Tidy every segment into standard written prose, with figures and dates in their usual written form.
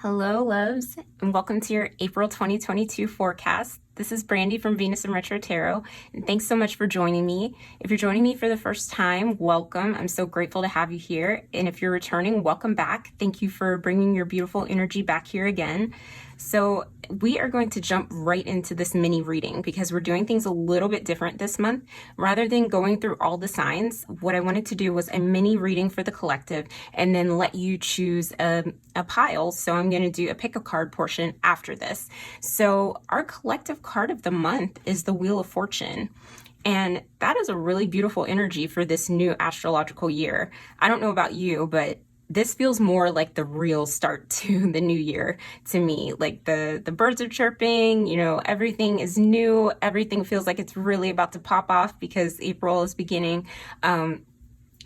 Hello, loves, and welcome to your April 2022 forecast. This is Brandy from Venus and Retro Tarot, and thanks so much for joining me. If you're joining me for the first time, welcome. I'm so grateful to have you here. And if you're returning, welcome back. Thank you for bringing your beautiful energy back here again. So we are going to jump right into this mini reading because we're doing things a little bit different this month. Rather than going through all the signs, what I wanted to do was a mini reading for the collective and then let you choose a pile. So I'm going to do a pick a card portion after this. So our collective card of the month is the Wheel of Fortune. And that is a really beautiful energy for this new astrological year. I don't know about you, but this feels more like the real start to the new year to me. Like the birds are chirping, you know, everything is new. Everything feels like it's really about to pop off because April is beginning.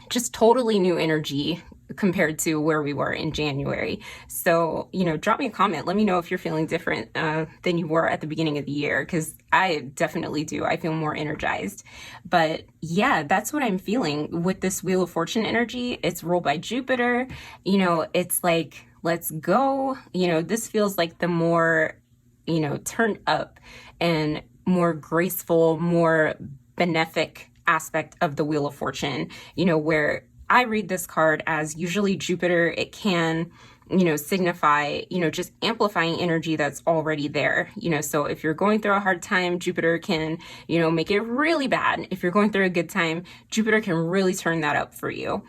Just totally new energy compared to where we were in January. So, you know, drop me a comment. Let me know if you're feeling different than you were at the beginning of the year, because I definitely do. I feel more energized. But yeah, that's what I'm feeling with this Wheel of Fortune energy. It's ruled by Jupiter. You know, it's like, let's go. You know, this feels like the more, you know, turned up and more graceful, more benefic aspect of the Wheel of Fortune, you know, where I read this card as usually Jupiter, it can, you know, signify, you know, just amplifying energy that's already there, you know. So if you're going through a hard time, Jupiter can, you know, make it really bad. If you're going through a good time, Jupiter can really turn that up for you.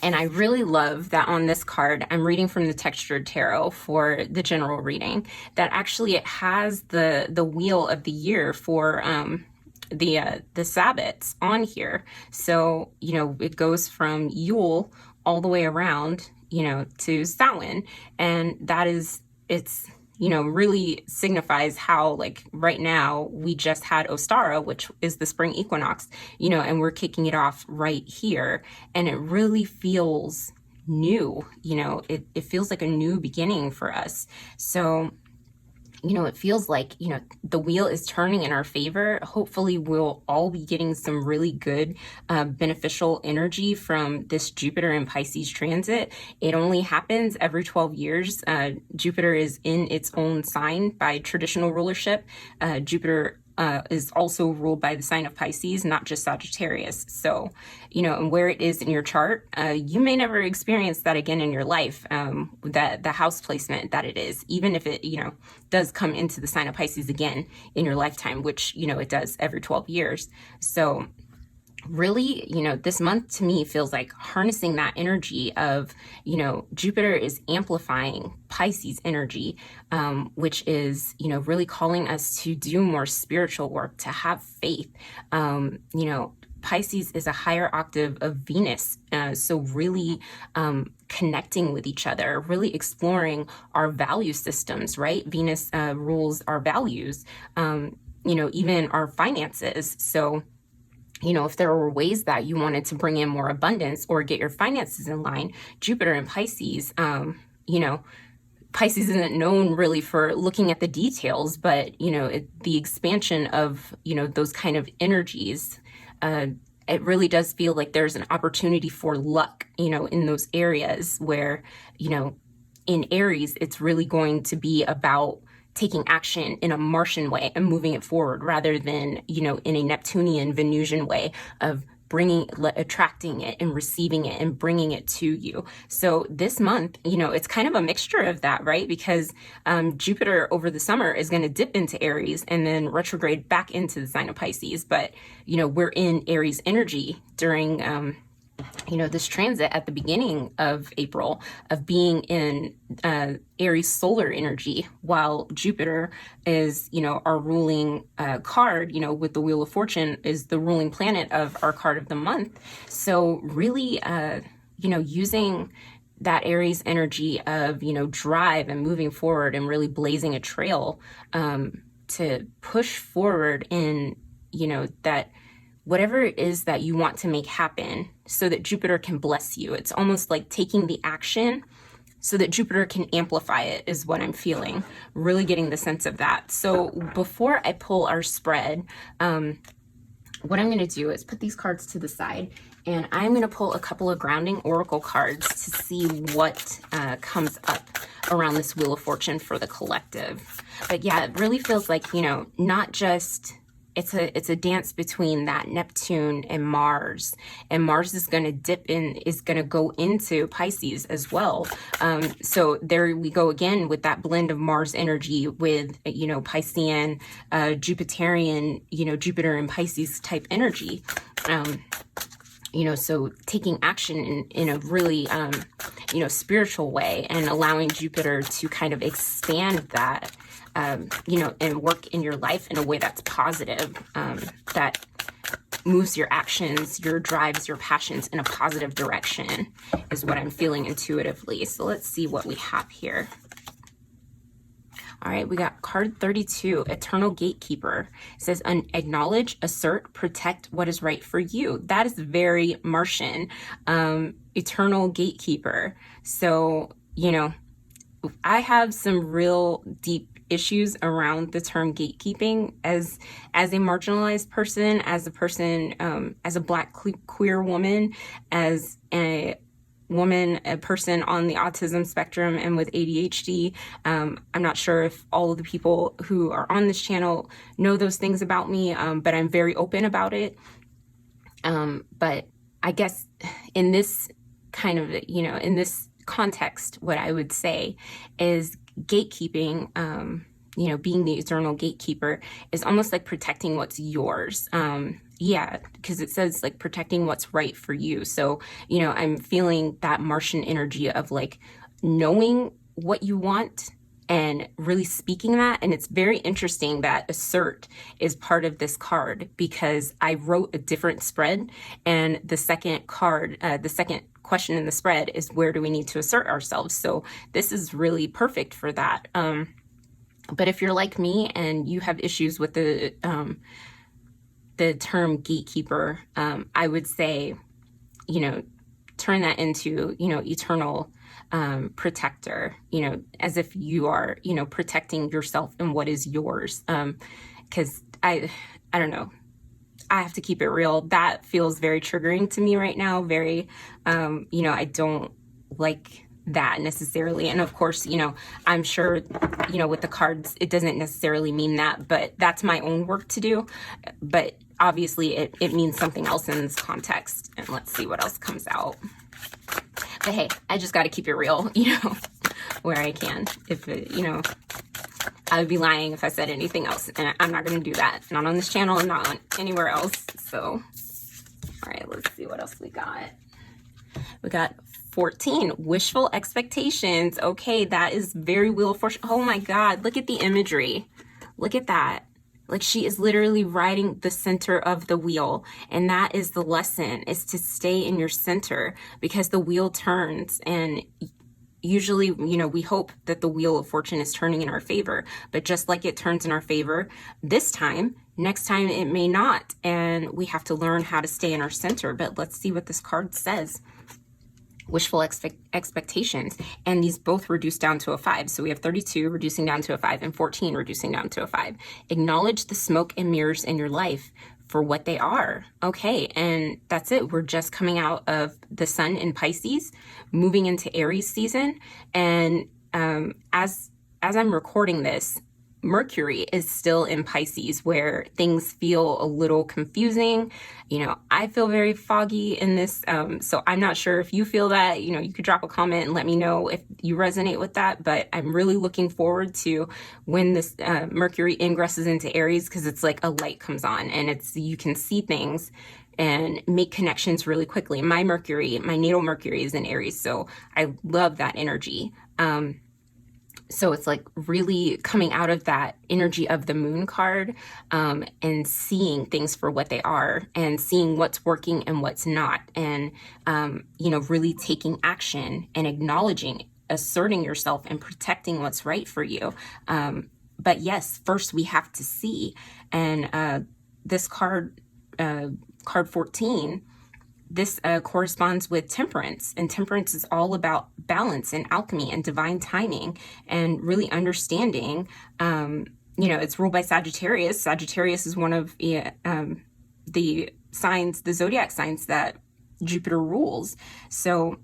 And I really love that on this card, I'm reading from the textured tarot for the general reading, that actually it has the wheel of the year for the Sabbats on here. So, you know, it goes from Yule all the way around, you know, to Samhain. And that is, it's, you know, really signifies how, like, right now we just had Ostara, which is the spring equinox, you know, and we're kicking it off right here. And it really feels new, you know, it feels like a new beginning for us. So, you know, it feels like, you know, the wheel is turning in our favor. Hopefully we'll all be getting some really good beneficial energy from this Jupiter and Pisces transit. It only happens every 12 years. Jupiter is in its own sign by traditional rulership. Jupiter is also ruled by the sign of Pisces, not just Sagittarius. So, you know, and where it is in your chart, you may never experience that again in your life, that the house placement that it is, even if it, you know, does come into the sign of Pisces again in your lifetime, which, you know, it does every 12 years. So really, you know, this month to me feels like harnessing that energy of, you know, Jupiter is amplifying Pisces energy, which is, you know, really calling us to do more spiritual work, to have faith. You know, Pisces is a higher octave of Venus. So really connecting with each other, really exploring our value systems, right? Venus rules our values, you know, even our finances. So, you know, if there were ways that you wanted to bring in more abundance or get your finances in line, Jupiter and Pisces, you know, Pisces isn't known really for looking at the details, but, you know, the expansion of, you know, those kind of energies, it really does feel like there's an opportunity for luck, you know, in those areas where, you know, in Aries, it's really going to be about taking action in a Martian way and moving it forward rather than, you know, in a Neptunian, Venusian way of attracting it and receiving it and bringing it to you. So this month, you know, it's kind of a mixture of that, right? Because Jupiter over the summer is going to dip into Aries and then retrograde back into the sign of Pisces. But, you know, we're in Aries energy during, you know, this transit at the beginning of April of being in Aries solar energy, while Jupiter is, you know, our ruling card, you know, with the Wheel of Fortune is the ruling planet of our card of the month. So really, you know, using that Aries energy of, you know, drive and moving forward and really blazing a trail to push forward in, you know, that whatever it is that you want to make happen so that Jupiter can bless you. It's almost like taking the action so that Jupiter can amplify it is what I'm feeling, really getting the sense of that. So before I pull our spread, what I'm going to do is put these cards to the side, and I'm going to pull a couple of grounding oracle cards to see what comes up around this Wheel of Fortune for the collective. But yeah, it really feels like, you know, not just, it's a dance between that Neptune and Mars is going to dip in, is going to go into Pisces as well. So there we go again with that blend of Mars energy with, you know, Piscean, Jupiterian, you know, Jupiter and Pisces type energy. You know, so taking action in a really, you know, spiritual way, and allowing Jupiter to kind of expand that, you know, and work in your life in a way that's positive, that moves your actions, your drives, your passions in a positive direction, is what I'm feeling intuitively. So let's see what we have here. All right, we got card 32, Eternal Gatekeeper. It says, acknowledge, assert, protect what is right for you. That is very Martian. Eternal Gatekeeper. So, you know, I have some real deep issues around the term gatekeeping as a marginalized person, as a person, as a Black queer woman, as a woman, a person on the autism spectrum and with ADHD. I'm not sure if all of the people who are on this channel know those things about me, but I'm very open about it. But I guess in this kind of, you know, in this context, what I would say is gatekeeping, you know, being the eternal gatekeeper is almost like protecting what's yours. Yeah, because it says like protecting what's right for you. So, you know, I'm feeling that Martian energy of like knowing what you want and really speaking that. And it's very interesting that assert is part of this card, because I wrote a different spread, and the second card, the second question in the spread is, where do we need to assert ourselves? So this is really perfect for that. But if you're like me and you have issues with the term gatekeeper, I would say, you know, turn that into, you know, eternal protector, you know, as if you are, you know, protecting yourself and what is yours. Because I don't know, I have to keep it real. That feels very triggering to me right now. Very, you know, I don't like that necessarily. And of course, you know, I'm sure, you know, with the cards, it doesn't necessarily mean that, but that's my own work to do. But obviously it means something else in this context. And let's see what else comes out. But hey, I just got to keep it real, you know, where I can. If it, you know, I would be lying if I said anything else, and I'm not going to do that. Not on this channel and not on anywhere else. So, all right, let's see what else we got. We got 14, wishful expectations. Okay, that is very Wheel of Fortune. Oh my God, look at the imagery. Look at that. Like, she is literally riding the center of the wheel. And that is the lesson, is to stay in your center, because the wheel turns, and usually, you know, we hope that the Wheel of Fortune is turning in our favor, but just like it turns in our favor this time, next time it may not. And we have to learn how to stay in our center. But let's see what this card says. Wishful expectations, and these both reduce down to a 5. So we have 32 reducing down to a 5 and 14 reducing down to a 5. Acknowledge the smoke and mirrors in your life for what they are. Okay, and that's it. We're just coming out of the sun in Pisces, moving into Aries season, and as I'm recording this, Mercury is still in Pisces, where things feel a little confusing. You know, I feel very foggy in this, so I'm not sure if you feel that. You know, you could drop a comment and let me know if you resonate with that, but I'm really looking forward to when this Mercury ingresses into Aries, because it's like a light comes on, and it's, you can see things and make connections really quickly. My natal Mercury is in Aries, so I love that energy. So it's like really coming out of that energy of the moon card, and seeing things for what they are, and seeing what's working and what's not. And, you know, really taking action and acknowledging, asserting yourself and protecting what's right for you. But yes, first we have to see. And this card, card 14, this corresponds with temperance, and temperance is all about balance and alchemy and divine timing, and really understanding, you know, it's ruled by Sagittarius. Sagittarius is one of the signs, the zodiac signs that Jupiter rules. So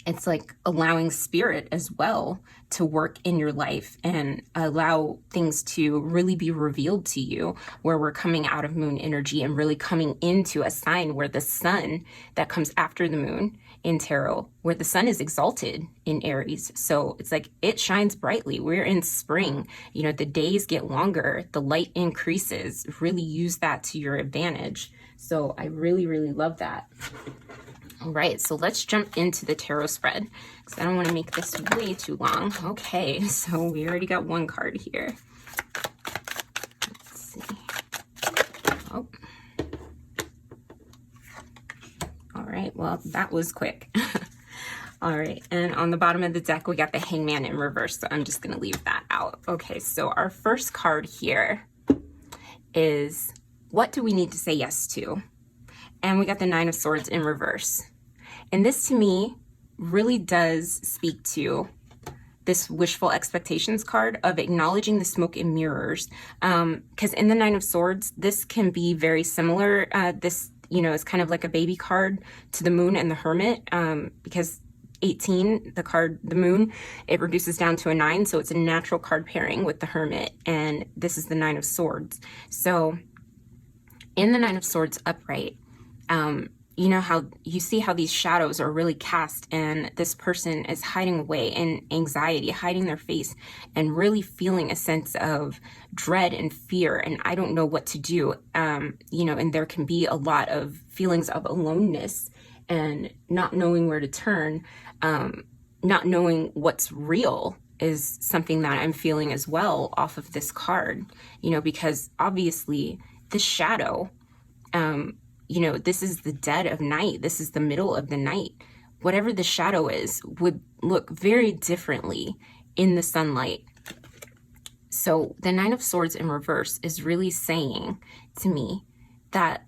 it's like allowing spirit as well to work in your life and allow things to really be revealed to you, where we're coming out of moon energy and really coming into a sign where the sun that comes after the moon in tarot, where the sun is exalted in Aries. So it's like it shines brightly. We're in spring, you know, the days get longer, the light increases. Really use that to your advantage. So I really, really love that. All right, so let's jump into the tarot spread because I don't want to make this way too long. Okay, so we already got one card here. Let's see. Oh. All right, well, that was quick. All right, and on the bottom of the deck, we got the Hangman in reverse, so I'm just going to leave that out. Okay, so our first card here is, what do we need to say yes to? And we got the Nine of Swords in reverse. And this to me really does speak to this wishful expectations card of acknowledging the smoke and mirrors. Because in the Nine of Swords, this can be very similar. This, you know, is kind of like a baby card to the Moon and the Hermit, because 18, the card, the Moon, it reduces down to a 9. So it's a natural card pairing with the Hermit. And this is the Nine of Swords. So in the Nine of Swords upright, you know how you see how these shadows are really cast, and this person is hiding away in anxiety, hiding their face, and really feeling a sense of dread and fear. And I don't know what to do. You know, and there can be a lot of feelings of aloneness and not knowing where to turn, not knowing what's real is something that I'm feeling as well off of this card, you know, because obviously this shadow, you know, this is the dead of night. This is the middle of the night. Whatever the shadow is would look very differently in the sunlight. So the Nine of Swords in reverse is really saying to me that,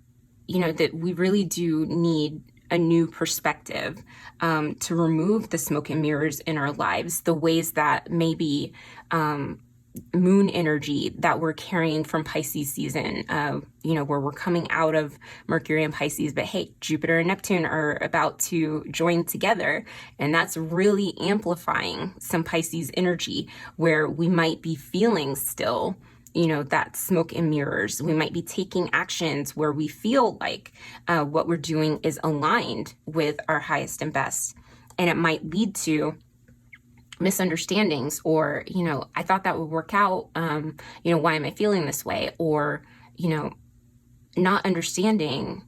you know, that we really do need a new perspective, to remove the smoke and mirrors in our lives, the ways that maybe, moon energy that we're carrying from Pisces season, you know, where we're coming out of Mercury and Pisces, but hey, Jupiter and Neptune are about to join together, and that's really amplifying some Pisces energy where we might be feeling still, you know, that smoke and mirrors. We might be taking actions where we feel like what we're doing is aligned with our highest and best, and it might lead to misunderstandings, or, you know, I thought that would work out, you know, why am I feeling this way? Or, you know, not understanding,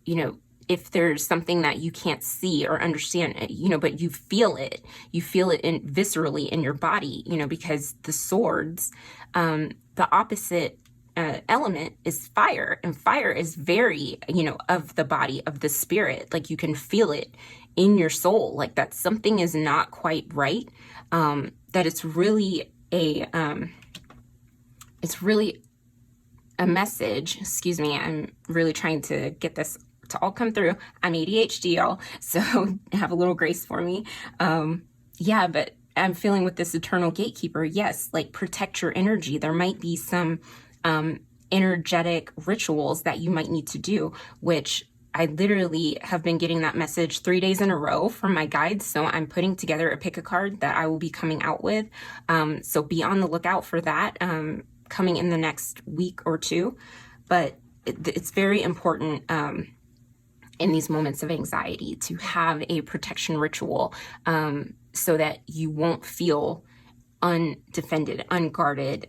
you know, if there's something that you can't see or understand, you know, but you feel it in viscerally in your body, you know, because the swords, the opposite element is fire, and fire is very, you know, of the body, of the spirit. Like you can feel it in your soul, like that something is not quite right, that it's really a message. Excuse me, I'm really trying to get this to all come through. I'm ADHD, y'all, so have a little grace for me. Yeah, but I'm feeling with this eternal gatekeeper, yes, like protect your energy. There might be some energetic rituals that you might need to do, which I literally have been getting that message 3 days in a row from my guides. So I'm putting together a pick a card that I will be coming out with. So be on the lookout for that coming in the next week or two. But it's very important in these moments of anxiety to have a protection ritual, so that you won't feel undefended, unguarded,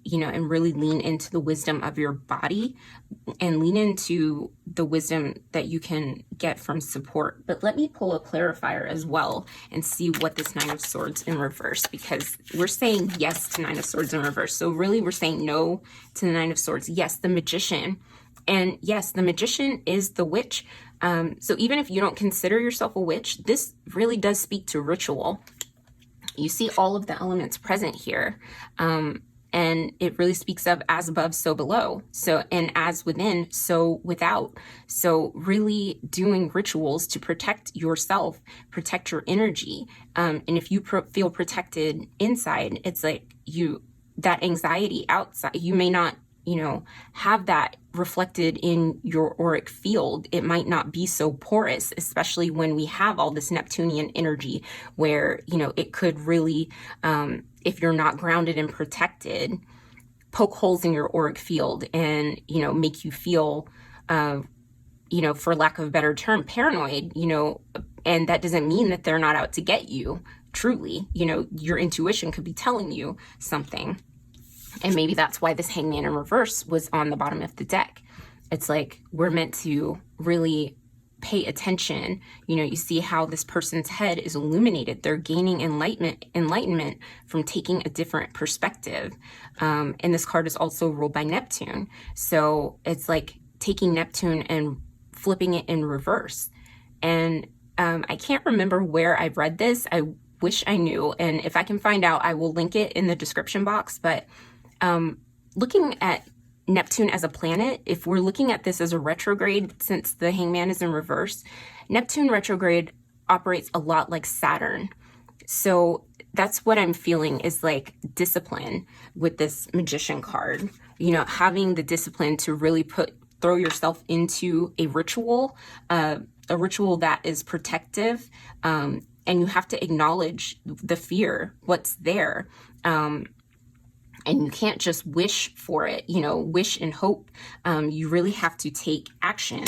you know, and really lean into the wisdom of your body and lean into the wisdom that you can get from support. But let me pull a clarifier as well and see what this Nine of Swords in reverse, because we're saying yes to Nine of Swords in reverse. So really we're saying no to the Nine of Swords. Yes, the Magician. And yes, the Magician is the witch. So even if you don't consider yourself a witch, this really does speak to ritual. You see all of the elements present here, and it really speaks of as above, so below. So, and as within, so without. So really doing rituals to protect yourself, protect your energy. And if you feel protected inside, it's like that anxiety outside, you may not you know, have that reflected in your auric field. It might not be so porous, especially when we have all this Neptunian energy where, you know, it could really, if you're not grounded and protected, poke holes in your auric field and, you know, make you feel, you know, for lack of a better term, paranoid, you know, and that doesn't mean that they're not out to get you. Truly, you know, your intuition could be telling you something. And maybe that's why this Hangman in reverse was on the bottom of the deck. It's like we're meant to really pay attention. You know, you see how this person's head is illuminated. They're gaining enlightenment from taking a different perspective. And this card is also ruled by Neptune. So it's like taking Neptune and flipping it in reverse. And I can't remember where I read this. I wish I knew. And if I can find out, I will link it in the description box. But looking at Neptune as a planet, if we're looking at this as a retrograde, since the Hangman is in reverse, Neptune retrograde operates a lot like Saturn. So that's what I'm feeling is like discipline with this Magician card. You know, having the discipline to really throw yourself into a ritual that is protective, and you have to acknowledge the fear, what's there. And you can't just wish for it, you know, wish and hope. You really have to take action.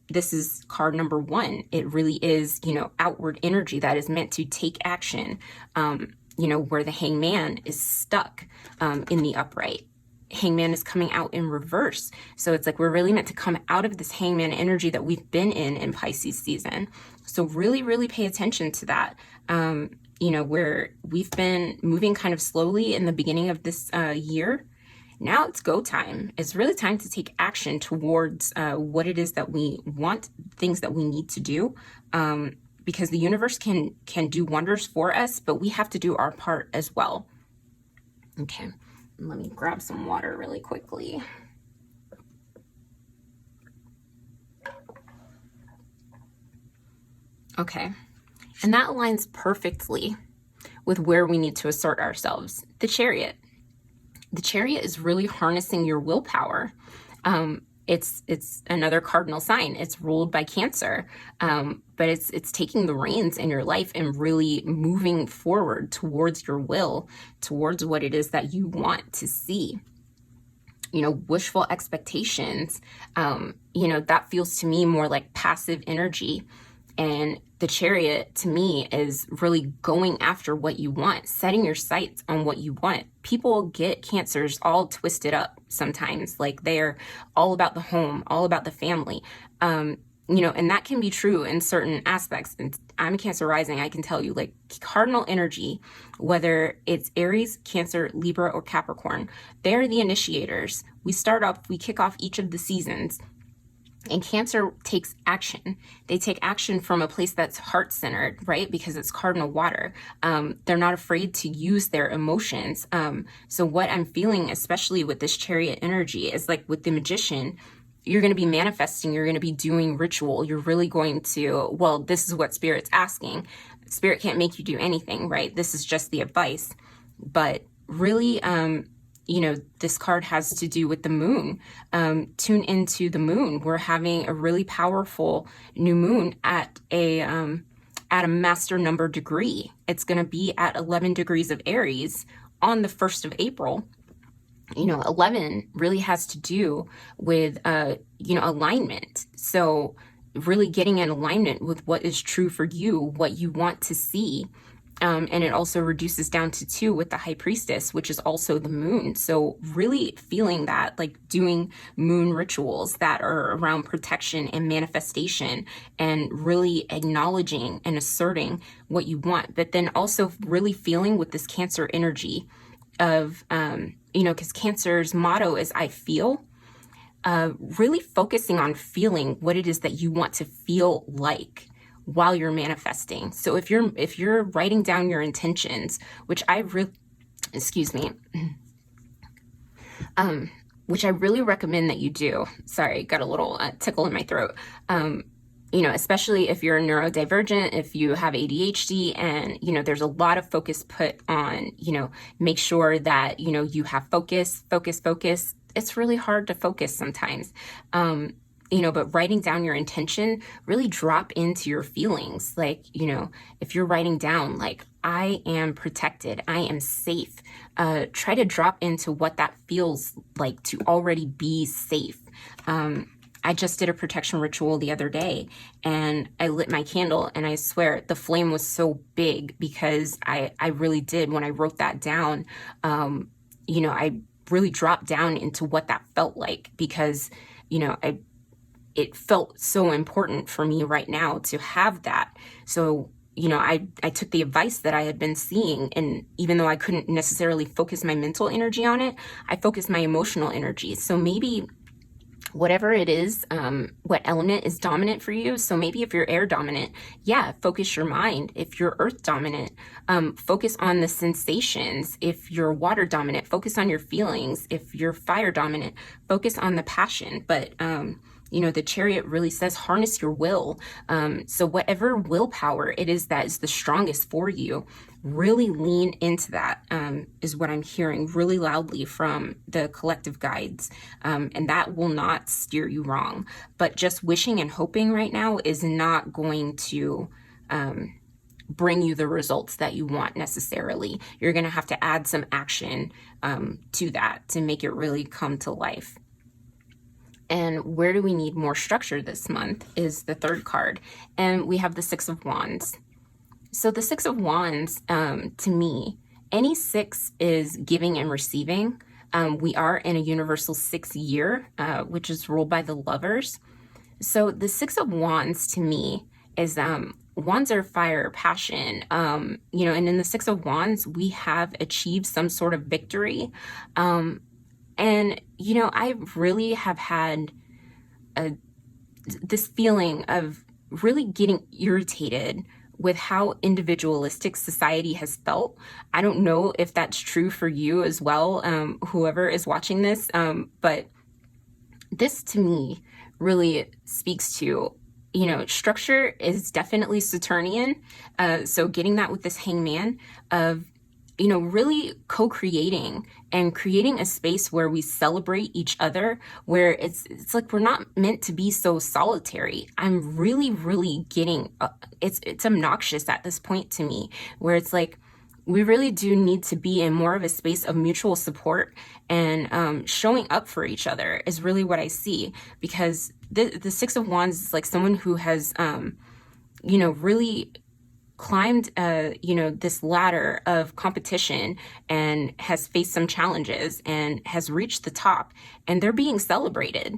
This is card number 1. It really is, you know, outward energy that is meant to take action, you know, where the Hangman is stuck in the upright. Hangman is coming out in reverse. So it's like we're really meant to come out of this Hangman energy that we've been in Pisces season. So really, really pay attention to that. You know, where we've been moving kind of slowly in the beginning of this year. Now it's go time. It's really time to take action towards what it is that we want, things that we need to do, because the universe can do wonders for us, but we have to do our part as well. Okay, let me grab some water really quickly. Okay. And that aligns perfectly with where we need to assert ourselves. The Chariot. The Chariot is really harnessing your willpower. It's another cardinal sign. It's ruled by Cancer, but it's taking the reins in your life and really moving forward towards your will, towards what it is that you want to see. You know, wishful expectations, you know, that feels to me more like passive energy. And the Chariot, to me, is really going after what you want, setting your sights on what you want. People get Cancers all twisted up sometimes, like they're all about the home, all about the family. You know, and that can be true in certain aspects. And I'm a Cancer rising, I can tell you, like cardinal energy, whether it's Aries, Cancer, Libra, or Capricorn, they're the initiators. We kick off each of the seasons. And Cancer takes action. They take action from a place that's heart-centered, right? Because it's cardinal water. They're not afraid to use their emotions. So what I'm feeling, especially with this Chariot energy, is like with the Magician, you're going to be manifesting, you're going to be doing ritual. You're really going to, well, this is what Spirit's asking. Spirit can't make you do anything, right? This is just the advice. But really, you know, this card has to do with the moon. Tune into the moon. We're having a really powerful new moon at a master number degree. It's going to be at 11 degrees of Aries on the 1st of April. You know, 11 really has to do with, you know, alignment. So really getting in alignment with what is true for you, what you want to see. And it also reduces down to 2 with the High Priestess, which is also the moon. So really feeling that, like doing moon rituals that are around protection and manifestation, and really acknowledging and asserting what you want. But then also really feeling with this Cancer energy of, you know, because Cancer's motto is I feel. Really focusing on feeling what it is that you want to feel like while you're manifesting. So if you're writing down your intentions, which I really, which I really recommend that you do. Sorry, got a little tickle in my throat. You especially if you're neurodivergent, if you have ADHD, and, there's a lot of focus put on, make sure that, you have focus. It's really hard to focus sometimes. But writing down your intention, really drop into your feelings. Like, if you're writing down, like, I am protected, I am safe, try to drop into what that feels like to already be safe. I just did a protection ritual the other day, and I lit my candle, and I swear the flame was so big because I really did, when I wrote that down, I really dropped down into what that felt like, because, it felt so important for me right now to have that. So, I took the advice that I had been seeing, and even though I couldn't necessarily focus my mental energy on it, I focused my emotional energy. So maybe whatever it is, what element is dominant for you. So maybe if you're air dominant, focus your mind. If you're earth dominant, focus on the sensations. If you're water dominant, focus on your feelings. If you're fire dominant, focus on the passion. But, the Chariot really says harness your will. So whatever willpower it is that is the strongest for you, really lean into that, is what I'm hearing really loudly from the collective guides. And that will not steer you wrong. But just wishing and hoping right now is not going to bring you the results that you want necessarily. You're going to have to add some action to that to make it really come to life. And where do we need more structure this month is the third card. And we have the Six of Wands. So the Six of Wands, to me, any six is giving and receiving. We are in a universal 6 year, which is ruled by the Lovers. So the Six of Wands to me is, wands are fire, passion, and in the Six of Wands, we have achieved some sort of victory. And, I really have had this feeling of really getting irritated with how individualistic society has felt. I don't know if that's true for you as well, whoever is watching this, but this to me really speaks to, structure is definitely Saturnian. So getting that with this Hangman of, really co-creating and creating a space where we celebrate each other, where it's like we're not meant to be so solitary. I'm really, really getting, it's obnoxious at this point to me, where it's like, we really do need to be in more of a space of mutual support and showing up for each other is really what I see. Because the Six of Wands is like someone who has, really climbed, this ladder of competition and has faced some challenges and has reached the top, and they're being celebrated.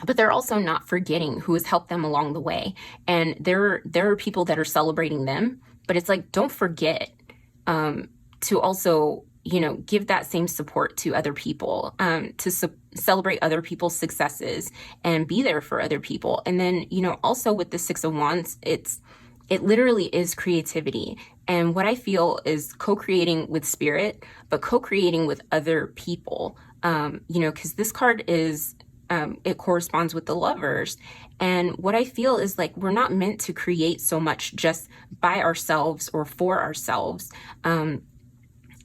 But they're also not forgetting who has helped them along the way. And there are people that are celebrating them, but it's like, don't forget to also, give that same support to other people, to celebrate other people's successes and be there for other people. And then, also with the Six of Wands, it literally is creativity. And what I feel is co-creating with spirit, but co-creating with other people, because this card is, it corresponds with the Lovers. And what I feel is like, we're not meant to create so much just by ourselves or for ourselves,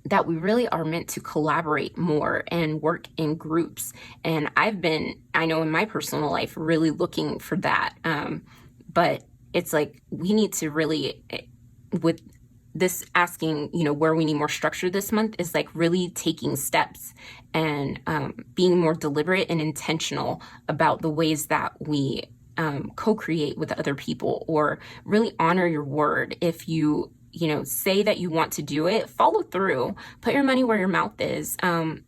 that we really are meant to collaborate more and work in groups. And I know in my personal life, really looking for that. But it's like, we need to really, with this asking, where we need more structure this month is like really taking steps and being more deliberate and intentional about the ways that we co-create with other people, or really honor your word. If you, say that you want to do it, follow through, put your money where your mouth is, kind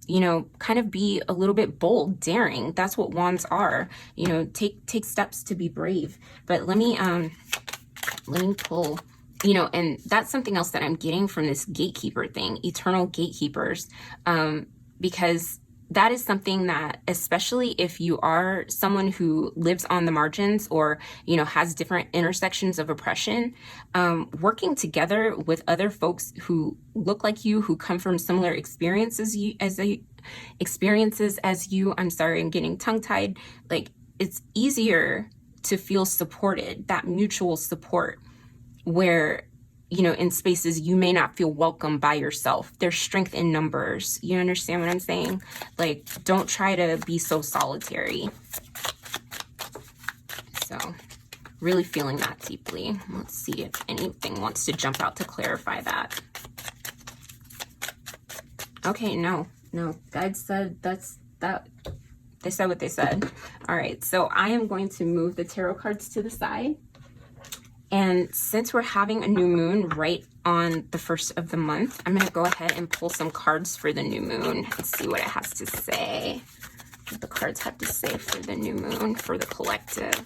of be a little bit bold, daring. That's what wands are, take steps to be brave. But let me pull, and that's something else that I'm getting from this gatekeeper thing, eternal gatekeepers, because that is something that, especially if you are someone who lives on the margins or, has different intersections of oppression, working together with other folks who look like you, who come from similar experiences as you, I'm sorry, I'm getting tongue-tied. Like, it's easier to feel supported, that mutual support where, you know, in spaces you may not feel welcome by yourself. There's strength in numbers. You understand what I'm saying? Like, don't try to be so solitary. So really feeling that deeply. Let's see if anything wants to jump out to clarify that. Okay, no. Guide said that. They said what they said. All right, so I am going to move the tarot cards to the side. And since we're having a new moon right on the first of the month, I'm going to go ahead and pull some cards for the new moon and see what it has to say. What the cards have to say for the new moon, for the collective.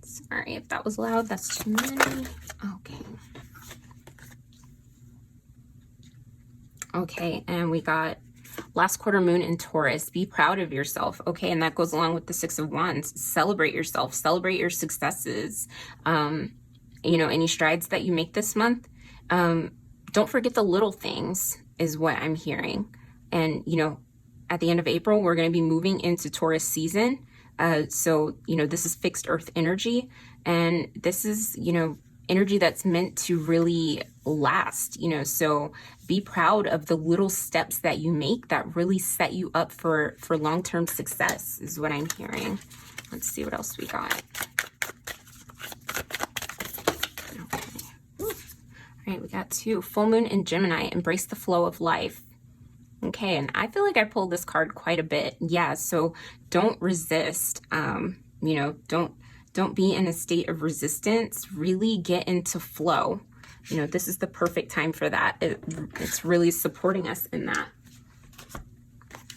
Sorry if that was loud. That's too many. Okay. Okay, and we got last quarter moon in Taurus. Be proud of yourself. Okay, and that goes along with the Six of Wands. Celebrate yourself. Celebrate your successes. You know, any strides that you make this month. Don't forget the little things is what I'm hearing. And, you know, at the end of April, we're going to be moving into Taurus season. So, you know, this is fixed earth energy. And this is, you know, energy that's meant to really last, you know, so be proud of the little steps that you make that really set you up for long-term success is what I'm hearing. Let's see what else we got. Okay. All right, we got 2. Full moon in Gemini. Embrace the flow of life. Okay, and I feel like I pulled this card quite a bit. Yeah, so don't resist. You know, don't be in a state of resistance. Really get into flow. You know, this is the perfect time for that. It's really supporting us in that.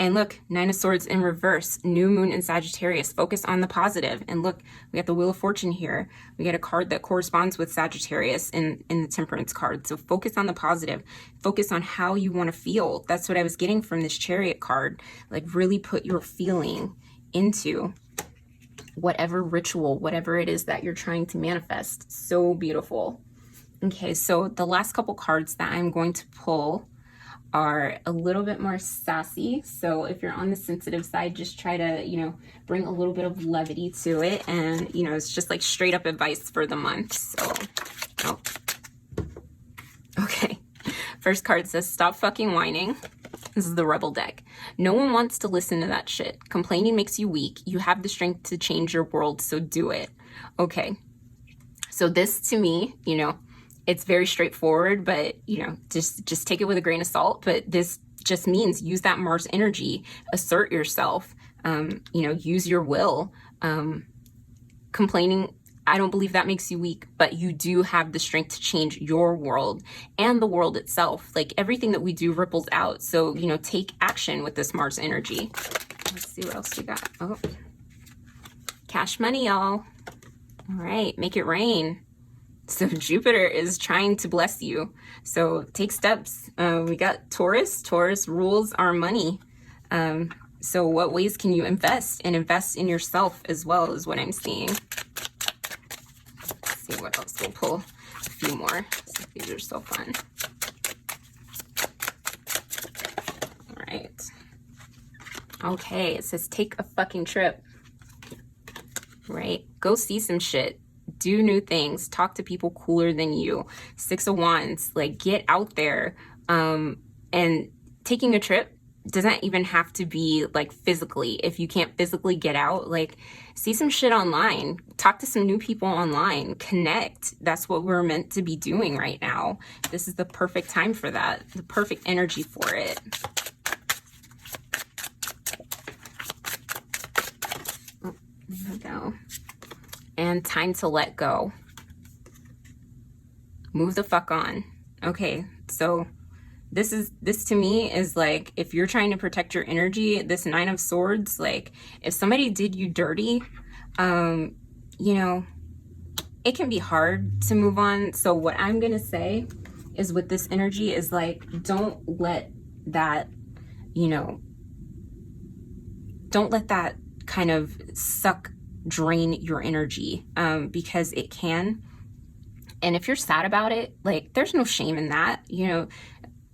And look, 9 of Swords in reverse, new moon in Sagittarius. Focus on the positive. And look, we got the Wheel of Fortune here. We got a card that corresponds with Sagittarius in the Temperance card. So focus on the positive. Focus on how you want to feel. That's what I was getting from this Chariot card. Like, really put your feeling into whatever ritual, whatever it is that you're trying to manifest. So beautiful. Okay, so the last couple cards that I'm going to pull are a little bit more sassy. So if you're on the sensitive side, just try to, you know, bring a little bit of levity to it. And, you know, it's just like straight up advice for the month. So, oh. Okay. First card says, stop fucking whining. This is the Rebel deck. No one wants to listen to that shit. Complaining makes you weak. You have the strength to change your world, so do it. Okay. So this to me, you know, it's very straightforward, but, you know, just take it with a grain of salt. But this just means use that Mars energy, assert yourself, you know, use your will. Complaining, I don't believe that makes you weak, but you do have the strength to change your world and the world itself. Like, everything that we do ripples out. So, you know, take action with this Mars energy. Let's see what else we got. Oh, cash money, y'all. All right, make it rain. So Jupiter is trying to bless you. So take steps. We got Taurus. Taurus rules our money. So what ways can you invest? And invest in yourself as well is what I'm seeing. Let's see what else. We'll pull a few more. These are so fun. All right. Okay, it says take a fucking trip. Right? Go see some shit. Do new things, talk to people cooler than you. 6 of Wands, like, get out there. And taking a trip doesn't even have to be like physically. If you can't physically get out, like, see some shit online, talk to some new people online, connect. That's what we're meant to be doing right now. This is the perfect time for that, the perfect energy for it. Oh, there we go. And time to let go. Move the fuck on. Okay, so this to me is like, if you're trying to protect your energy, this 9 of Swords, like, if somebody did you dirty, you know, it can be hard to move on. So what I'm gonna say is, with this energy, is like, don't let that, you know, don't let that kind of drain your energy, because it can. And if you're sad about it, like, there's no shame in that. You know,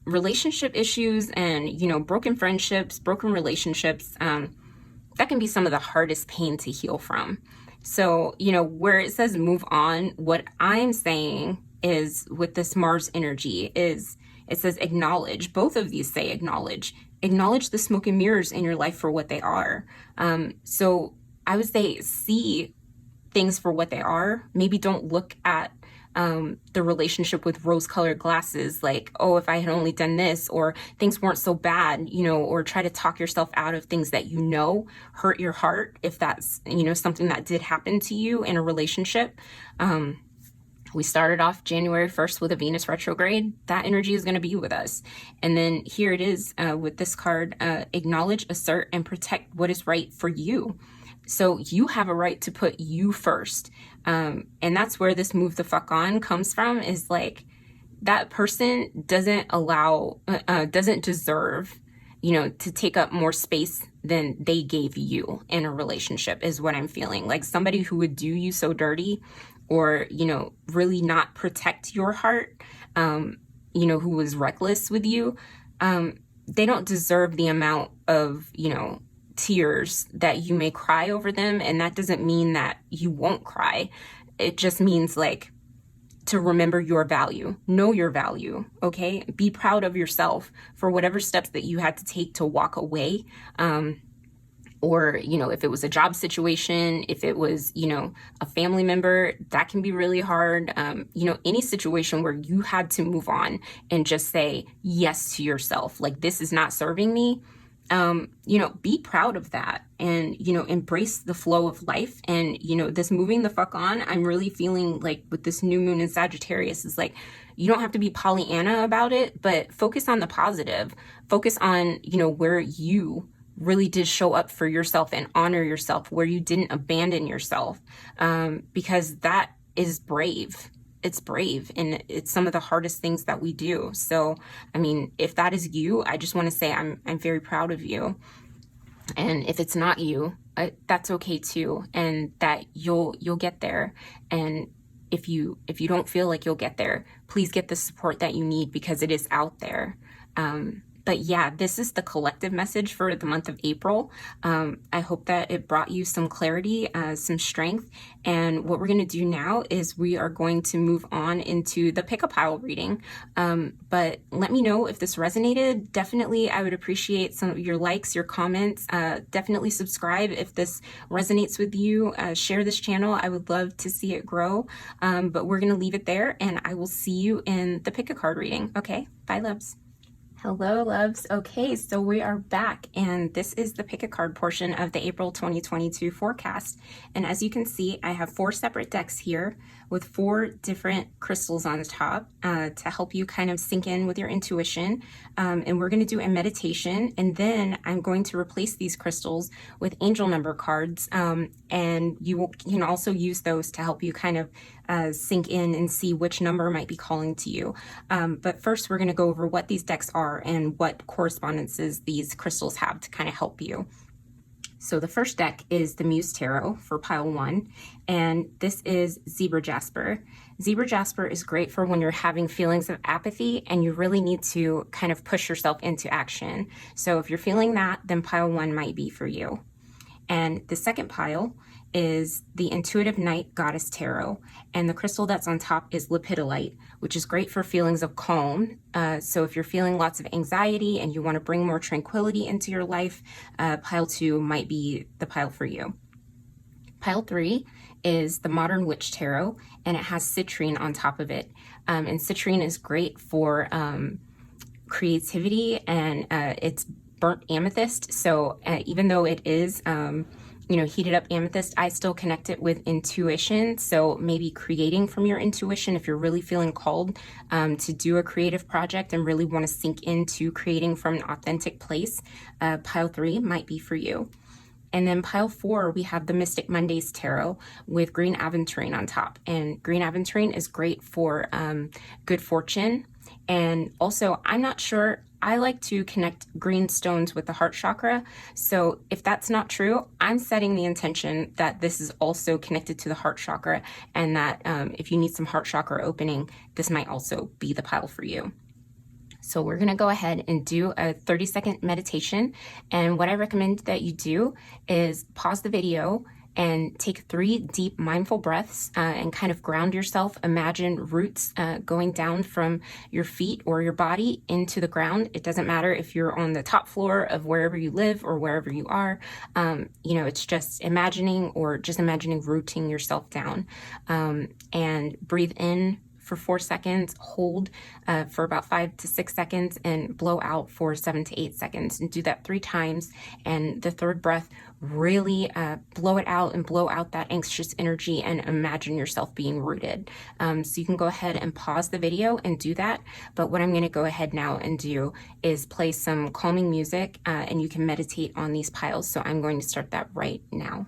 relationship issues and, you know, broken friendships, broken relationships, that can be some of the hardest pain to heal from. So, you know, where it says move on, what I'm saying is with this Mars energy is it says acknowledge. Both of these say acknowledge. Acknowledge the smoke and mirrors in your life for what they are. So I would say see things for what they are. Maybe don't look at the relationship with rose-colored glasses, like, oh, if I had only done this, or things weren't so bad, you know, or try to talk yourself out of things that you know hurt your heart, if that's, you know, something that did happen to you in a relationship. We started off January 1st with a Venus retrograde. That energy is going to be with us. And then here it is with this card, acknowledge, assert, and protect what is right for you. So you have a right to put you first. And that's where this move the fuck on comes from, is like that person doesn't deserve, you know, to take up more space than they gave you in a relationship, is what I'm feeling. Like somebody who would do you so dirty, or, you know, really not protect your heart, you know, who was reckless with you, they don't deserve the amount of, you know, tears that you may cry over them. And that doesn't mean that you won't cry. It just means like to remember your value, know your value, okay? Be proud of yourself for whatever steps that you had to take to walk away. Or, you know, if it was a job situation, if it was, you know, a family member, that can be really hard. You know, any situation where you had to move on and just say yes to yourself, like this is not serving me. You know, be proud of that and, you know, embrace the flow of life. And, you know, this moving the fuck on, I'm really feeling like with this new moon in Sagittarius is like, you don't have to be Pollyanna about it, but focus on the positive, focus on, you know, where you really did show up for yourself and honor yourself, where you didn't abandon yourself, because that is brave. It's brave, and it's some of the hardest things that we do. So, I mean, if that is you, I just want to say I'm very proud of you. And if it's not you, that's okay too, and that you'll get there. And if you don't feel like you'll get there, please get the support that you need, because it is out there. But yeah, this is the collective message for the month of April. I hope that it brought you some clarity, some strength. And what we're going to do now is we are going to move on into the pick-a-pile reading. But let me know if this resonated. Definitely, I would appreciate some of your likes, your comments. Definitely subscribe if this resonates with you. Share this channel. I would love to see it grow. But we're going to leave it there, and I will see you in the pick-a-card reading. Okay, bye, loves. Hello, loves. Okay, so we are back, and this is the pick a card portion of the April 2022 forecast. And as you can see, I have 4 separate decks here with 4 different crystals on the top to help you kind of sink in with your intuition. And we're going to do a meditation, and then I'm going to replace these crystals with angel number cards. And you can also use those to help you kind of sink in and see which number might be calling to you. But first, we're going to go over what these decks are and what correspondences these crystals have to kind of help you. So the first deck is the Muse Tarot for pile 1, and this is Zebra Jasper. Zebra Jasper is great for when you're having feelings of apathy and you really need to kind of push yourself into action. So if you're feeling that, then pile 1 might be for you. And the second pile is the Intuitive Night Goddess Tarot, and the crystal that's on top is lepidolite, which is great for feelings of calm. So if you're feeling lots of anxiety and you want to bring more tranquility into your life, pile 2 might be the pile for you. Pile 3 is the Modern Witch Tarot, and it has citrine on top of it. And citrine is great for creativity, and it's burnt amethyst. So even though it is heated up amethyst, I still connect it with intuition. So maybe creating from your intuition, if you're really feeling called to do a creative project and really want to sink into creating from an authentic place, pile 3 might be for you. And then pile 4, we have the Mystic Mondays Tarot with green aventurine on top. And green aventurine is great for good fortune. And also, I'm not sure, I like to connect green stones with the heart chakra. So if that's not true, I'm setting the intention that this is also connected to the heart chakra, and that if you need some heart chakra opening, this might also be the pile for you. So we're going to go ahead and do a 30-second meditation. And what I recommend that you do is pause the video and take 3 deep mindful breaths and kind of ground yourself. Imagine roots going down from your feet or your body into the ground. It doesn't matter if you're on the top floor of wherever you live or wherever you are. It's just imagining rooting yourself down. And breathe in for 4 seconds, hold for about 5 to 6 seconds, and blow out for 7 to 8 seconds. And do that 3 times. And the third breath, really blow it out and blow out that anxious energy and imagine yourself being rooted. So you can go ahead and pause the video and do that. But what I'm going to go ahead now and do is play some calming music, and you can meditate on these piles. So I'm going to start that right now.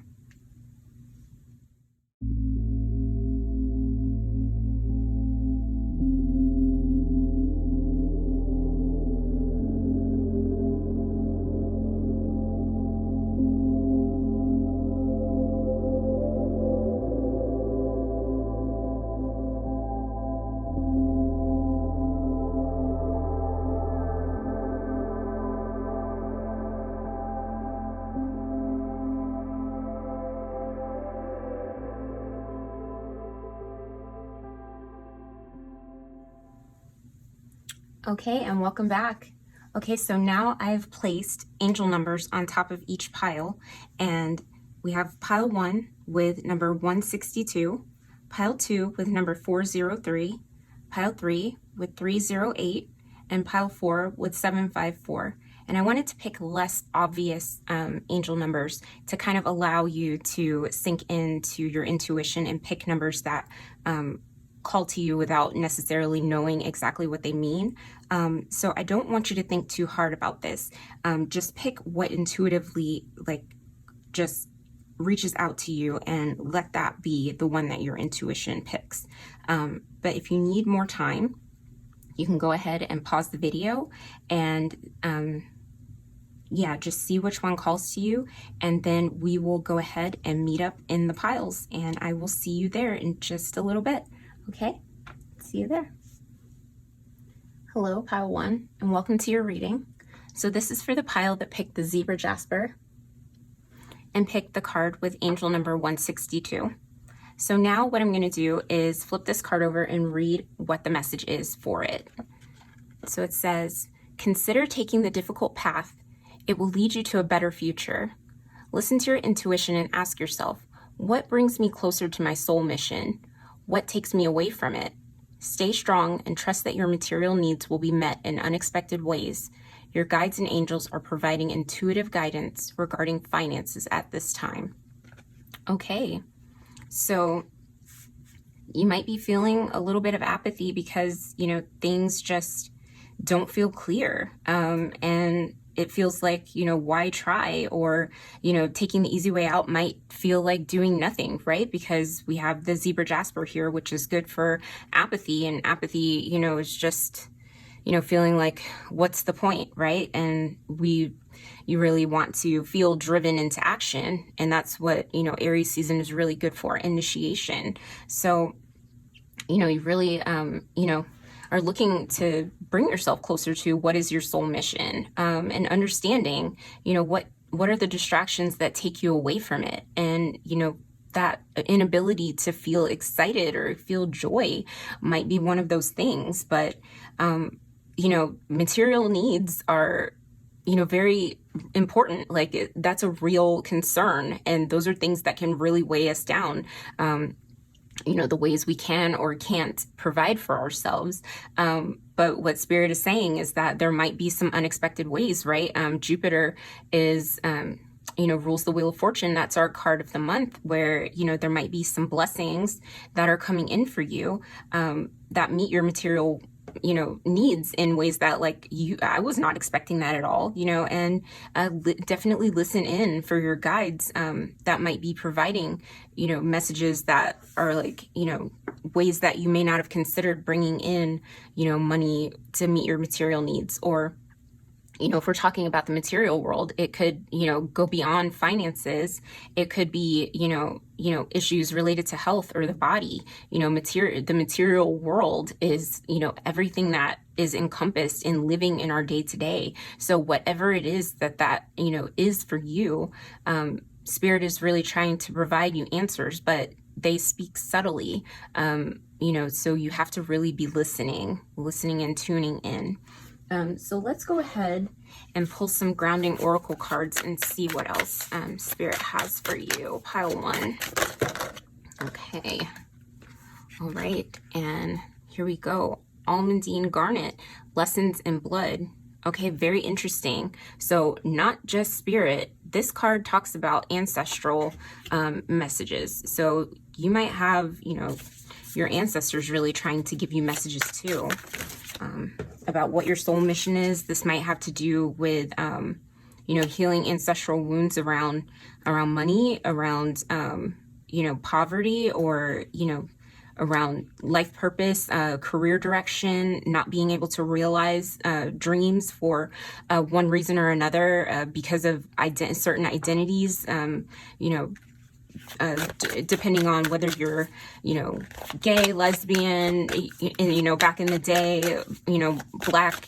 Okay, and welcome back. Okay, so now I've placed angel numbers on top of each pile, and we have pile 1 with number 162, pile 2 with number 403, pile 3 with 308, and pile 4 with 754. And I wanted to pick less obvious angel numbers to kind of allow you to sink into your intuition and pick numbers that call to you without necessarily knowing exactly what they mean. So I don't want you to think too hard about this. Just pick what intuitively just reaches out to you, and let that be the one that your intuition picks. But if you need more time, you can go ahead and pause the video and just see which one calls to you, and then we will go ahead and meet up in the piles, and I will see you there in just a little bit. Okay, see you there. Hello, pile 1, and welcome to your reading. So this is for the pile that picked the zebra jasper and picked the card with angel number 162. So now what I'm going to do is flip this card over and read what the message is for it. So it says, consider taking the difficult path. It will lead you to a better future. Listen to your intuition and ask yourself, what brings me closer to my soul mission? What takes me away from it? Stay strong and trust that your material needs will be met in unexpected ways. Your guides and angels are providing intuitive guidance regarding finances at this time. Okay, so you might be feeling a little bit of apathy because, things just don't feel clear. And it feels like, why try? Or, taking the easy way out might feel like doing nothing, right? Because we have the zebra jasper here, which is good for apathy. And apathy, is just, feeling like, what's the point, right? And you really want to feel driven into action. And that's what, Aries season is really good for, initiation. So, you really, are looking to bring yourself closer to what is your soul mission, and understanding, what are the distractions that take you away from it. And, that inability to feel excited or feel joy might be one of those things. But, material needs are, very important. That's a real concern. And those are things that can really weigh us down. The ways we can or can't provide for ourselves. But what Spirit is saying is that there might be some unexpected ways, right? Jupiter is, rules the Wheel of Fortune. That's our card of the month, where, there might be some blessings that are coming in for you that meet your material needs in ways that I was not expecting that at all, and definitely listen in for your guides that might be providing, messages that are ways that you may not have considered bringing in, money to meet your material needs. Or, if we're talking about the material world, it could, go beyond finances. It could be, you know, issues related to health or the body. You know, the material world is, you know, everything that is encompassed in living in our day to day. So whatever it is that, you know, is for you, Spirit is really trying to provide you answers, but they speak subtly, you know, so you have to really be listening and tuning in. So let's go ahead and pull some grounding oracle cards and see what else Spirit has for you. Pile 1. Okay. All right. And here we go. Almandine Garnet, Lessons in Blood. Okay, very interesting. So not just spirit. This card talks about ancestral messages. So you might have, you know, your ancestors really trying to give you messages too. About what your soul mission is. This might have to do with, you know, healing ancestral wounds around money, around, you know, poverty, or, you know, around life purpose, career direction, not being able to realize dreams for one reason or another because of certain identities, you know, depending on whether you're, you know, gay, lesbian, you know, back in the day, you know, Black,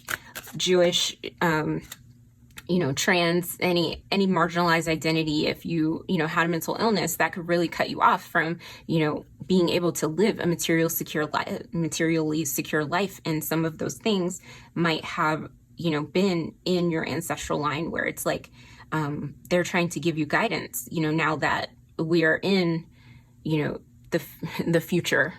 Jewish, you know, trans, any marginalized identity. If you know, had a mental illness, that could really cut you off from, you know, being able to live a materially secure life. And some of those things might have, you know, been in your ancestral line, where it's like, they're trying to give you guidance, you know, now that we are in, you know, the future,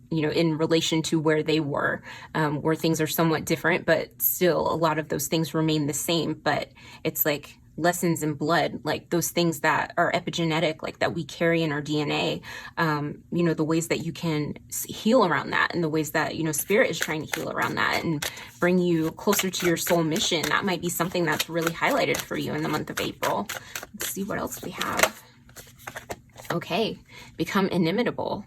you know, in relation to where they were, where things are somewhat different, but still a lot of those things remain the same. But it's like lessons in blood, like those things that are epigenetic, like that we carry in our DNA, you know, the ways that you can heal around that, and the ways that, you know, spirit is trying to heal around that and bring you closer to your soul mission. That might be something that's really highlighted for you in the month of April. Let's see what else we have. Okay, become inimitable.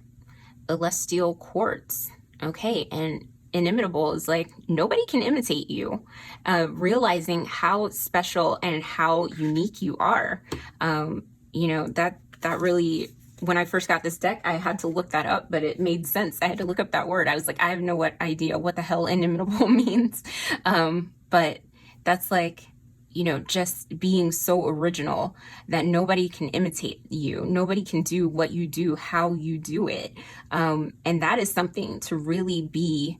Celestial quartz. Okay, and inimitable is like nobody can imitate you. Realizing how special and how unique you are. You know, that really, when I first got this deck, I had to look that up, but it made sense. I had to look up that word. I was like, I have no idea what the hell inimitable means. But that's like, you know, just being so original that nobody can imitate you. Nobody can do what you do, how you do it. And that is something to really be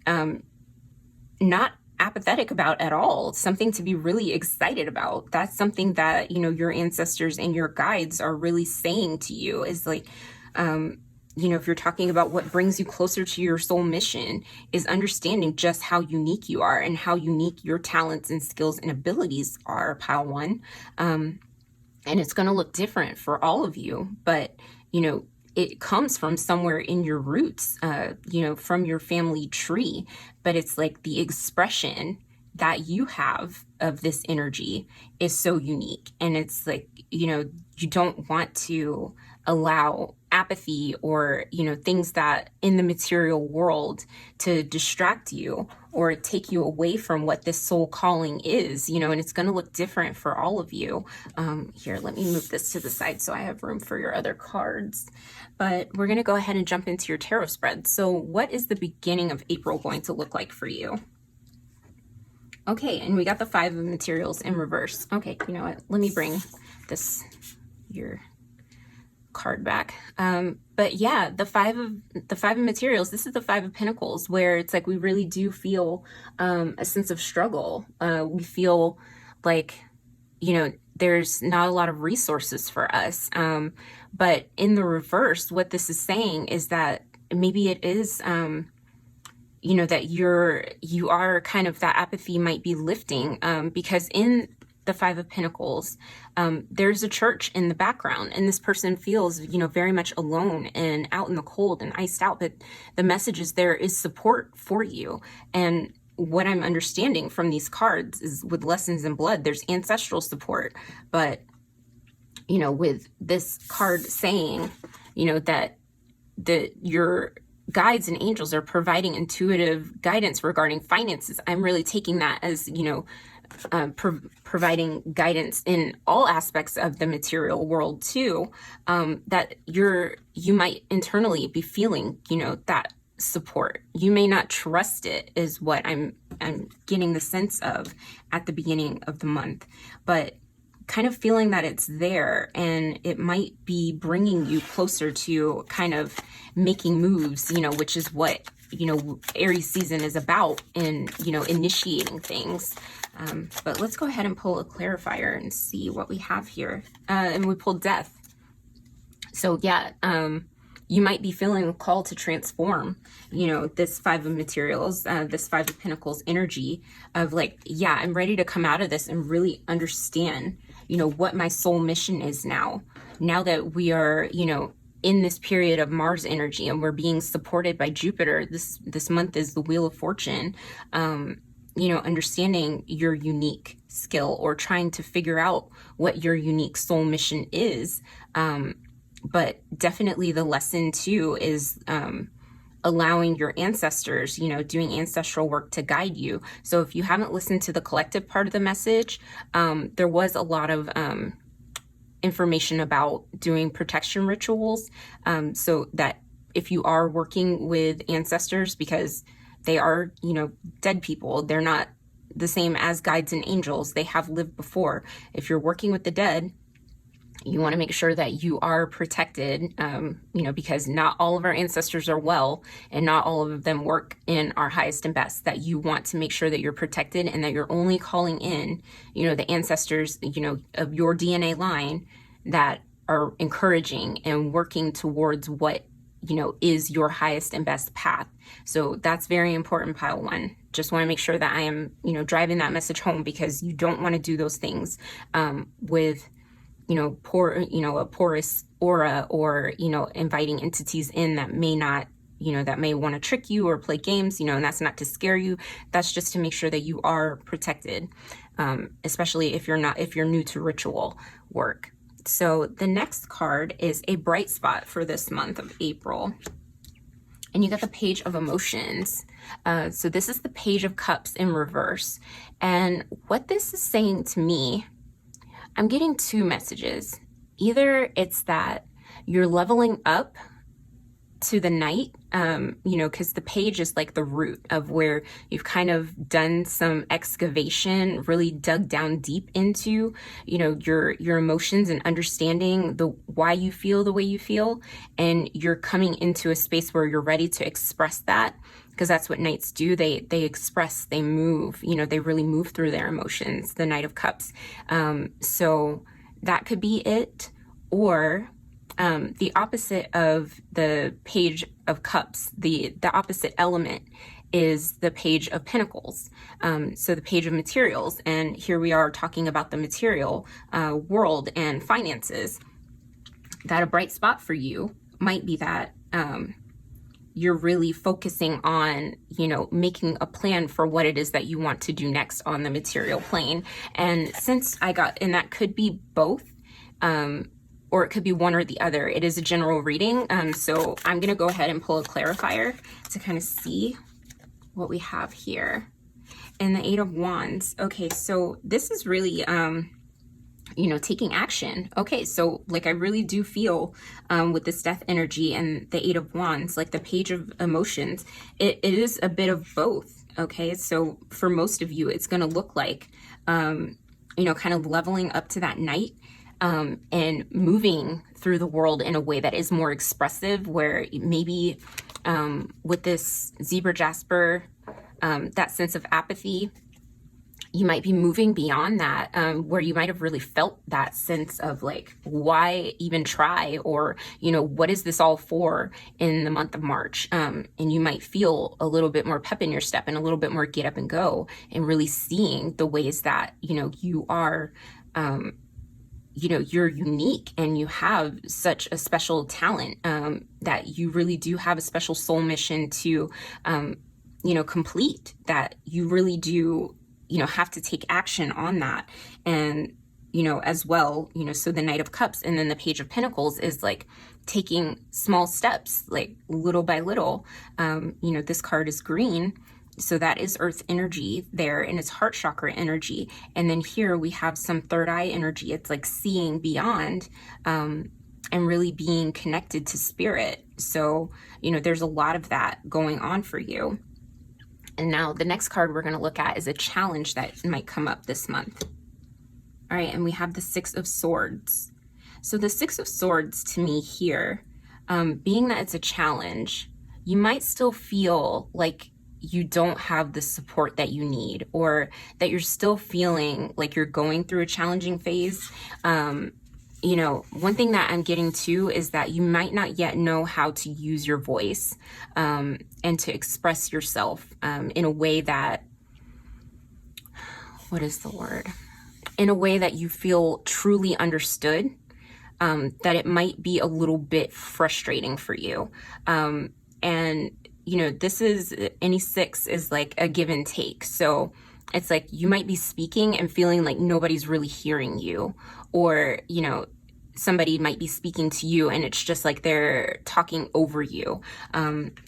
not apathetic about at all. Something to be really excited about. That's something that, you know, your ancestors and your guides are really saying to you, is like, you know, if you're talking about what brings you closer to your soul mission, is understanding just how unique you are and how unique your talents and skills and abilities are, pile 1. And it's going to look different for all of you, but, you know, it comes from somewhere in your roots, you know, from your family tree, but it's like the expression that you have of this energy is so unique. And it's like, you know, you don't want to allow apathy or, you know, things that in the material world to distract you or take you away from what this soul calling is, you know, and it's going to look different for all of you. Here, let me move this to the side so I have room for your other cards. But we're going to go ahead and jump into your tarot spread. So what is the beginning of April going to look like for you? Okay, and we got the 5 of materials in reverse. Okay, you know what? Let me bring your card back. But yeah, the 5 of materials, this is the 5 of Pentacles, where it's like we really do feel a sense of struggle. We feel like, you know, there's not a lot of resources for us. But in the reverse, what this is saying is that maybe it is you know, that you are kind of, that apathy might be lifting, because in the 5 of Pentacles, there's a church in the background, and this person feels, you know, very much alone and out in the cold and iced out, but the message is there is support for you. And what I'm understanding from these cards is with lessons in blood, there's ancestral support, but, you know, with this card saying, you know, that your guides and angels are providing intuitive guidance regarding finances, I'm really taking that as, you know, providing guidance in all aspects of the material world too, that you might internally be feeling, that support. You may not trust it, is what I'm getting the sense of at the beginning of the month, but kind of feeling that it's there, and it might be bringing you closer to kind of making moves, which is what, Aries season is about, in, initiating things. But let's go ahead and pull a clarifier and see what we have here. And we pulled death. So yeah, you might be feeling a call to transform, this Five of Materials, this Five of Pentacles energy of like, yeah, I'm ready to come out of this and really understand, what my soul mission is now that we are, in this period of Mars energy, and we're being supported by Jupiter. This month is the Wheel of Fortune. Understanding your unique skill, or trying to figure out what your unique soul mission is. But definitely the lesson too is allowing your ancestors, doing ancestral work to guide you. So if you haven't listened to the collective part of the message, there was a lot of information about doing protection rituals, so that if you are working with ancestors, because they are, dead people, they're not the same as guides and angels. They have lived before. If you're working with the dead, you want to make sure that you are protected, because not all of our ancestors are well, and not all of them work in our highest and best. That you want to make sure that you're protected, and that you're only calling in, the ancestors, of your DNA line that are encouraging and working towards what, is your highest and best path. So that's very important, pile one. Just want to make sure that I am, driving that message home, because you don't want to do those things with, a porous aura, or, inviting entities in that may not, that may want to trick you or play games, and that's not to scare you. That's just to make sure that you are protected, especially if you're new to ritual work. So the next card is a bright spot for this month of April. And you got the Page of Emotions. So this is the Page of Cups in reverse. And what this is saying to me, I'm getting two messages. Either it's that you're leveling up to the Knight, because the page is like the root of where you've kind of done some excavation, really dug down deep into, your emotions, and understanding why you feel the way you feel. And you're coming into a space where you're ready to express that, because that's what Knights do. They express, they move, they really move through their emotions, the Knight of Cups. So that could be it. Or the opposite of the Page of Cups, the opposite element is the Page of Pentacles. So the Page of Materials. And here we are talking about the material world and finances. That a bright spot for you might be that you're really focusing on, making a plan for what it is that you want to do next on the material plane. And since and that could be both, or it could be one or the other. It is a general reading. So I'm going to go ahead and pull a clarifier to kind of see what we have here. And the Eight of Wands. Okay, so this is really, taking action. Okay, so like I really do feel with this death energy and the Eight of Wands, like the Page of Emotions, it is a bit of both. Okay, so for most of you, it's going to look like, kind of leveling up to that Knight. And moving through the world in a way that is more expressive, where maybe with this Zebra Jasper, that sense of apathy, you might be moving beyond that, where you might have really felt that sense of like, why even try? Or, what is this all for in the month of March? And you might feel a little bit more pep in your step and a little bit more get up and go, and really seeing the ways that, you are, you're unique, and you have such a special talent, that you really do have a special soul mission to, complete, that you really do, have to take action on that. And, as well, so the Knight of Cups and then the Page of Pentacles is like taking small steps, like little by little. This card is green. So that is earth energy there, and it's heart chakra energy. And then here we have some third eye energy. It's like seeing beyond, and really being connected to spirit. So, you know, there's a lot of that going on for you. And now the next card we're going to look at is a challenge that might come up this month. All right, and we have the Six of Swords. So the Six of Swords to me here, being that it's a challenge, you might still feel like you don't have the support that you need, or that you're still feeling like you're going through a challenging phase. You know, one thing that I'm getting to is that you might not yet know how to use your voice, and to express yourself in a way that, what is the word? In a way that you feel truly understood, that it might be a little bit frustrating for you. And, you know, this is, any six is like a give and take. So it's like you might be speaking and feeling like nobody's really hearing you, or, you know, somebody might be speaking to you and it's just like they're talking over you.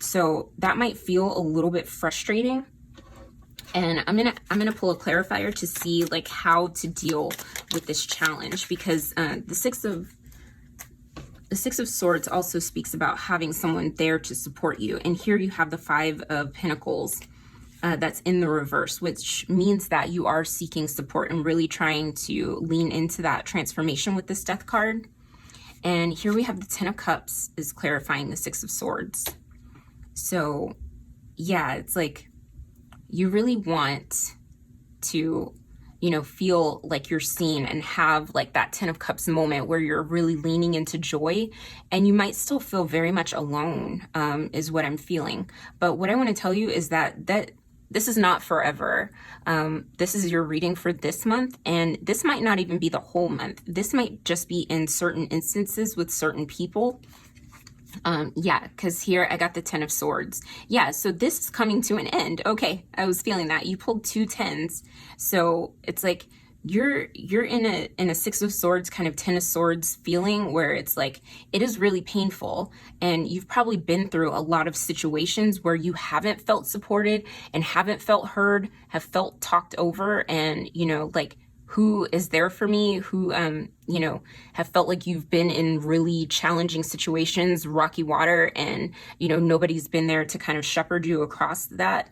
So that might feel a little bit frustrating. And I'm gonna pull a clarifier to see like how to deal with this challenge, because the Six of Swords also speaks about having someone there to support you. And here you have the Five of Pentacles. That's in the reverse, which means that you are seeking support and really trying to lean into that transformation with this Death card. And here we have the Ten of Cups is clarifying the Six of Swords. So yeah, it's like you really want to, you know, feel like you're seen and have like that Ten of Cups moment where you're really leaning into joy, and you might still feel very much alone, is what I'm feeling. But what I want to tell you is that this is not forever. This is your reading for this month, and this might not even be the whole month. This might just be in certain instances with certain people. Yeah, because here I got the Ten of Swords. Yeah, so this is coming to an end. Okay, I was feeling that. You pulled two tens. So it's like you're in a Six of Swords, kind of Ten of Swords feeling, where it's like it is really painful, and you've probably been through a lot of situations where you haven't felt supported and haven't felt heard, have felt talked over, and, you know, like, who is there for me, who, you know, have felt like you've been in really challenging situations, rocky water, and, you know, nobody's been there to kind of shepherd you across that.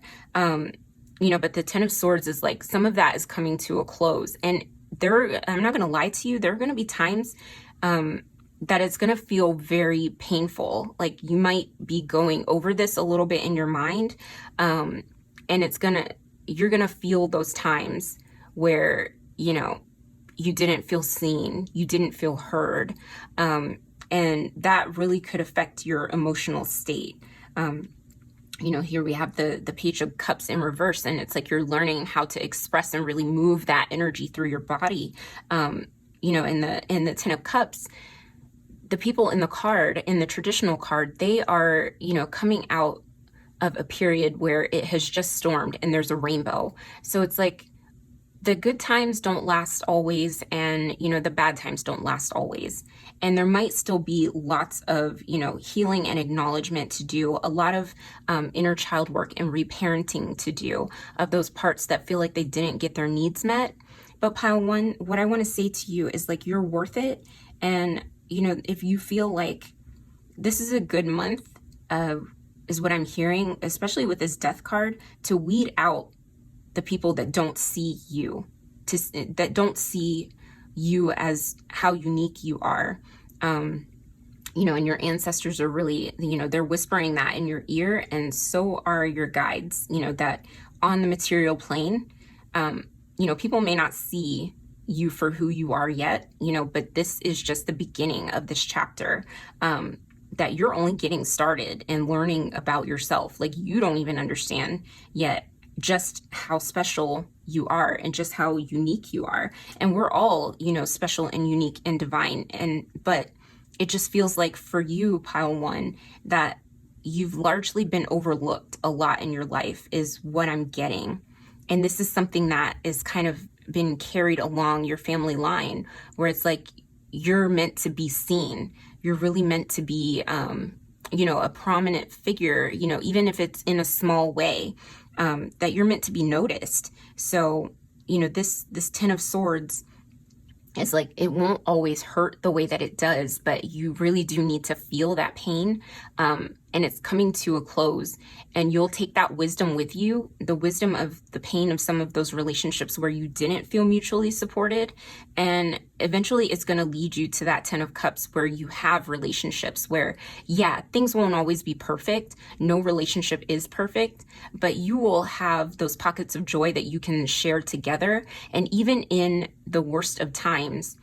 You know, but the Ten of Swords is like, some of that is coming to a close. And I'm not going to lie to you, there are going to be times that it's going to feel very painful. Like you might be going over this a little bit in your mind. And you're going to feel those times where, you know, you didn't feel seen, you didn't feel heard. And that really could affect your emotional state. You know, here we have the Page of Cups in reverse, and it's like you're learning how to express and really move that energy through your body. You know, in the Ten of Cups, the people in the card, in the traditional card, they are, you know, coming out of a period where it has just stormed and there's a rainbow. So it's like the good times don't last always, and, you know, the bad times don't last always. And there might still be lots of, you know, healing and acknowledgement to do, a lot of inner child work and reparenting to do of those parts that feel like they didn't get their needs met. But pile one, what I want to say to you is like, you're worth it. And, you know, if you feel like this is a good month, is what I'm hearing, especially with this Death card, to weed out the people that don't see you, that don't see you as how unique you are. You know, and your ancestors are really, you know, they're whispering that in your ear, and so are your guides, you know, that on the material plane, you know, people may not see you for who you are yet, you know, but this is just the beginning of this chapter, that you're only getting started and learning about yourself. Like, you don't even understand yet just how special you are and just how unique you are. And we're all, you know, special and unique and divine. But it just feels like for you, pile one, that you've largely been overlooked a lot in your life is what I'm getting. And this is something that is kind of been carried along your family line, where it's like, you're meant to be seen. You're really meant to be, you know, a prominent figure, you know, even if it's in a small way. that you're meant to be noticed. So, you know, this 10 of Swords, it's like, it won't always hurt the way that it does, but you really do need to feel that pain. And it's coming to a close, and you'll take that wisdom with you, the wisdom of the pain of some of those relationships where you didn't feel mutually supported. And eventually it's going to lead you to that 10 of Cups where you have relationships where, yeah, things won't always be perfect. No relationship is perfect, but you will have those pockets of joy that you can share together. And even in the worst of times,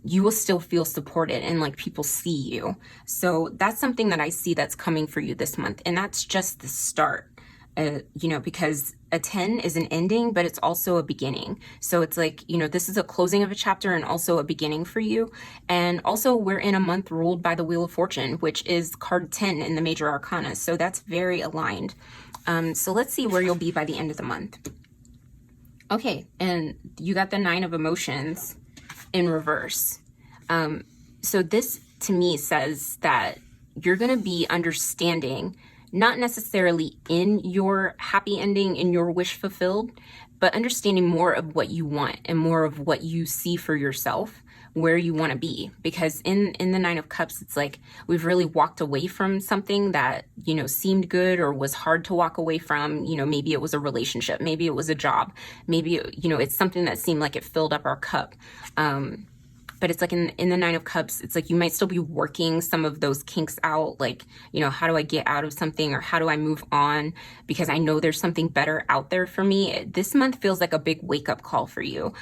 you will still feel supported and like people see you. So that's something that I see that's coming for you this month. And that's just the start, you know, because a 10 is an ending, but it's also a beginning. So it's like, you know, this is a closing of a chapter and also a beginning for you. And also we're in a month ruled by the Wheel of Fortune, which is card 10 in the major arcana. So that's very aligned. So let's see where you'll be by the end of the month. Okay. And you got the 9 of Emotions in reverse. So this to me says that you're going to be understanding, not necessarily in your happy ending, in your wish fulfilled, but understanding more of what you want and more of what you see for yourself, where you want to be. Because in the 9 of Cups, it's like we've really walked away from something that, you know, seemed good or was hard to walk away from. You know, maybe it was a relationship, maybe it was a job, maybe, you know, it's something that seemed like it filled up our cup. But it's like in the 9 of Cups, it's like you might still be working some of those kinks out. Like, you know, how do I get out of something, or how do I move on? Because I know there's something better out there for me. This month feels like a big wake up call for you.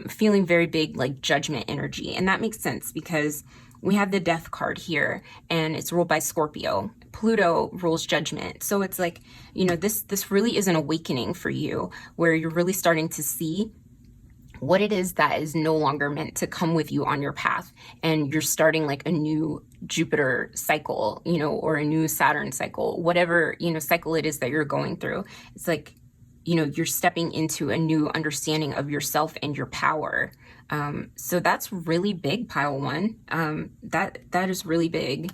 Feeling very big, like judgment energy. And that makes sense because we have the Death card here and it's ruled by Scorpio. Pluto rules judgment. So it's like, you know, this really is an awakening for you where you're really starting to see what it is that is no longer meant to come with you on your path. And you're starting like a new Jupiter cycle, you know, or a new Saturn cycle, whatever, you know, cycle it is that you're going through. It's like, you know, you're stepping into a new understanding of yourself and your power. So that's really big, pile one. That is really big.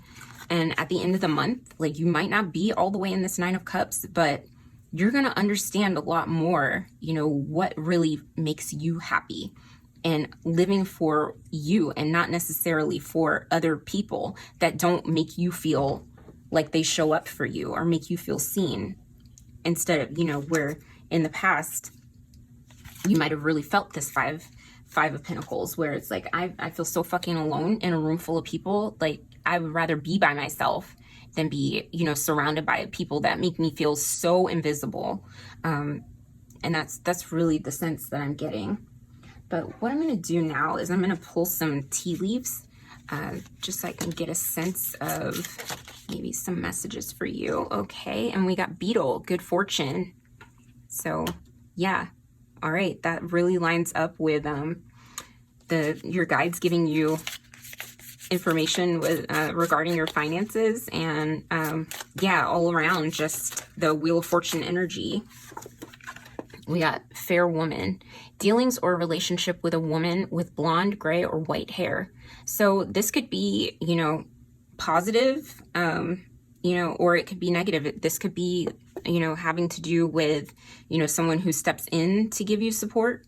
And at the end of the month, like you might not be all the way in this 9 of Cups, but you're going to understand a lot more, you know, what really makes you happy and living for you and not necessarily for other people that don't make you feel like they show up for you or make you feel seen. Instead of, you know, where in the past you might have really felt this five of Pentacles where it's like, I feel so fucking alone in a room full of people. Like I would rather be by myself than be, you know, surrounded by people that make me feel so invisible. And that's really the sense that I'm getting. But what I'm going to do now is I'm going to pull some tea leaves, just so I can get a sense of maybe some messages for you. Okay. And we got Beetle, good fortune. So yeah. All right. That really lines up with, your guides giving you information with regarding your finances and yeah, all around just the Wheel of Fortune energy. We got fair woman, dealings or relationship with a woman with blonde, gray, or white hair. So this could be, you know, positive, you know, or it could be negative. This could be, you know, having to do with, you know, someone who steps in to give you support,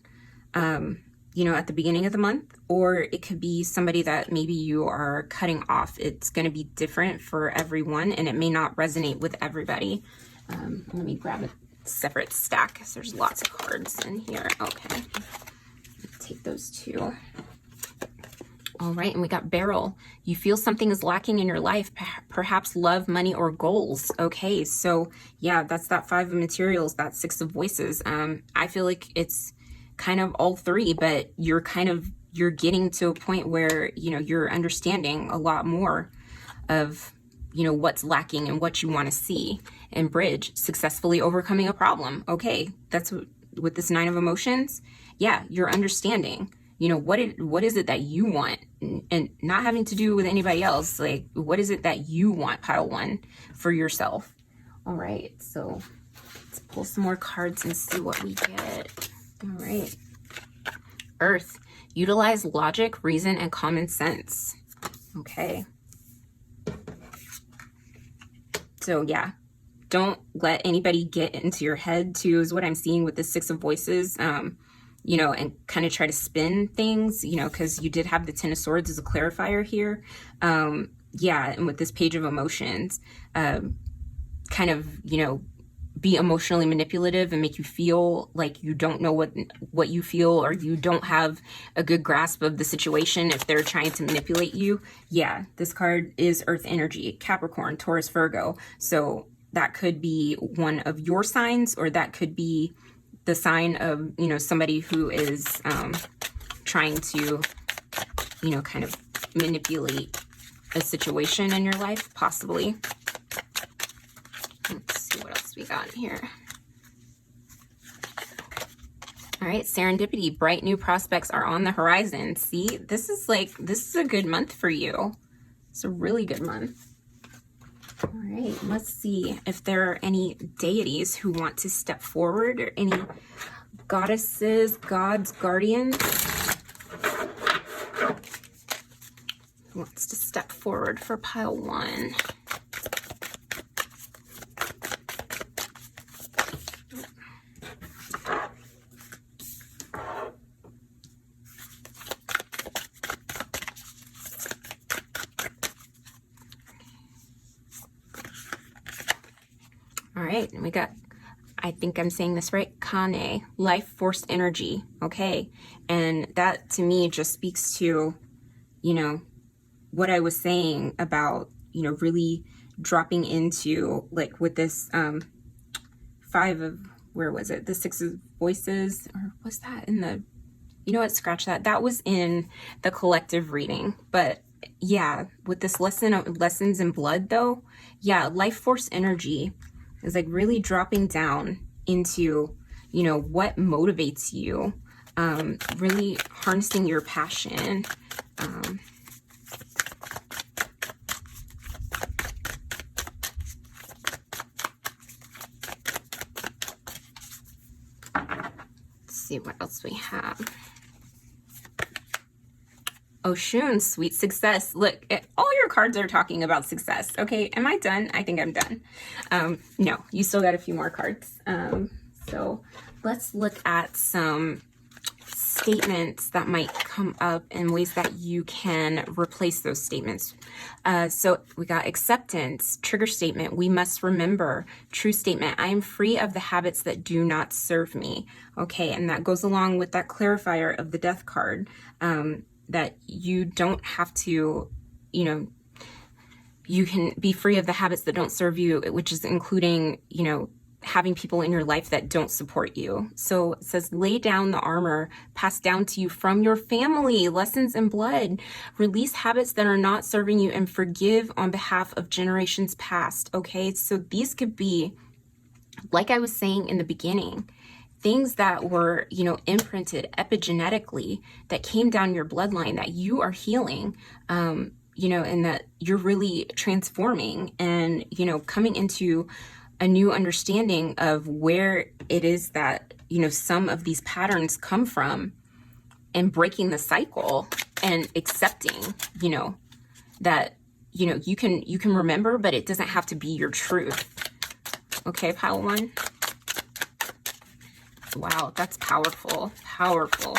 you know, at the beginning of the month, or it could be somebody that maybe you are cutting off. It's going to be different for everyone and it may not resonate with everybody. Let me grab a separate stack because there's lots of cards in here. Okay. Take those two. All right. And we got Beryl. You feel something is lacking in your life, perhaps love, money, or goals. Okay. So yeah, that's that 5 of materials, that 6 of voices. I feel like it's kind of all 3, but you're getting to a point where, you know, you're understanding a lot more of, you know, what's lacking and what you want to see. And bridge, successfully overcoming a problem. Okay. That's what, with this 9 of emotions. Yeah. You're understanding, you know, what is it that you want, and not having to do with anybody else. Like, what is it that you want, pile one, for yourself? All right. So let's pull some more cards and see what we get. All right. Earth, utilize logic, reason, and common sense. Okay. So yeah, don't let anybody get into your head too, is what I'm seeing with the Six of Voices. You know, and kind of try to spin things, you know, because you did have the Ten of Swords as a clarifier here. Yeah, and with this Page of Emotions, kind of, you know, be emotionally manipulative and make you feel like you don't know what you feel, or you don't have a good grasp of the situation if they're trying to manipulate you. Yeah, this card is Earth energy, Capricorn, Taurus, Virgo. So that could be one of your signs, or that could be the sign of, you know, somebody who is trying to, you know, kind of manipulate a situation in your life, possibly. Let's see what else we got here. All right, serendipity, bright new prospects are on the horizon. See, this is a good month for you. It's a really good month. All right, let's see if there are any deities who want to step forward, or any goddesses, gods, guardians who wants to step forward for pile 1. All right, and we got, I think I'm saying this right, Kane, life force energy. Okay, and that to me just speaks to, you know, what I was saying about, you know, really dropping into, like, with this 5 of, where was it? The 6 of Voices, or was that in the, you know what, scratch that. That was in the collective reading. But yeah, with this lessons in blood though, yeah, life force energy is like really dropping down into, you know, what motivates you, really harnessing your passion. Let's see what else we have. Oshun, sweet success. Look, all your cards are talking about success. Okay, am I done? I think I'm done. No, you still got a few more cards. So let's look at some statements that might come up and ways that you can replace those statements. So we got acceptance, trigger statement, we must remember, true statement, I am free of the habits that do not serve me. Okay, and that goes along with that clarifier of the death card. That you don't have to, you know, you can be free of the habits that don't serve you, which is including, you know, having people in your life that don't support you. So it says, lay down the armor passed down to you from your family, lessons in blood, release habits that are not serving you, and forgive on behalf of generations past. Okay, so these could be, like I was saying in the beginning, things that were, you know, imprinted epigenetically that came down your bloodline that you are healing, you know, and that you're really transforming and, you know, coming into a new understanding of where it is that, you know, some of these patterns come from, and breaking the cycle and accepting, you know, that, you know, you can remember, but it doesn't have to be your truth. Okay, pile 1. Wow, that's powerful, powerful.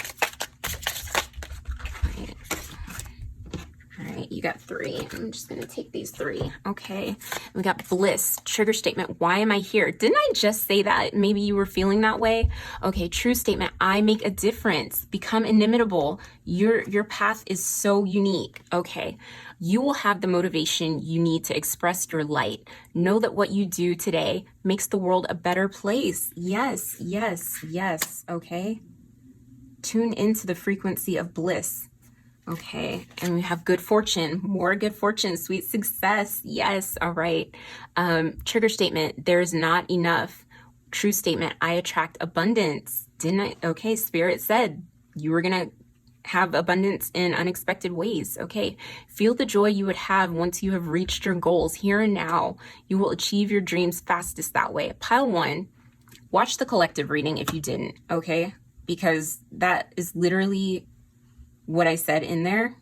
All right, you got 3. I'm just gonna take these 3. Okay, we got bliss, trigger statement, why am I here? Didn't I just say that? Maybe you were feeling that way. Okay, true statement, I make a difference, become inimitable. Your path is so unique. Okay, you will have the motivation you need to express your light. Know that what you do today makes the world a better place. Yes, yes, yes, okay? Tune into the frequency of bliss. Okay, and we have good fortune, more good fortune, sweet success. Yes, all right. Trigger statement, there's not enough. True statement, I attract abundance. Didn't I? Okay, Spirit said you were going to have abundance in unexpected ways. Okay, feel the joy you would have once you have reached your goals here and now. You will achieve your dreams fastest that way. Pile 1, watch the collective reading if you didn't, okay? Because that is literally what I said in there.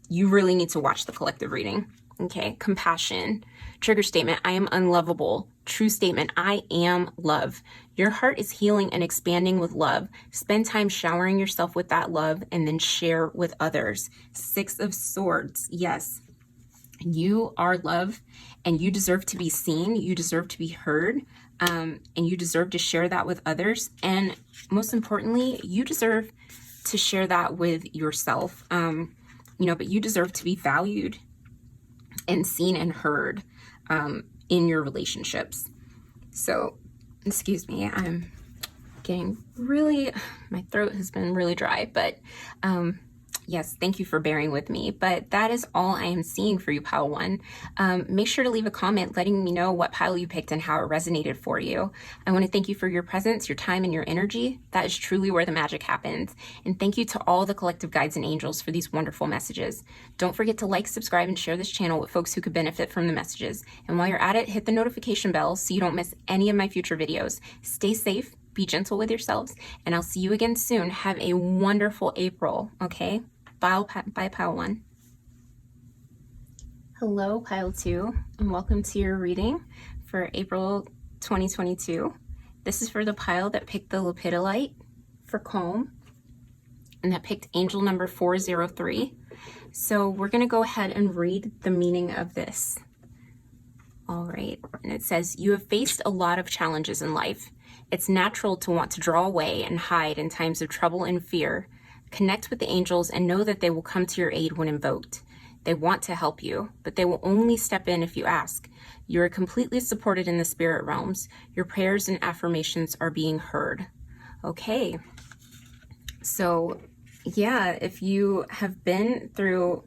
You really need to watch the collective reading, Okay, compassion. Trigger statement, I am unlovable. True statement, I am love. Your heart is healing and expanding with love. Spend time showering yourself with that love and then share with others. Six of Swords, yes. You are love and you deserve to be seen. You deserve to be heard, and you deserve to share that with others. And most importantly, you deserve to share that with yourself. But you deserve to be valued and seen and heard in your relationships. So, excuse me, I'm getting my throat has been really dry, but yes, thank you for bearing with me. But that is all I am seeing for you, pile one. Make sure to leave a comment letting me know what pile you picked and how it resonated for you. I want to thank you for your presence, your time, and your energy. That is truly where the magic happens. And thank you to all the collective guides and angels for these wonderful messages. Don't forget to like, subscribe, and share this channel with folks who could benefit from the messages. And while you're at it, hit the notification bell so you don't miss any of my future videos. Stay safe, be gentle with yourselves, and I'll see you again soon. Have a wonderful April, okay? Bye, pile one. Hello, pile two, and welcome to your reading for April 2022. This is for the pile that picked the Lepidolite for calm and that picked angel number 403. So we're going to go ahead and read the meaning of this. All right, and it says, you have faced a lot of challenges in life. It's natural to want to draw away and hide in times of trouble and fear. Connect with the angels and know that they will come to your aid when invoked. They want to help you, but they will only step in if you ask. You are completely supported in the spirit realms. Your prayers and affirmations are being heard. Okay. So, yeah, if you have been through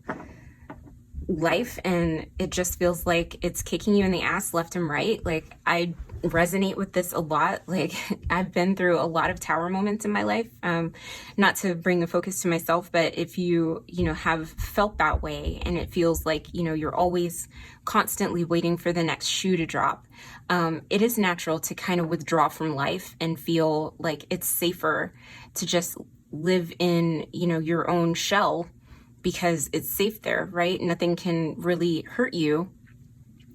life and it just feels like it's kicking you in the ass left and right, like I resonate with this a lot. Like I've been through a lot of tower moments in my life, not to bring the focus to myself, but if you have felt that way and it feels like you're always constantly waiting for the next shoe to drop, it is natural to kind of withdraw from life and feel like it's safer to just live in your own shell because it's safe there, right? Nothing can really hurt you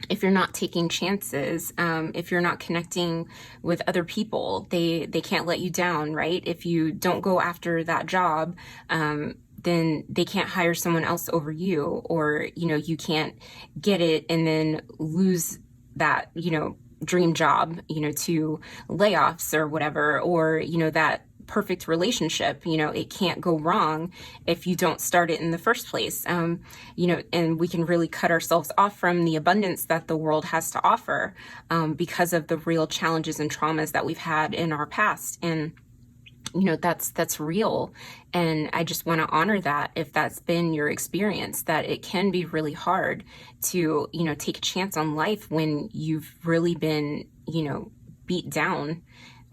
if you're not taking chances, if you're not connecting with other people. They can't let you down, right? If you don't go after that job, then they can't hire someone else over you, or you can't get it and then lose that dream job to layoffs or whatever, or that perfect relationship. It can't go wrong if you don't start it in the first place. And we can really cut ourselves off from the abundance that the world has to offer because of the real challenges and traumas that we've had in our past. And that's real. And I just want to honor that if that's been your experience, that it can be really hard to, take a chance on life when you've really been, beat down,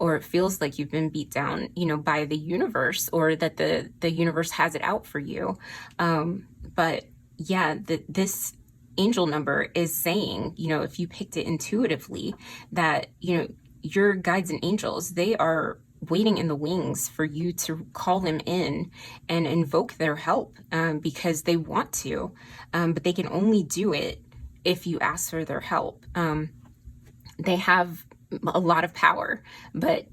or it feels like you've been beat down, by the universe, or that the universe has it out for you. But yeah, this angel number is saying, if you picked it intuitively, that, your guides and angels, they are waiting in the wings for you to call them in and invoke their help, because they want to, but they can only do it if you ask for their help. They have a lot of power, but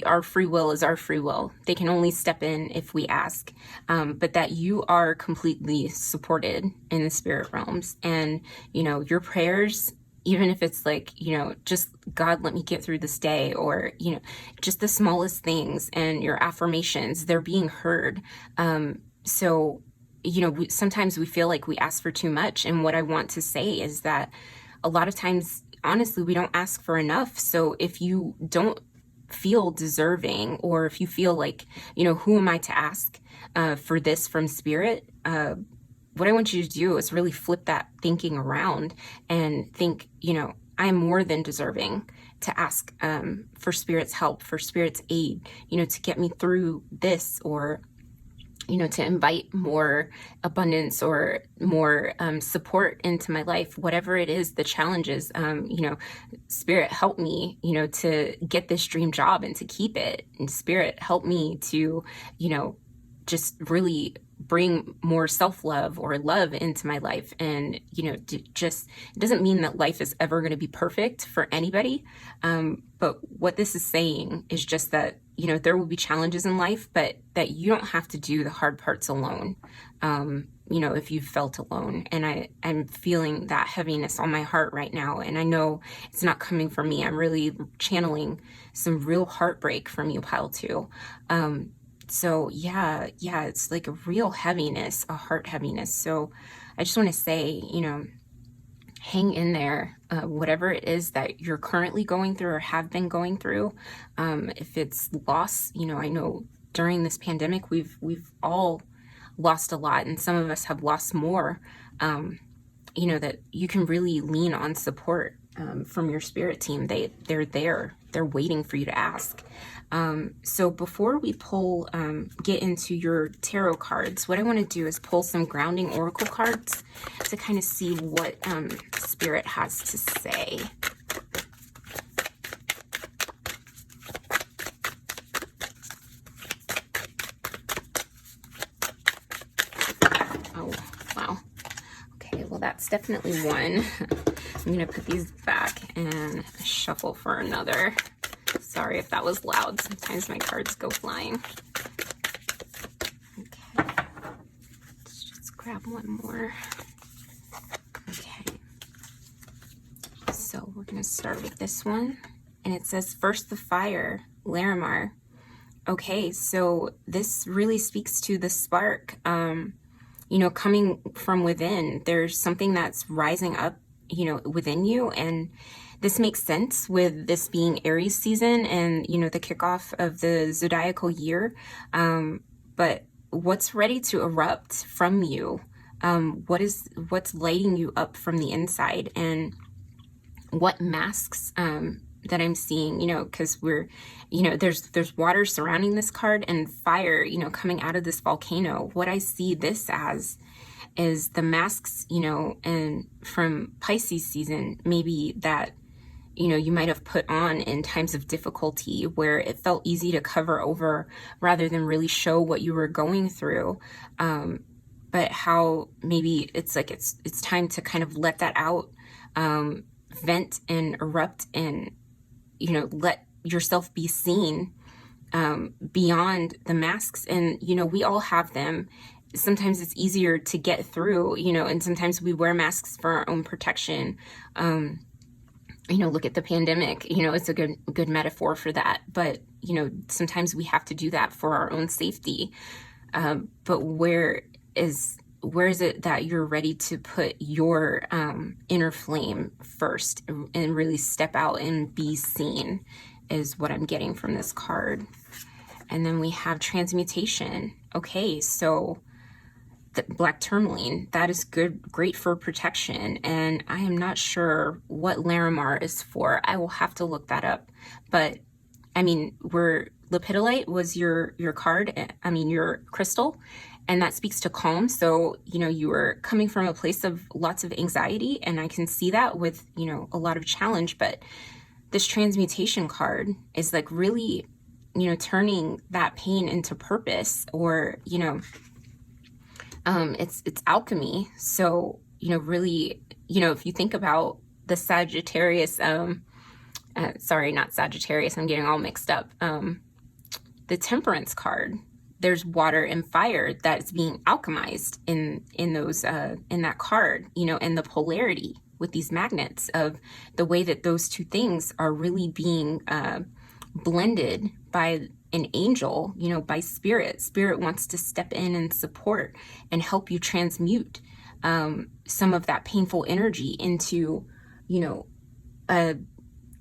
our free will is our free will. They can only step in if we ask, but that you are completely supported in the spirit realms. And your prayers, even if it's like just God, let me get through this day, or just the smallest things, and your affirmations, they're being heard. So sometimes we feel like we ask for too much, and what I want to say is that a lot of times, honestly, we don't ask for enough. So if you don't feel deserving, or if you feel like, who am I to ask for this from spirit? What I want you to do is really flip that thinking around and think, I'm more than deserving to ask for spirit's help, for spirit's aid, to get me through this, or to invite more abundance or more support into my life, whatever it is, the challenges, spirit, help me, to get this dream job and to keep it. And spirit, help me to, just really bring more self-love or love into my life. And, just, it doesn't mean that life is ever going to be perfect for anybody. But what this is saying is just that, there will be challenges in life, but that you don't have to do the hard parts alone. If you've felt alone. And I'm feeling that heaviness on my heart right now. And I know it's not coming from me. I'm really channeling some real heartbreak from you, pile 2. So yeah, it's like a real heaviness, a heart heaviness. So I just want to say, hang in there, whatever it is that you're currently going through or have been going through. If it's loss, I know during this pandemic, we've all lost a lot, and some of us have lost more, that you can really lean on support from your spirit team. They're there. They're waiting for you to ask. So before we pull, get into your tarot cards, what I want to do is pull some grounding oracle cards to kind of see what spirit has to say. Oh, wow. Okay, well, that's definitely one. I'm going to put these back and shuffle for another. Sorry if that was loud. Sometimes my cards go flying. Okay. Let's just grab one more. Okay. So we're going to start with this one. And it says, First the Fire, Larimar. Okay, so this really speaks to the spark. Coming from within. There's something that's rising up, within you. And this makes sense with this being Aries season and, the kickoff of the zodiacal year. But what's ready to erupt from you? What's lighting you up from the inside? And what masks that I'm seeing, because we're, there's water surrounding this card and fire, coming out of this volcano. What I see this as is the masks, and from Pisces season, maybe that, you might have put on in times of difficulty where it felt easy to cover over rather than really show what you were going through. But how maybe it's like, it's time to kind of let that out, vent and erupt and, let yourself be seen, beyond the masks. And, we all have them. Sometimes it's easier to get through, and sometimes we wear masks for our own protection. Look at the pandemic, it's a good metaphor for that. But, sometimes we have to do that for our own safety. But where is it that you're ready to put your inner flame first and really step out and be seen is what I'm getting from this card. And then we have transmutation. Okay, so the black tourmaline, that is great for protection. And I am not sure what Larimar is for. I will have to look that up. But I mean, lepidolite was your card, your crystal, and that speaks to calm. So, you were coming from a place of lots of anxiety, and I can see that with, a lot of challenge. But this transmutation card is like really, turning that pain into purpose, or, it's alchemy. So, really, if you think about the Sagittarius, sorry, not Sagittarius, I'm getting all mixed up. The Temperance card, there's water and fire that's being alchemized in those, in that card, and the polarity with these magnets of the way that those two things are really being, blended by an angel, by spirit. Spirit wants to step in and support and help you transmute some of that painful energy into,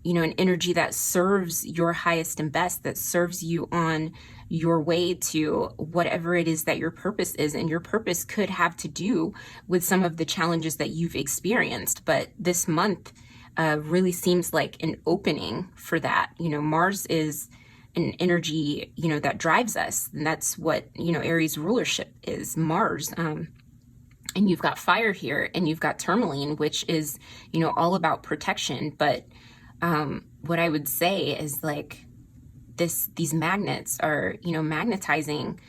an energy that serves your highest and best, that serves you on your way to whatever it is that your purpose is. And your purpose could have to do with some of the challenges that you've experienced. But this month really seems like an opening for that. Mars is an energy, that drives us. And that's what, Aries rulership is, Mars. And you've got fire here, and you've got tourmaline, which is, all about protection. But what I would say is like these magnets are, magnetizing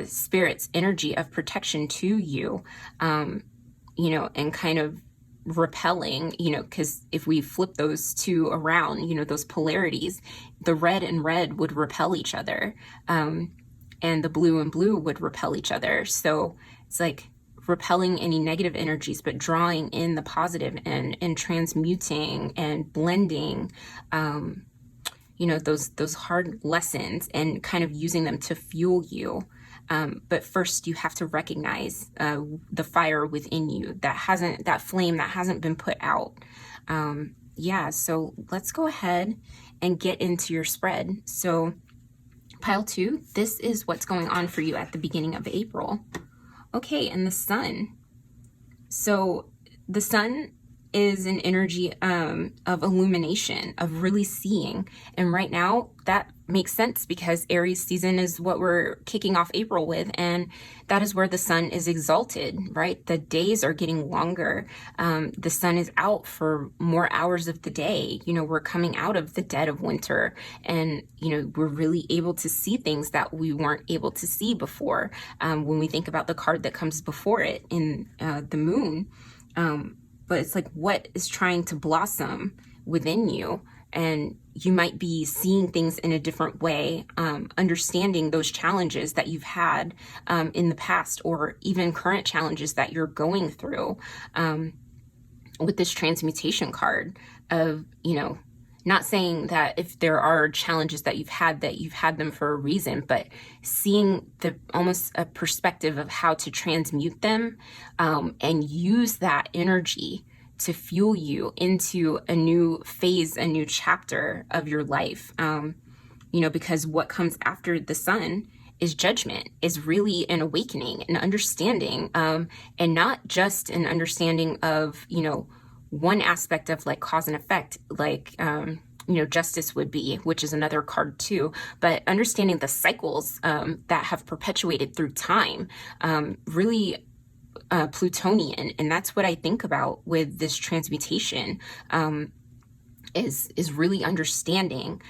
Spirit's energy of protection to you, you know, and kind of repelling, you know, because if we flip those two around, you know, those polarities, the red and red would repel each other, and the blue and blue would repel each other. So it's like repelling any negative energies, but drawing in the positive, and transmuting and blending, you know, those hard lessons, and kind of using them to fuel you. But first you have to recognize the fire within you that flame that hasn't been put out. Yeah, so let's go ahead and get into your spread. So pile 2, this is what's going on for you at the beginning of April. Okay, and the sun. So the sun is an energy of illumination, of really seeing. And right now that makes sense because Aries season is what we're kicking off April with, and that is where the sun is exalted, right? The days are getting longer. The sun is out for more hours of the day. You know, we're coming out of the dead of winter, and, you know, we're really able to see things that we weren't able to see before. When we think about the card that comes before it in the moon, but it's like what is trying to blossom within you, and you might be seeing things in a different way, understanding those challenges that you've had in the past, or even current challenges that you're going through, with this transmutation card of, you know, not saying that if there are challenges that you've had them for a reason, but seeing the almost a perspective of how to transmute them, and use that energy to fuel you into a new phase, a new chapter of your life. You know, because what comes after the sun is judgment, is really an awakening, an understanding, and not just an understanding of, you know, one aspect of like cause and effect, like, you know, justice would be, which is another card too, but understanding the cycles that have perpetuated through time, really Plutonian. And that's what I think about with this transmutation, is really understanding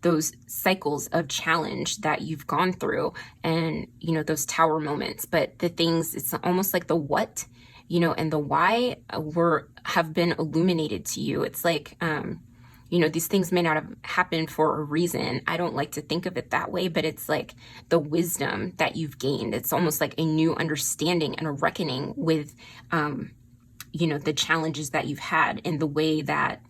those cycles of challenge that you've gone through, and, you know, those tower moments. But the things, it's almost like the what, you know, and the why have been illuminated to you. It's like, you know, these things may not have happened for a reason. I don't like to think of it that way, but it's like the wisdom that you've gained. It's almost like a new understanding and a reckoning with, you know, the challenges that you've had, and the way that,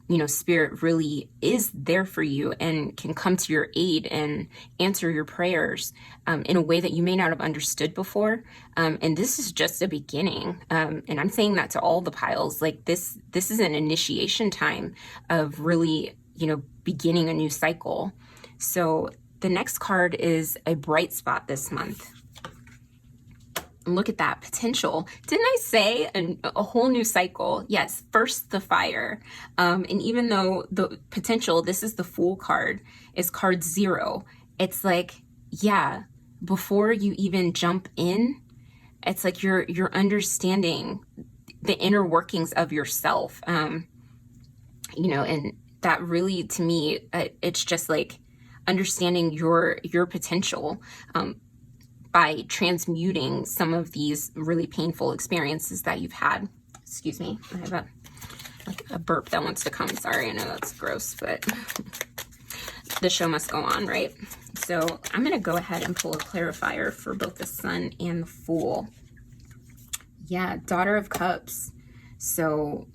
you know, spirit really is there for you and can come to your aid and answer your prayers in a way that you may not have understood before. And this is just a beginning. And I'm saying that to all the piles. Like this is an initiation time of really, you know, beginning a new cycle. So the next card is a bright spot this month. Look at that potential. Didn't I say a whole new cycle? Yes, first the fire. And even though the potential, this is the Fool card, is card 0. It's like, yeah, before you even jump in, it's like you're understanding the inner workings of yourself. You know, and that really, to me, it's just like understanding your potential, by transmuting some of these really painful experiences that you've had. Excuse me, I have a burp that wants to come. Sorry, I know that's gross, but the show must go on, right? So I'm gonna go ahead and pull a clarifier for both the Sun and the Fool. Yeah, Daughter of Cups. So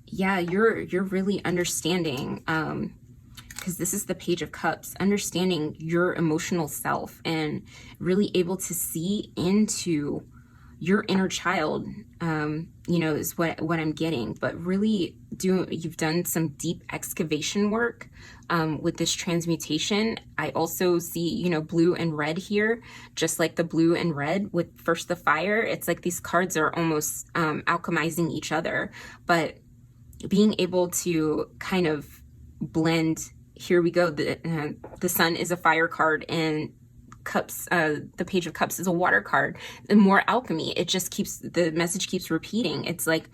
yeah, you're really understanding, because this is the Page of Cups, understanding your emotional self and really able to see into your inner child, you know, is what I'm getting. But really you've done some deep excavation work with this transmutation. I also see, you know, blue and red here, just like the blue and red with first the fire. It's like these cards are almost alchemizing each other, but being able to kind of blend. Here we go. The Sun is a fire card, and Cups, the Page of Cups is a water card. And more alchemy. It just keeps, the message keeps repeating. It's like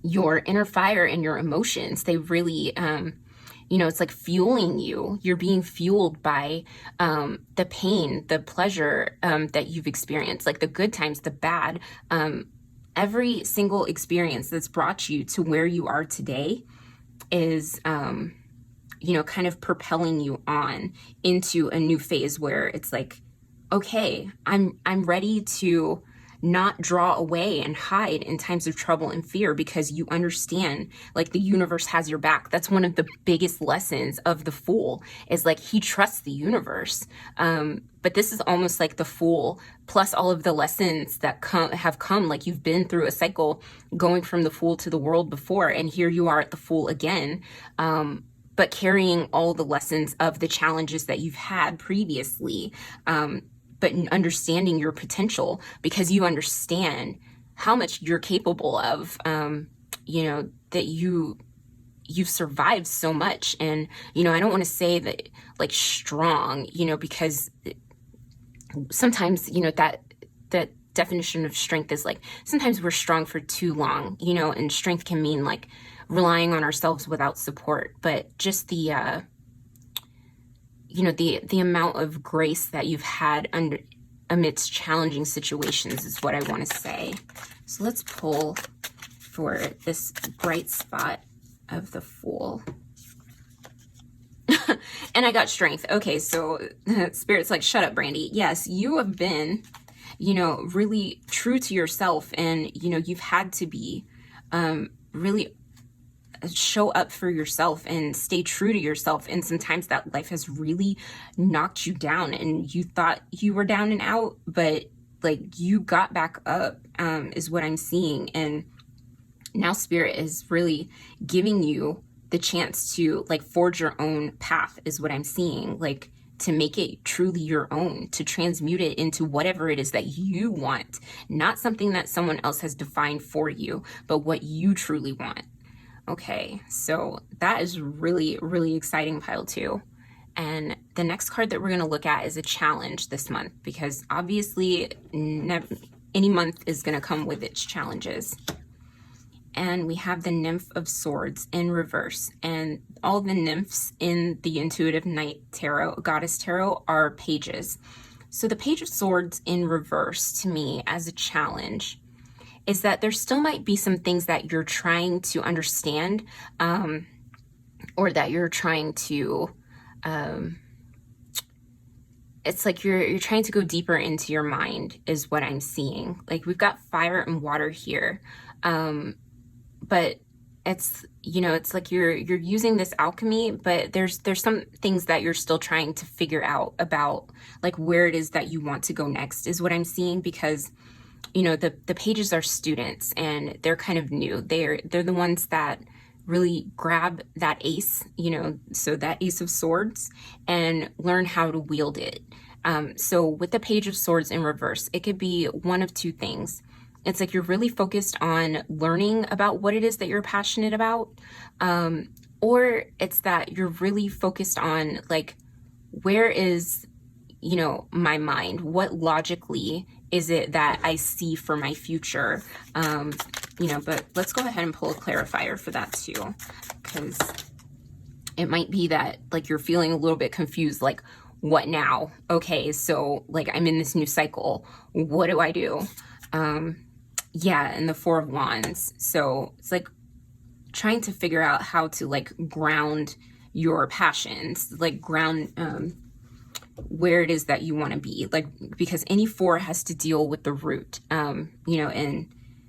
your inner fire and your emotions, they really, it's like fueling you. You're being fueled by the pain, the pleasure that you've experienced, like the good times, the bad. Every single experience that's brought you to where you are today is, kind of propelling you on into a new phase where it's like, okay, I'm ready to not draw away and hide in times of trouble and fear, because you understand, like, the universe has your back. That's one of the biggest lessons of the Fool, is like he trusts the universe. But this is almost like the Fool plus all of the lessons that have come, like you've been through a cycle going from the Fool to the World before, and here you are at the Fool again. But carrying all the lessons of the challenges that you've had previously, but understanding your potential, because you understand how much you're capable of, that you've survived so much. And, I don't want to say that like strong, because sometimes, that definition of strength is like, sometimes we're strong for too long, and strength can mean like relying on ourselves without support, but just the amount of grace that you've had amidst challenging situations is what I want to say. So let's pull for this bright spot of the Fool. And I got strength. Okay, so Spirit's like, shut up, Brandy. Yes, you have been, really true to yourself, and, you've had to be really show up for yourself and stay true to yourself. And sometimes that life has really knocked you down and you thought you were down and out, but like you got back up, is what I'm seeing. And now Spirit is really giving you the chance to like forge your own path, is what I'm seeing, like to make it truly your own, to transmute it into whatever it is that you want, not something that someone else has defined for you, but what you truly want. Okay, so that is really, really exciting, pile 2. And the next card that we're going to look at is a challenge this month, because obviously any month is going to come with its challenges. And we have the Nymph of Swords in reverse. And all the nymphs in the Intuitive Night Tarot, Goddess Tarot, are pages. So the Page of Swords in reverse, to me, as a challenge, is that there still might be some things that you're trying to understand, or that you're trying to, it's like you're trying to go deeper into your mind, is what I'm seeing. Like we've got fire and water here, but it's, it's like you're using this alchemy, but there's some things that you're still trying to figure out about, like where it is that you want to go next, is what I'm seeing, because the pages are students and they're kind of new. They're the ones that really grab that ace, so that Ace of Swords, and learn how to wield it. So with the Page of Swords in reverse, it could be one of two things. It's like you're really focused on learning about what it is that you're passionate about, or it's that you're really focused on like, where is, my mind? What logically is it that I see for my future? But let's go ahead and pull a clarifier for that too, because it might be that like you're feeling a little bit confused, like what now? Okay, so like I'm in this new cycle. What do I do? And the Four of Wands. So it's like trying to figure out how to like ground your passions, like ground where it is that you want to be, like, because any 4 has to deal with the root, and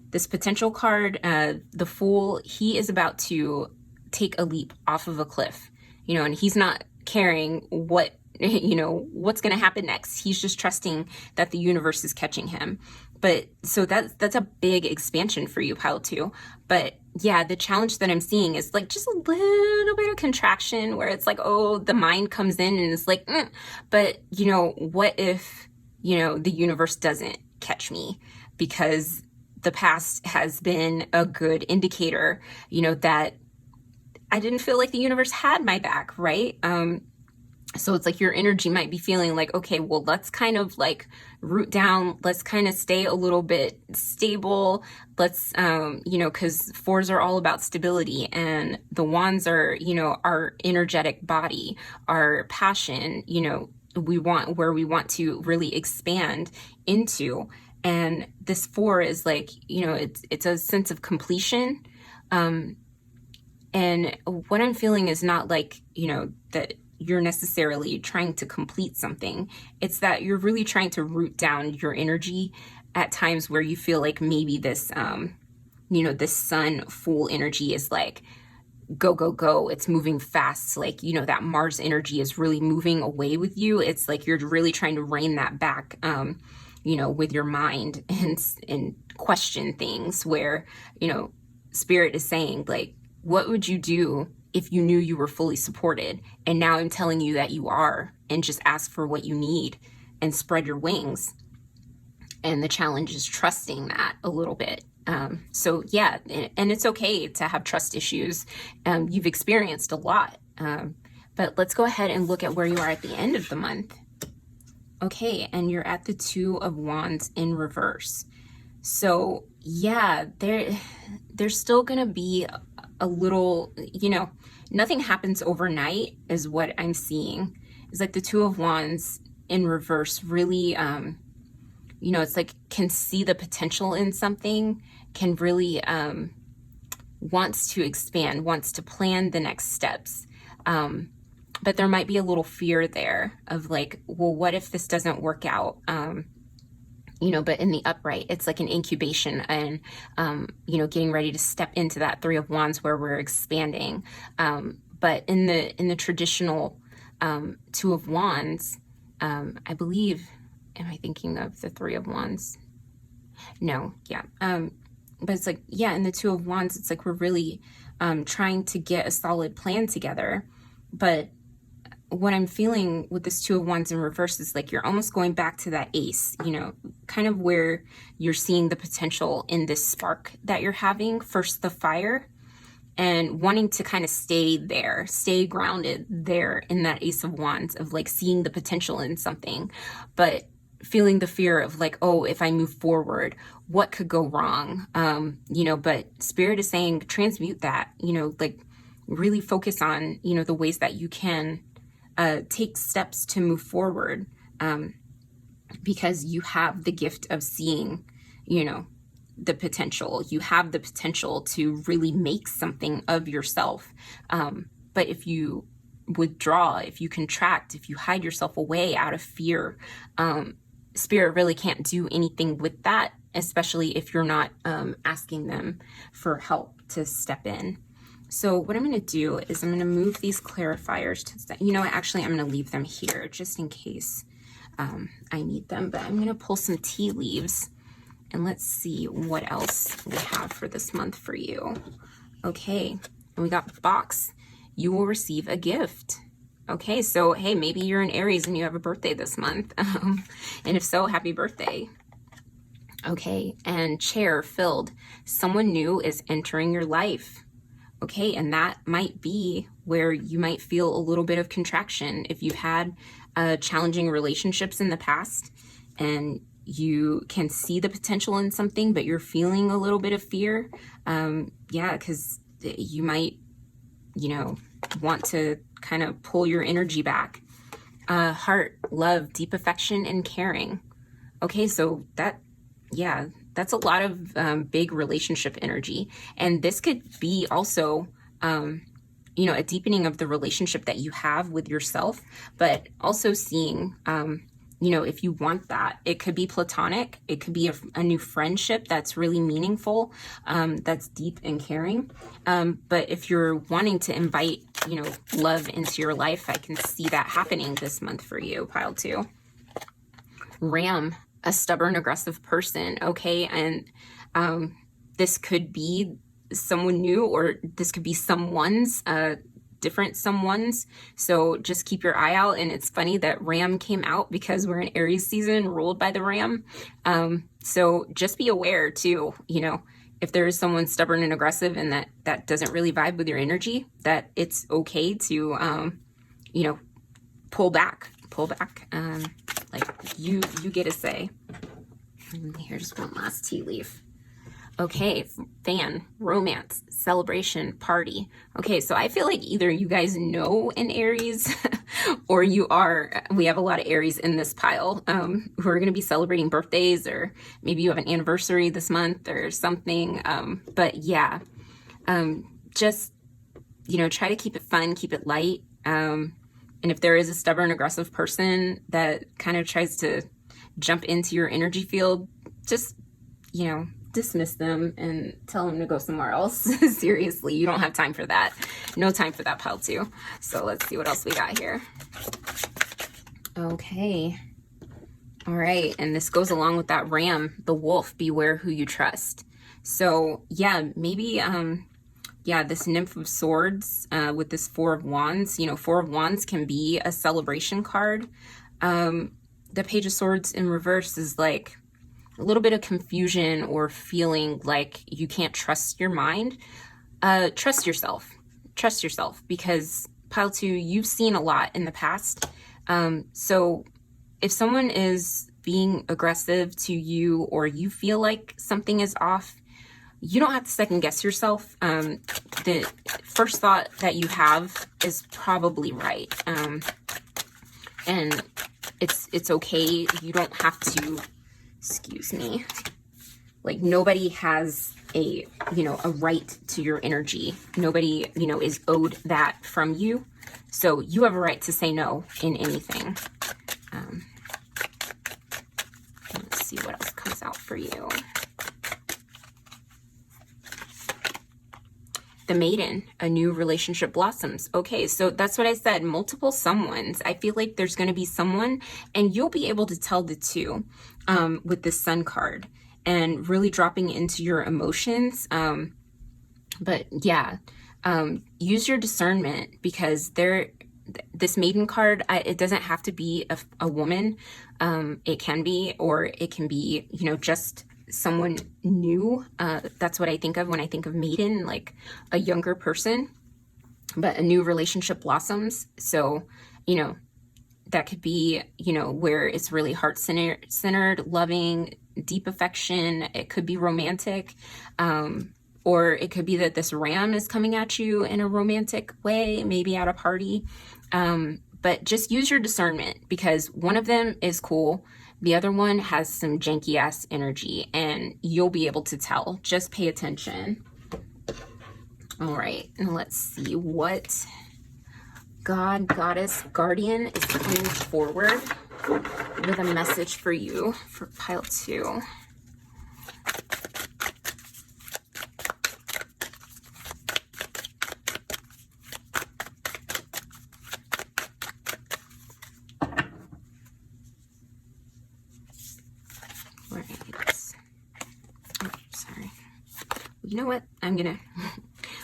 this potential card, the Fool, he is about to take a leap off of a cliff, and he's not caring what, what's going to happen next. He's just trusting that the universe is catching him. But so that's a big expansion for you, pile 2. But yeah, the challenge that I'm seeing is like just a little bit of contraction where it's like, oh, the mind comes in and it's like, but what if, the universe doesn't catch me? Because the past has been a good indicator, that I didn't feel like the universe had my back, right? So it's like your energy might be feeling like, okay, well, let's kind of like root down, let's kind of stay a little bit stable. Let's, because fours are all about stability, and the wands are, our energetic body, our passion, we want to really expand into. And this four is like, it's a sense of completion. And what I'm feeling is not like, that you're necessarily trying to complete something. It's that you're really trying to root down your energy at times where you feel like maybe this, this sun full energy is like, go, go, go. It's moving fast. Like, that Mars energy is really moving away with you. It's like you're really trying to rein that back, with your mind and question things where, Spirit is saying, like, what would you do if you knew you were fully supported? And now I'm telling you that you are, and just ask for what you need and spread your wings. And the challenge is trusting that a little bit. So yeah, and it's okay to have trust issues. You've experienced a lot. But let's go ahead and look at where you are at the end of the month. Okay, and you're at the Two of Wands in reverse. So yeah, there's still gonna be a little, nothing happens overnight is what I'm seeing. It's like the Two of Wands in reverse really, it's like can see the potential in something, can really wants to expand, wants to plan the next steps. But there might be a little fear there of like, well, what if this doesn't work out? But in the upright, it's like an incubation and, getting ready to step into that Three of Wands where we're expanding. But in the traditional Two of Wands, I believe, am I thinking of the Three of Wands? No, yeah. But it's like, yeah, in the Two of Wands, it's like we're really trying to get a solid plan together. But what I'm feeling with this Two of Wands in reverse is like you're almost going back to that Ace, kind of where you're seeing the potential in this spark that you're having, first the fire, and wanting to kind of stay there, stay grounded there in that Ace of Wands of like seeing the potential in something, but feeling the fear of like, oh, if I move forward, what could go wrong? But Spirit is saying transmute that, like really focus on, the ways that you can take steps to move forward, because you have the gift of seeing, the potential. You have the potential to really make something of yourself. But if you withdraw, if you contract, if you hide yourself away out of fear, Spirit really can't do anything with that, especially if you're not asking them for help to step in. So what I'm going to do is I'm going to move these clarifiers to, actually I'm going to leave them here just in case I need them, but I'm going to pull some tea leaves and let's see what else we have for this month for you. Okay, and we got box. You will receive a gift. Okay, so hey, maybe you're an Aries and you have a birthday this month. And if so, happy birthday. Okay, and chair filled. Someone new is entering your life. Okay, and that might be where you might feel a little bit of contraction if you've had challenging relationships in the past and you can see the potential in something, but you're feeling a little bit of fear. Yeah, because you might, want to kind of pull your energy back. Heart, love, deep affection, and caring. Okay, so that's a lot of big relationship energy. And this could be also, a deepening of the relationship that you have with yourself, but also seeing, if you want that, it could be platonic. It could be a new friendship that's really meaningful, that's deep and caring. But if you're wanting to invite, love into your life, I can see that happening this month for you, pile 2. Ram, a stubborn, aggressive person, okay? And this could be someone new, or this could be someone's, different someone's. So just keep your eye out. And it's funny that Ram came out because we're in Aries season ruled by the Ram. So just be aware too, if there is someone stubborn and aggressive and that doesn't really vibe with your energy, that it's okay to, pull back, like you get a say. And here's one last tea leaf. Okay, fan, romance, celebration, party. Okay, so I feel like either you guys know an Aries or we have a lot of Aries in this pile who are going to be celebrating birthdays, or maybe you have an anniversary this month or something. But yeah, just, you know, try to keep it fun, keep it light. And if there is a stubborn, aggressive person that kind of tries to jump into your energy field, just, you know, dismiss them and tell them to go somewhere else. Seriously, you don't have time for that. No time for that, pile 2. So let's see what else we got here. Okay. All right. And this goes along with that ram, the wolf, beware who you trust. So yeah, maybe, yeah, this Nymph of Swords with this 4 of Wands, you know, 4 of Wands can be a celebration card. The Page of Swords in reverse is like a little bit of confusion or feeling like you can't trust your mind. Trust yourself. Trust yourself, because pile 2, you've seen a lot in the past. So if someone is being aggressive to you, or you feel like something is off, you don't have to second guess yourself. The first thought that you have is probably right. And it's okay. You don't have to, excuse me, like nobody has a, you know, a right to your energy. Nobody, you know, is owed that from you. So you have a right to say no in anything. Let's see what else comes out for you. The Maiden, a new relationship blossoms. Okay, so that's what I said, multiple someones. I feel like there's going to be someone, and you'll be able to tell the two with the Sun card and really dropping into your emotions. But yeah, use your discernment, because this Maiden card, it doesn't have to be a woman. It can be, or it can be, you know, just someone new. That's what I think of when I think of Maiden, like a younger person, but a new relationship blossoms. So, you know, that could be, you know, where it's really heart-centered, loving, deep affection. It could be romantic, or it could be that this ram is coming at you in a romantic way, maybe at a party. But just use your discernment, because one of them is cool. The other one has some janky ass energy, and you'll be able to tell. Just pay attention. All right, and let's see what God, Goddess, Guardian is coming forward with a message for you for pile 2. You know what?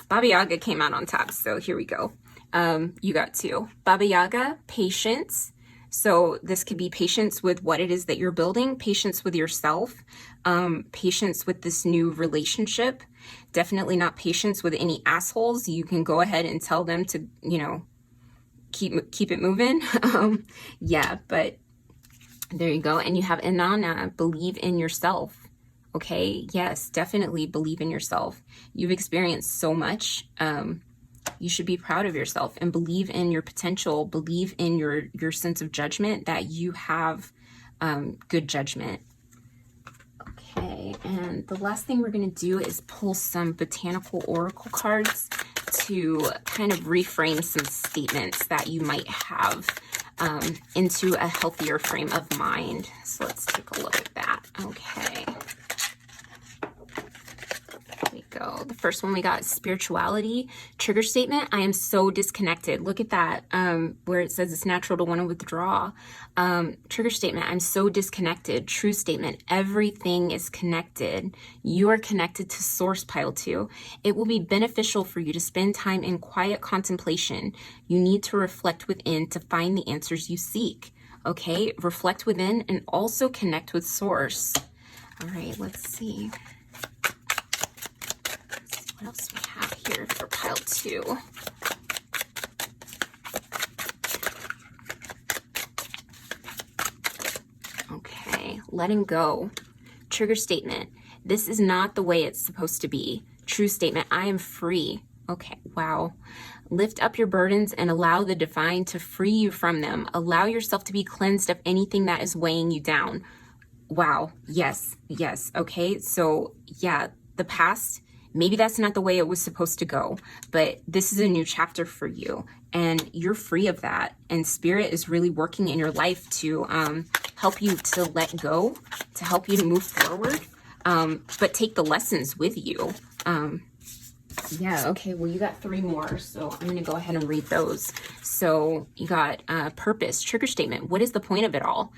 Baba Yaga came out on top, so here we go. You got 2. Baba Yaga, patience. So this could be patience with what it is that you're building, patience with yourself, patience with this new relationship. Definitely not patience with any assholes. You can go ahead and tell them to, you know, keep it moving. Yeah, but there you go. And you have Inanna, believe in yourself. Okay, yes, definitely believe in yourself. You've experienced so much. You should be proud of yourself and believe in your potential. Believe in your sense of judgment, that you have good judgment. Okay, and the last thing we're going to do is pull some botanical oracle cards to kind of reframe some statements that you might have into a healthier frame of mind. So let's take a look at that. Okay. Go. The first one we got is spirituality. Trigger statement, I am so disconnected. Look at that, where it says it's natural to want to withdraw. Trigger statement, I'm so disconnected. True statement, everything is connected. You are connected to source, pile 2. It will be beneficial for you to spend time in quiet contemplation. You need to reflect within to find the answers you seek. Okay, reflect within and also connect with source. All right, let's see. What else we have here for pile 2? letting go. Trigger statement. This is not the way it's supposed to be. True statement. I am free. Okay, wow. Lift up your burdens and allow the divine to free you from them. Allow yourself to be cleansed of anything that is weighing you down. Wow. Yes. Yes. Okay. So yeah, the past, maybe that's not the way it was supposed to go, but this is a new chapter for you and you're free of that. And spirit is really working in your life to help you to let go, to help you to move forward, but take the lessons with you. Yeah, okay, well, you got 3 more, so I'm going to go ahead and read those. So you got purpose, trigger statement. What is the point of it all?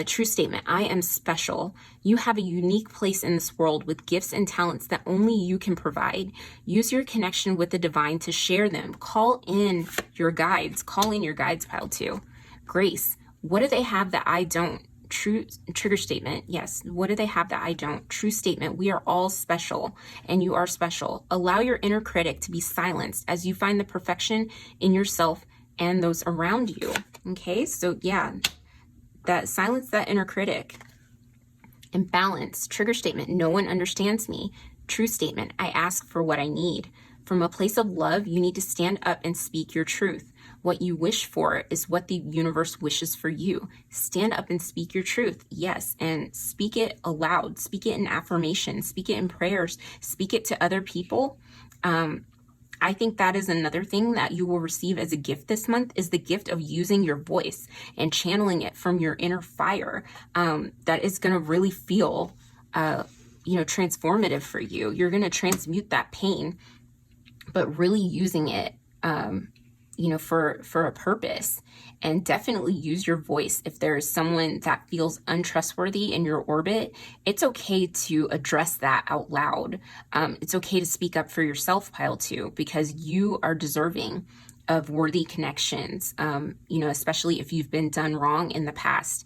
True statement. I am special. You have a unique place in this world with gifts and talents that only you can provide. Use your connection with the divine to share them. Call in your guides. Call in your guides, pile 2. Grace. What do they have that I don't? True trigger statement. Yes. What do they have that I don't? True statement. We are all special and you are special. Allow your inner critic to be silenced as you find the perfection in yourself and those around you. Okay. So yeah, that silence that inner critic. And balance. Trigger statement. No one understands me. True statement. I ask for what I need. From a place of love, you need to stand up and speak your truth. What you wish for is what the universe wishes for you. Stand up and speak your truth. Yes. And speak it aloud. Speak it in affirmation. Speak it in prayers. Speak it to other people. I think that is another thing that you will receive as a gift this month is the gift of using your voice and channeling it from your inner fire. That is going to really feel, transformative for you. You're going to transmute that pain, but really using it, for a purpose. And definitely use your voice. If there is someone that feels untrustworthy in your orbit, it's okay to address that out loud. It's okay to speak up for yourself, pile 2, because you are deserving of worthy connections, especially if you've been done wrong in the past.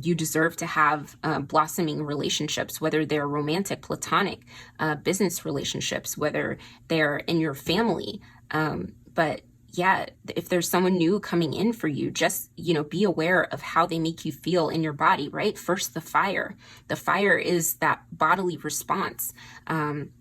You deserve to have blossoming relationships, whether they're romantic, platonic, business relationships, whether they're in your family. But yeah, if there's someone new coming in for you, just, be aware of how they make you feel in your body, right? First, the fire. The fire is that bodily response. And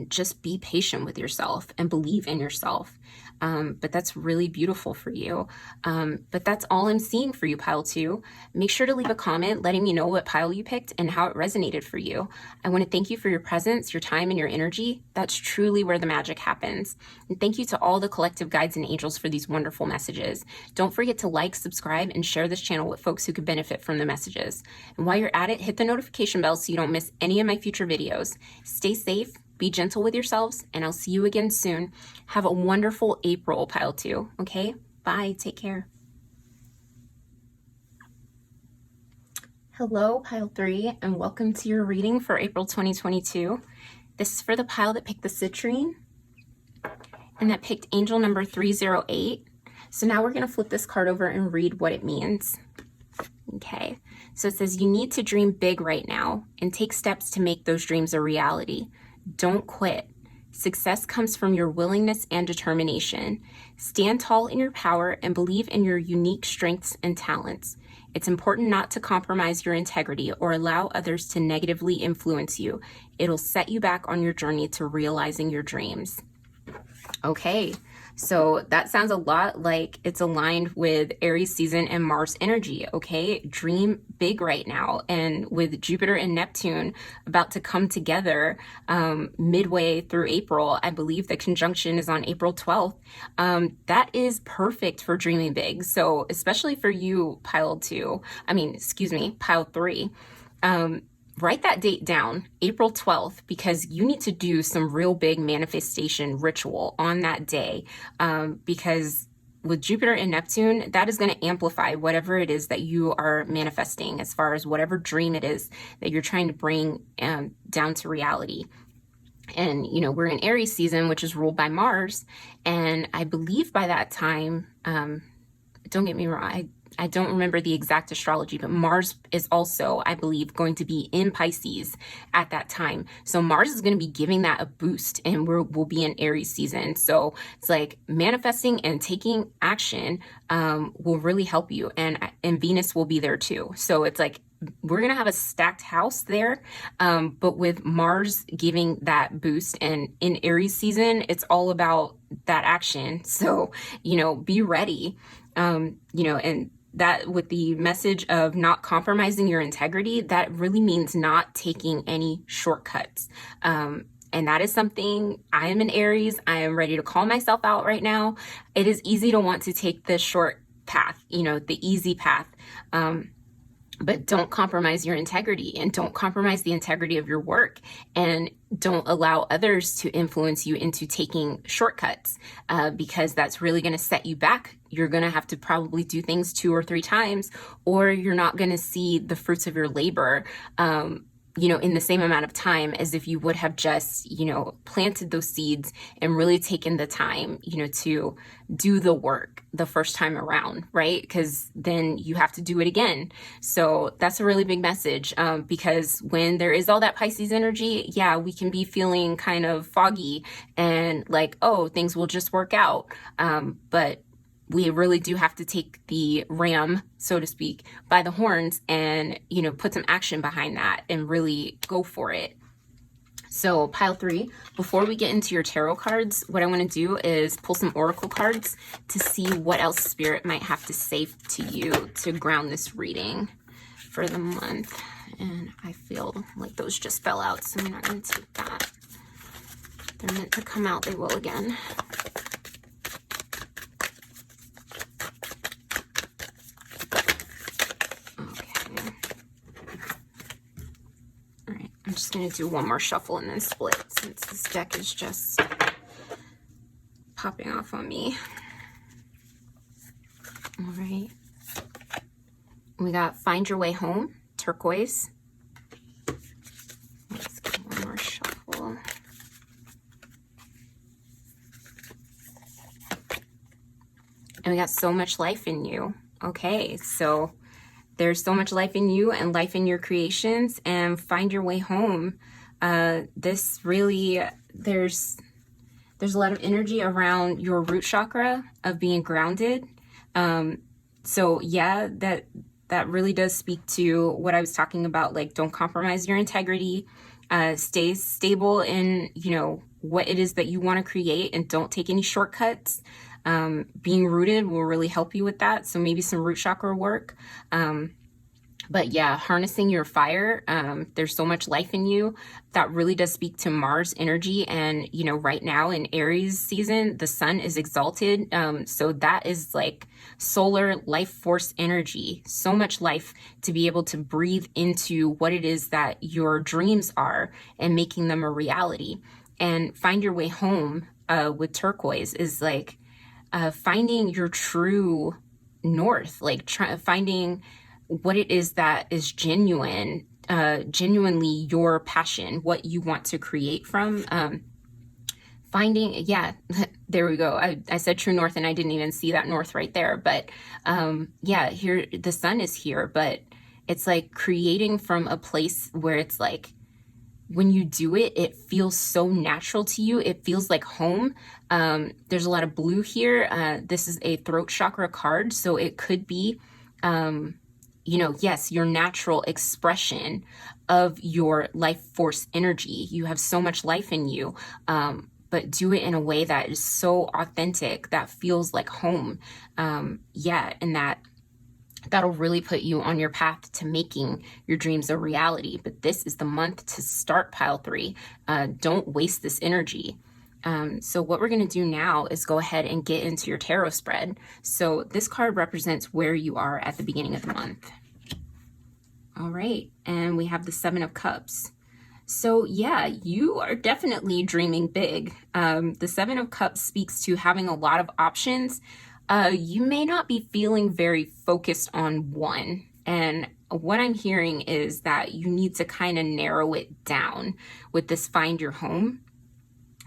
just be patient with yourself and believe in yourself. But that's really beautiful for you. But that's all I'm seeing for you, pile 2. Make sure to leave a comment letting me know what pile you picked and how it resonated for you. I want to thank you for your presence, your time, and your energy. That's truly where the magic happens. And thank you to all the collective guides and angels for these wonderful messages. Don't forget to like, subscribe, and share this channel with folks who could benefit from the messages. And while you're at it, hit the notification bell so you don't miss any of my future videos. Stay safe. Be gentle with yourselves, and I'll see you again soon. Have a wonderful April, pile 2. Okay? Bye. Take care. Hello, pile 3, and welcome to your reading for April 2022. This is for the pile that picked the citrine and that picked angel number 308. So now we're going to flip this card over and read what it means. Okay. So it says, you need to dream big right now and take steps to make those dreams a reality. Don't quit. Success comes from your willingness and determination. Stand tall in your power and believe in your unique strengths and talents. It's important not to compromise your integrity or allow others to negatively influence you. It'll set you back on your journey to realizing your dreams. Okay, so that sounds a lot like it's aligned with Aries season and Mars energy, okay? Dream big right now. And with Jupiter and Neptune about to come together midway through April, I believe the conjunction is on April 12th. That is perfect for dreaming big. So especially for you, pile 3. Write that date down, April 12th, because you need to do some real big manifestation ritual on that day. Because with Jupiter and Neptune, that is going to amplify whatever it is that you are manifesting as far as whatever dream it is that you're trying to bring down to reality. And, we're in Aries season, which is ruled by Mars. And I believe by that time, don't get me wrong, I don't remember the exact astrology, but Mars is also, I believe, going to be in Pisces at that time. So Mars is going to be giving that a boost, and we'll be in Aries season. So it's like manifesting and taking action will really help you. And Venus will be there too. So it's like we're going to have a stacked house there. But with Mars giving that boost, and in Aries season, it's all about that action. So, be ready, and that with the message of not compromising your integrity, that really means not taking any shortcuts. And that is something, I am in Aries. I am ready to call myself out right now. It is easy to want to take the short path, the easy path. But don't compromise your integrity, and don't compromise the integrity of your work, and don't allow others to influence you into taking shortcuts, because that's really going to set you back. You're going to have to probably do things 2 or 3 times, or you're not going to see the fruits of your labor, in the same amount of time as if you would have just, planted those seeds and really taken the time, to do the work the first time around, right? Because then you have to do it again. So that's a really big message, because when there is all that Pisces energy, yeah, we can be feeling kind of foggy and like, oh, things will just work out. But we really do have to take the ram, so to speak, by the horns and, put some action behind that and really go for it. So pile 3, before we get into your tarot cards, what I want to do is pull some oracle cards to see what else Spirit might have to say to you to ground this reading for the month. And I feel like those just fell out, so I'm not going to take that. They're meant to come out, they will again. I'm just going to do one more shuffle and then split, since this deck is just popping off on me. All right. We got Find Your Way Home, turquoise. Let's get one more shuffle. And we got So Much Life in You. Okay, so there's so much life in you and life in your creations, and find your way home. This really, there's a lot of energy around your root chakra of being grounded. So yeah, that really does speak to what I was talking about. Like, don't compromise your integrity, stay stable in, what it is that you want to create, and don't take any shortcuts. Being rooted will really help you with that. So maybe some root chakra work. But yeah, harnessing your fire, there's so much life in you. That really does speak to Mars energy. And, right now in Aries season, the sun is exalted. So that is like solar life force energy, so much life to be able to breathe into what it is that your dreams are and making them a reality. And find your way home with turquoise is like finding your true north, like finding what it is that is genuinely your passion, what you want to create from. Finding, yeah, there we go. I said true north and I didn't even see that north right there. But yeah, here the sun is here, but it's like creating from a place where it's like, when you do it, it feels so natural to you. It feels like home. There's a lot of blue here. This is a throat chakra card, so it could be, yes, your natural expression of your life force energy. You have so much life in you, but do it in a way that is so authentic, that feels like home. And that'll really put you on your path to making your dreams a reality. But this is the month to start pile 3. Don't waste this energy. So what we're going to do now is go ahead and get into your tarot spread. So this card represents where you are at the beginning of the month. All right. And we have the 7 of Cups. So yeah, you are definitely dreaming big. The 7 of Cups speaks to having a lot of options. You may not be feeling very focused on one. And what I'm hearing is that you need to kind of narrow it down with this find your home.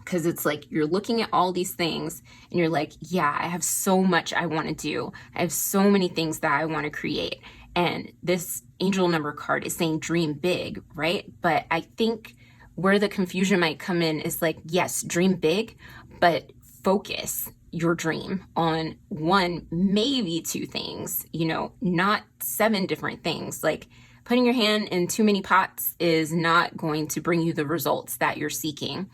Because it's like you're looking at all these things and you're like, yeah, I have so much I want to do. I have so many things that I want to create. And this angel number card is saying dream big, right? But I think where the confusion might come in is like, yes, dream big, but focus your dream on one, maybe two things, you know, not 7 different things. Like putting your hand in too many pots is not going to bring you the results that you're seeking.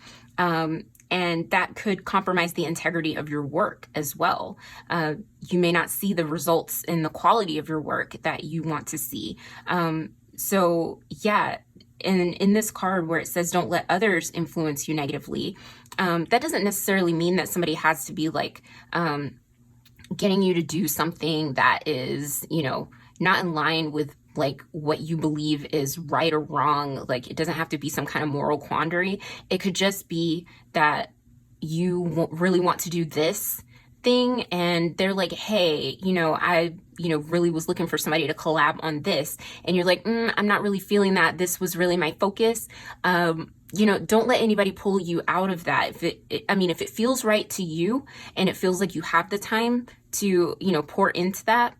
And that could compromise the integrity of your work as well. You may not see the results in the quality of your work that you want to see. So yeah, and in this card where it says don't let others influence you negatively, that doesn't necessarily mean that somebody has to be like getting you to do something that is, you know, not in line with like what you believe is right or wrong. Like it doesn't have to be some kind of moral quandary. It could just be that you really want to do this thing and they're like, hey, you know, I really was looking for somebody to collab on this, and you're like, I'm not really feeling that. This was really my focus. You know, don't let anybody pull you out of that. If it feels right to you and it feels like you have the time to, you know, pour into that,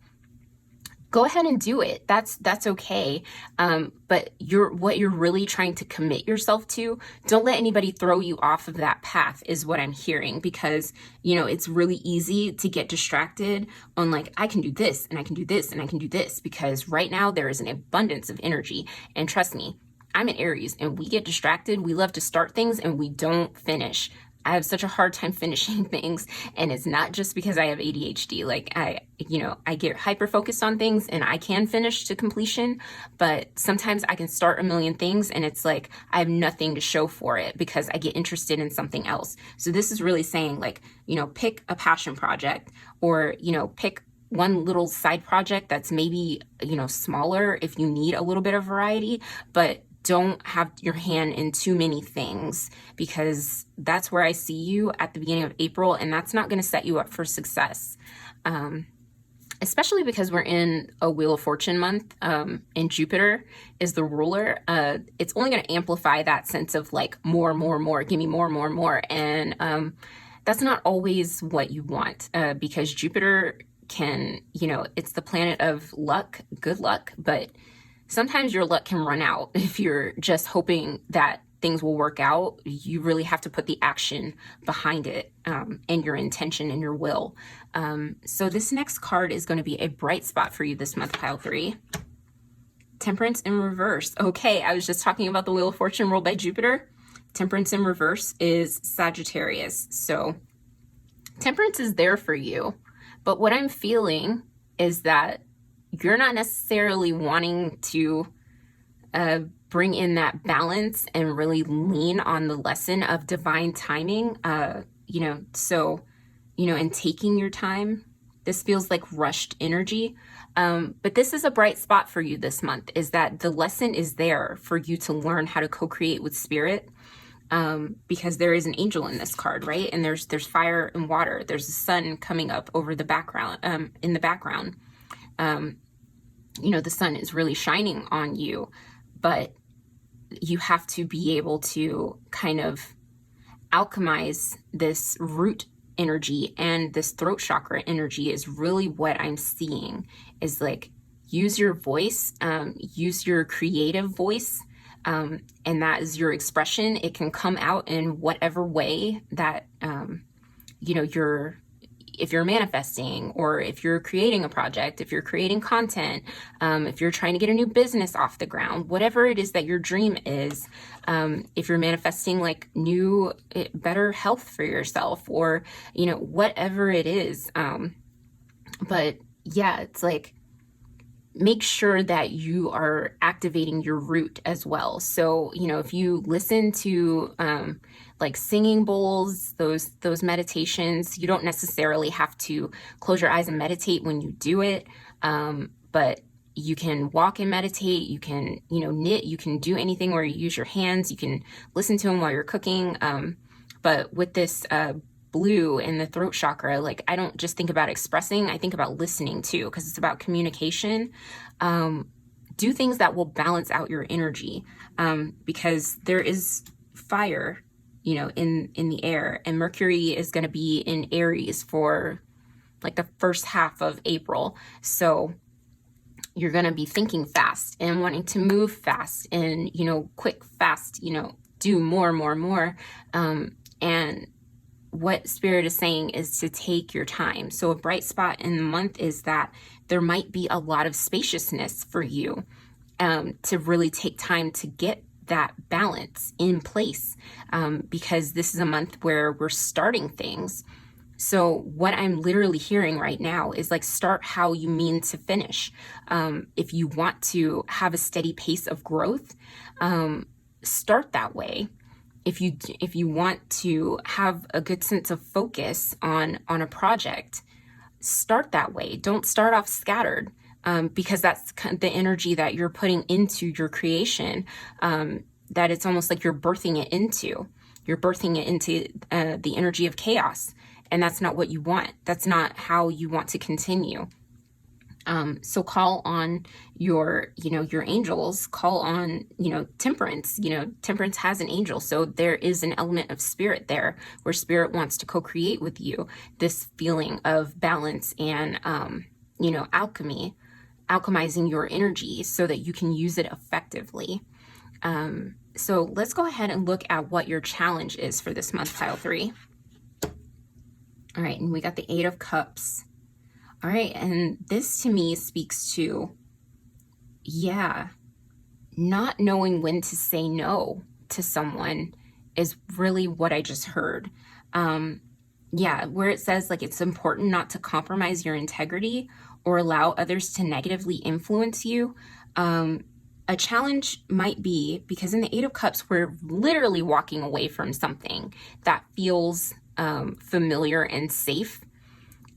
go ahead and do it. That's okay. But what you're really trying to commit yourself to, don't let anybody throw you off of that path is what I'm hearing, because, you know, it's really easy to get distracted on like, I can do this and I can do this and I can do this, because right now there is an abundance of energy. And trust me, I'm an Aries and we get distracted. We love to start things and we don't finish. I have such a hard time finishing things, and it's not just because I have ADHD. Like I get hyper focused on things and I can finish to completion, but sometimes I can start a million things and it's like I have nothing to show for it because I get interested in something else. So this is really saying like, you know, pick a passion project, or, you know, pick one little side project that's maybe, you know, smaller if you need a little bit of variety, but don't have your hand in too many things, because that's where I see you at the beginning of April, and that's not going to set you up for success. Especially because we're in a Wheel of Fortune month, and Jupiter is the ruler. It's only going to amplify that sense of like more, give me more. And that's not always what you want, because Jupiter can, you know, it's the planet of luck, good luck, but sometimes your luck can run out if you're just hoping that things will work out. You really have to put the action behind it, and your intention and your will. So this next card is going to be a bright spot for you this month, pile 3. Temperance in reverse. Okay, I was just talking about the Wheel of Fortune ruled by Jupiter. Temperance in reverse is Sagittarius. So temperance is there for you, but what I'm feeling is that you're not necessarily wanting to bring in that balance and really lean on the lesson of divine timing, you know, so, you know, and taking your time. This feels like rushed energy. But this is a bright spot for you this month, is that the lesson is there for you to learn how to co-create with spirit. Because there is an angel in this card, right? And there's fire and water. There's the sun coming up over the background, in the background. You know, the sun is really shining on you, but you have to be able to kind of alchemize this root energy, and this throat chakra energy is really what I'm seeing is like, use your voice, use your creative voice, and that is your expression. It can come out in whatever way that, you know, if you're manifesting, or if you're creating a project, if you're creating content, if you're trying to get a new business off the ground, whatever it is that your dream is, if you're manifesting like new, better health for yourself, or, you know, whatever it is. But yeah, it's like, make sure that you are activating your root as well. So, you know, if you listen to like singing bowls, those meditations, you don't necessarily have to close your eyes and meditate when you do it. But you can walk and meditate, you can, you know, knit, you can do anything where you use your hands, you can listen to them while you're cooking. But with this blue in the throat chakra, like, I don't just think about expressing, I think about listening too, because it's about communication. Do things that will balance out your energy, because there is fire, in the air. And Mercury is going to be in Aries for like the first half of April. So you're going to be thinking fast and wanting to move fast and, quick, fast, do more. And what Spirit is saying is to take your time. So a bright spot in the month is that there might be a lot of spaciousness for you, to really take time to get that balance in place, because this is a month where we're starting things. So what I'm literally hearing right now is like, start how you mean to finish. If you want to have a steady pace of growth, start that way. If you want to have a good sense of focus on a project, start that way. Don't start off scattered, because that's the energy that you're putting into your creation, that it's almost like you're birthing it into. You're birthing it into the energy of chaos. And that's not what you want. That's not how you want to continue. So call on your angels, call on, Temperance. Temperance has an angel. So there is an element of spirit there where spirit wants to co-create with you this feeling of balance and, alchemy, alchemizing your energy so that you can use it effectively. So let's go ahead and look at what your challenge is for this month, pile 3. All right, and we got the 8 of Cups. All right, and this to me speaks to, not knowing when to say no to someone is really what I just heard. Where it says like it's important not to compromise your integrity or allow others to negatively influence you. A challenge might be, because in the 8 of Cups, we're literally walking away from something that feels familiar and safe,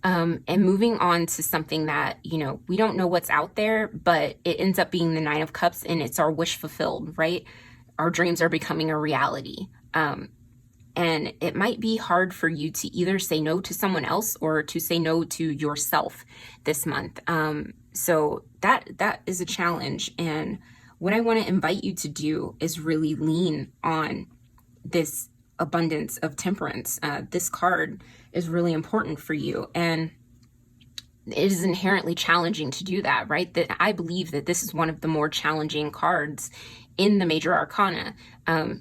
and moving on to something that, we don't know what's out there, but it ends up being the 9 of Cups and it's our wish fulfilled, right? Our dreams are becoming a reality. And it might be hard for you to either say no to someone else or to say no to yourself this month. So that is a challenge. And what I want to invite you to do is really lean on this abundance of temperance. This card is really important for you. And it is inherently challenging to do that, right? That I believe that this is one of the more challenging cards in the major arcana.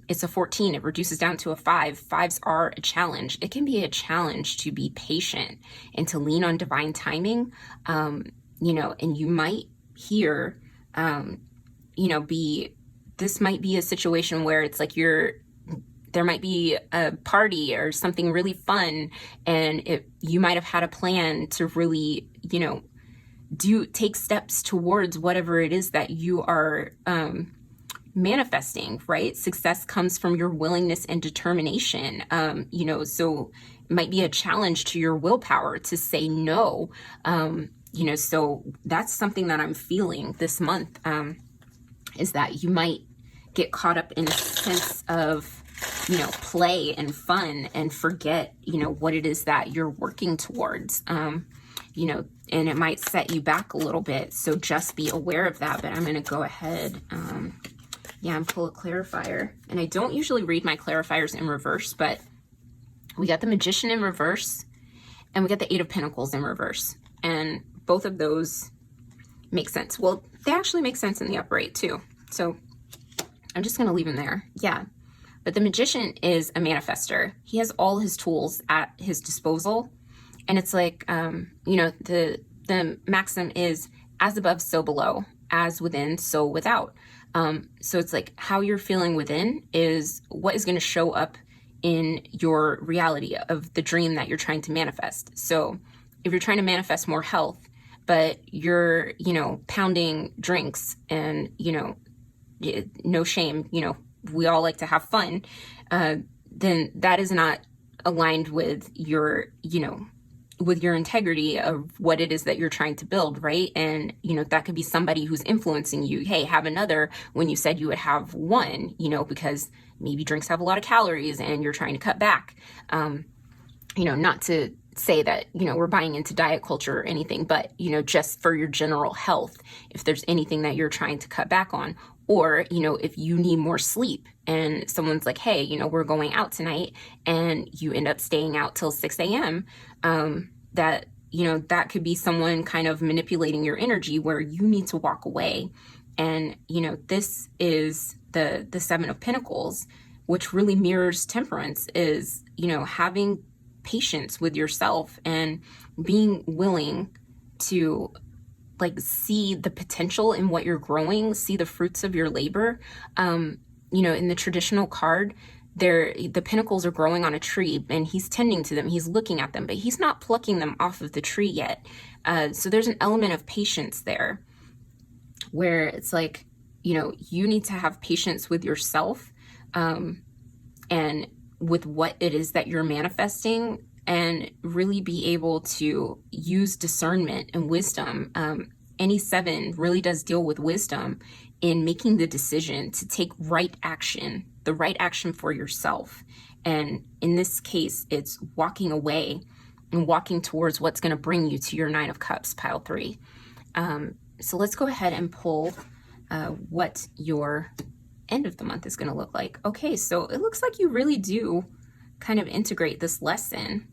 It's a 14. It reduces down to a 5. 5s are a challenge. It can be a challenge to be patient and to lean on divine timing. And you might hear, this might be a situation where it's like there might be a party or something really fun, and you might have had a plan to really, take steps towards whatever it is that you are manifesting, right? Success comes from your willingness and determination. So it might be a challenge to your willpower to say no. So that's something that I'm feeling this month, is that you might get caught up in a sense of, play and fun and forget, what it is that you're working towards, and it might set you back a little bit. So just be aware of that. But I'm going to go ahead, and pull a clarifier. And I don't usually read my clarifiers in reverse, but we got the Magician in reverse and we got the 8 of Pentacles in reverse. And both of those make sense. Well, they actually make sense in the upright too. So I'm just going to leave them there. Yeah. But the Magician is a manifester. He has all his tools at his disposal. And it's like, the maxim is as above, so below, as within, so without. So it's like how you're feeling within is what is going to show up in your reality of the dream that you're trying to manifest. So if you're trying to manifest more health, but you're, pounding drinks and, no shame, we all like to have fun, then that is not aligned with your, with your integrity of what it is that you're trying to build, right? And, that could be somebody who's influencing you. Hey, have another when you said you would have one, because maybe drinks have a lot of calories and you're trying to cut back, not to say that, you know, we're buying into diet culture or anything, but, you know, just for your general health, if there's anything that you're trying to cut back on, or, you know, if you need more sleep and someone's like, hey, you know, we're going out tonight, and you end up staying out till 6 a.m., that, you know, that could be someone kind of manipulating your energy where you need to walk away. And, you know, this is the Seven of Pentacles, which really mirrors Temperance, is, you know, having patience with yourself and being willing to like see the potential in what you're growing, see the fruits of your labor. You know, in the traditional card, the pentacles are growing on a tree, and he's tending to them, he's looking at them, but he's not plucking them off of the tree yet. So there's an element of patience there, where it's like, you know, you need to have patience with yourself, and with what it is that you're manifesting, and really be able to use discernment and wisdom. Any seven really does deal with wisdom in making the decision to take right action, the right action for yourself. And in this case, it's walking away and walking towards what's going to bring you to your Nine of Cups, pile 3. So let's go ahead and pull what your end of the month is going to look like. Okay, so it looks like you really do kind of integrate this lesson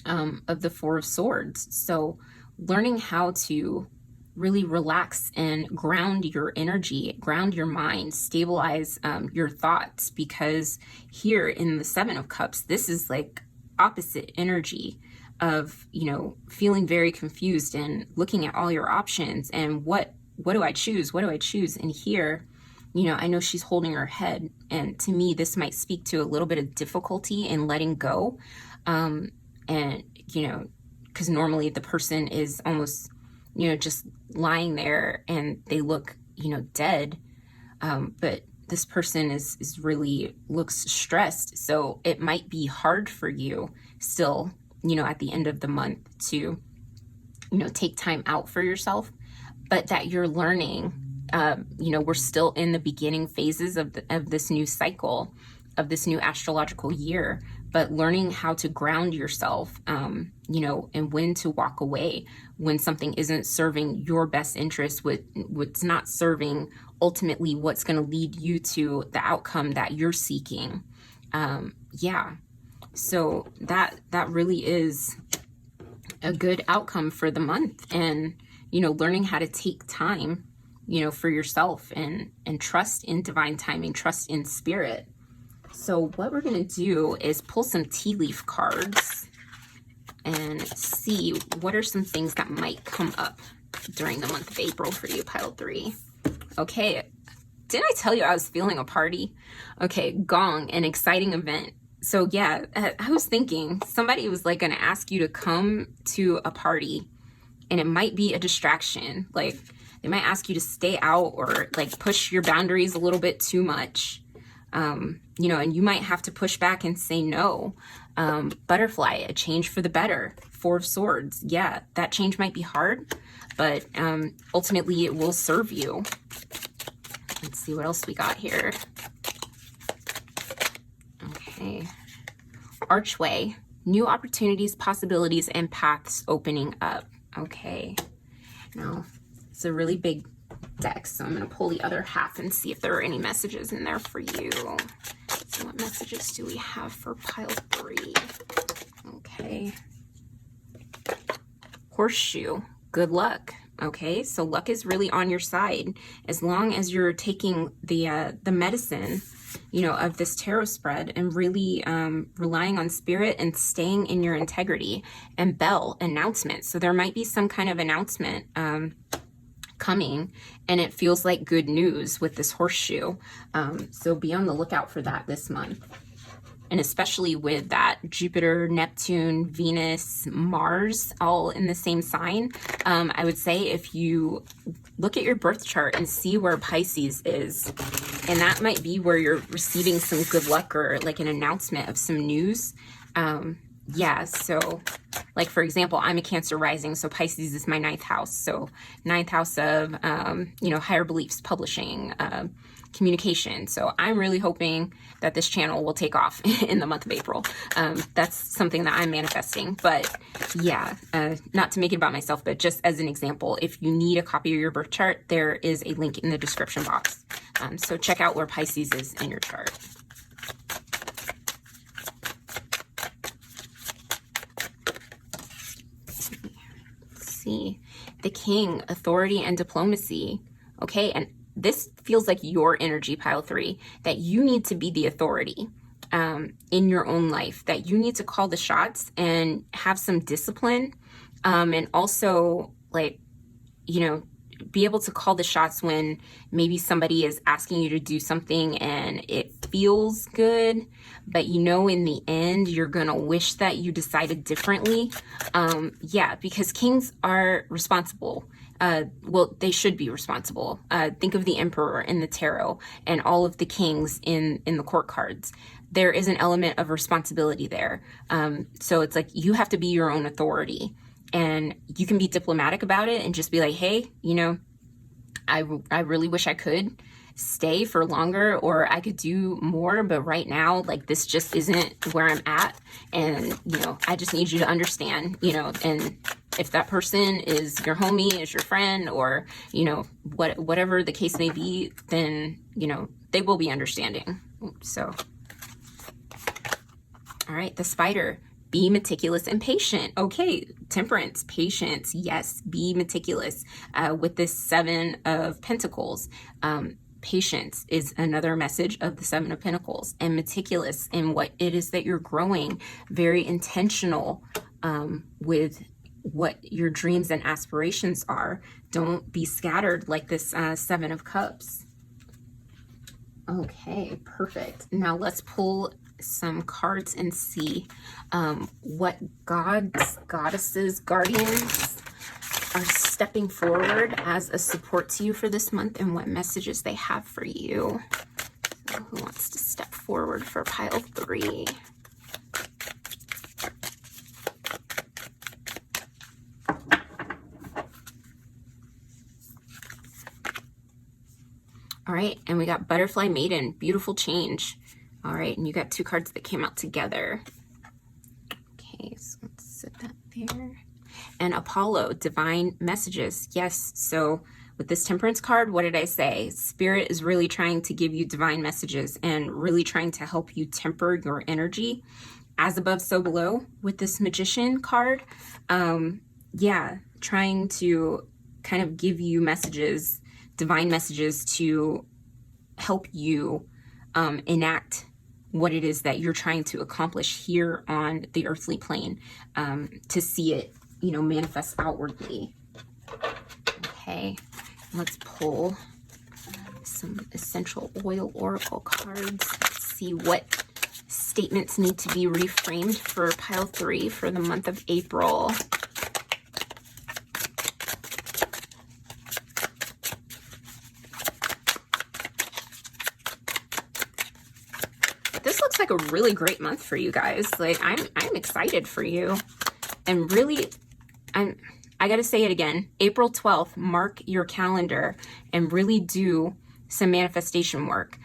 of the Four of Swords. So learning how to really relax and ground your energy, ground your mind, stabilize your thoughts, because here in the Seven of Cups, this is like opposite energy of, you know, feeling very confused and looking at all your options and what do I choose? What do I choose? And here, you know, I know she's holding her head, and to me, this might speak to a little bit of difficulty in letting go. And, you know, because normally the person is almost, you know, just lying there and they look, you know, dead. But this person is really looks stressed. So it might be hard for you still, you know, at the end of the month to, you know, take time out for yourself, but that you're learning. You know, we're still in the beginning phases of this new cycle, of this new astrological year, but learning how to ground yourself, you know, and when to walk away when something isn't serving your best interest, what's not serving ultimately what's going to lead you to the outcome that you're seeking. Yeah, so that really is a good outcome for the month. And, you know, learning how to take time, you know, for yourself, and trust in divine timing, trust in spirit. So what we're going to do is pull some tea leaf cards and see what are some things that might come up during the month of April for you, pile 3. Okay, didn't I tell you I was feeling a party? Okay, gong, an exciting event. So yeah, I was thinking somebody was like going to ask you to come to a party, and it might be a distraction. Like they might ask you to stay out or like push your boundaries a little bit too much. You know, and you might have to push back and say no. Butterfly, a change for the better. Four of Swords. Yeah, that change might be hard, but ultimately it will serve you. Let's see what else we got here. Okay. Archway, new opportunities, possibilities, and paths opening up. Okay. Now, it's a really big deck, so I'm going to pull the other half and see if there are any messages in there for you. So what messages do we have for pile 3? Okay. Horseshoe, good luck. Okay, so luck is really on your side as long as you're taking the medicine, you know, of this tarot spread, and really relying on spirit and staying in your integrity. And bell, announcement. So there might be some kind of announcement coming, and it feels like good news with this horseshoe. So be on the lookout for that this month. And especially with that Jupiter, Neptune, Venus, Mars all in the same sign, I would say if you look at your birth chart and see where Pisces is, and that might be where you're receiving some good luck or like an announcement of some news. yeah, so like, for example, I'm a Cancer rising, so Pisces is my 9th house. So 9th house of, you know, higher beliefs, publishing, communication. So I'm really hoping that this channel will take off in the month of April. That's something that I'm manifesting. But yeah, not to make it about myself, but just as an example, if you need a copy of your birth chart, there is a link in the description box. So check out where Pisces is in your chart. See, the King, authority and diplomacy. Okay, and this feels like your energy, pile 3, that you need to be the authority in your own life, that you need to call the shots and have some discipline, and also, like, you know, be able to call the shots when maybe somebody is asking you to do something and it feels good, but you know in the end you're gonna wish that you decided differently. Yeah, because kings are responsible. Well, they should be responsible. Think of the emperor in the tarot and all of the kings in the court cards. There is an element of responsibility there. So it's like you have to be your own authority. And you can be diplomatic about it and just be like, hey, you know, I really wish I could stay for longer, or I could do more, but right now, like, this just isn't where I'm at. And, you know, I just need you to understand, you know, and if that person is your homie, is your friend, or, you know, whatever the case may be, then, you know, they will be understanding. So, all right, the Spider. Be meticulous and patient. Okay, Temperance, patience. Yes, be meticulous. With this 7 of Pentacles, patience is another message of the 7 of Pentacles, and meticulous in what it is that you're growing. Very intentional with what your dreams and aspirations are. Don't be scattered like this 7 of Cups. Okay, perfect. Now let's pull some cards and see what gods, goddesses, guardians are stepping forward as a support to you for this month, and what messages they have for you. So who wants to step forward for pile 3? All right, and we got Butterfly Maiden, beautiful change. All right, and you got 2 cards that came out together. Okay, so let's set that there. And Apollo, divine messages. Yes, so with this Temperance card, what did I say? Spirit is really trying to give you divine messages and really trying to help you temper your energy. As above, so below with this Magician card. Yeah, trying to kind of give you messages, divine messages to help you enact what it is that you're trying to accomplish here on the earthly plane, to see it, you know, manifest outwardly. Okay, let's pull some essential oil oracle cards. Let's see what statements need to be reframed for pile 3 for the month of April. This looks like a really great month for you guys. Like, I'm excited for you. And really, I got to say it again, April 12th, mark your calendar and really do some manifestation work.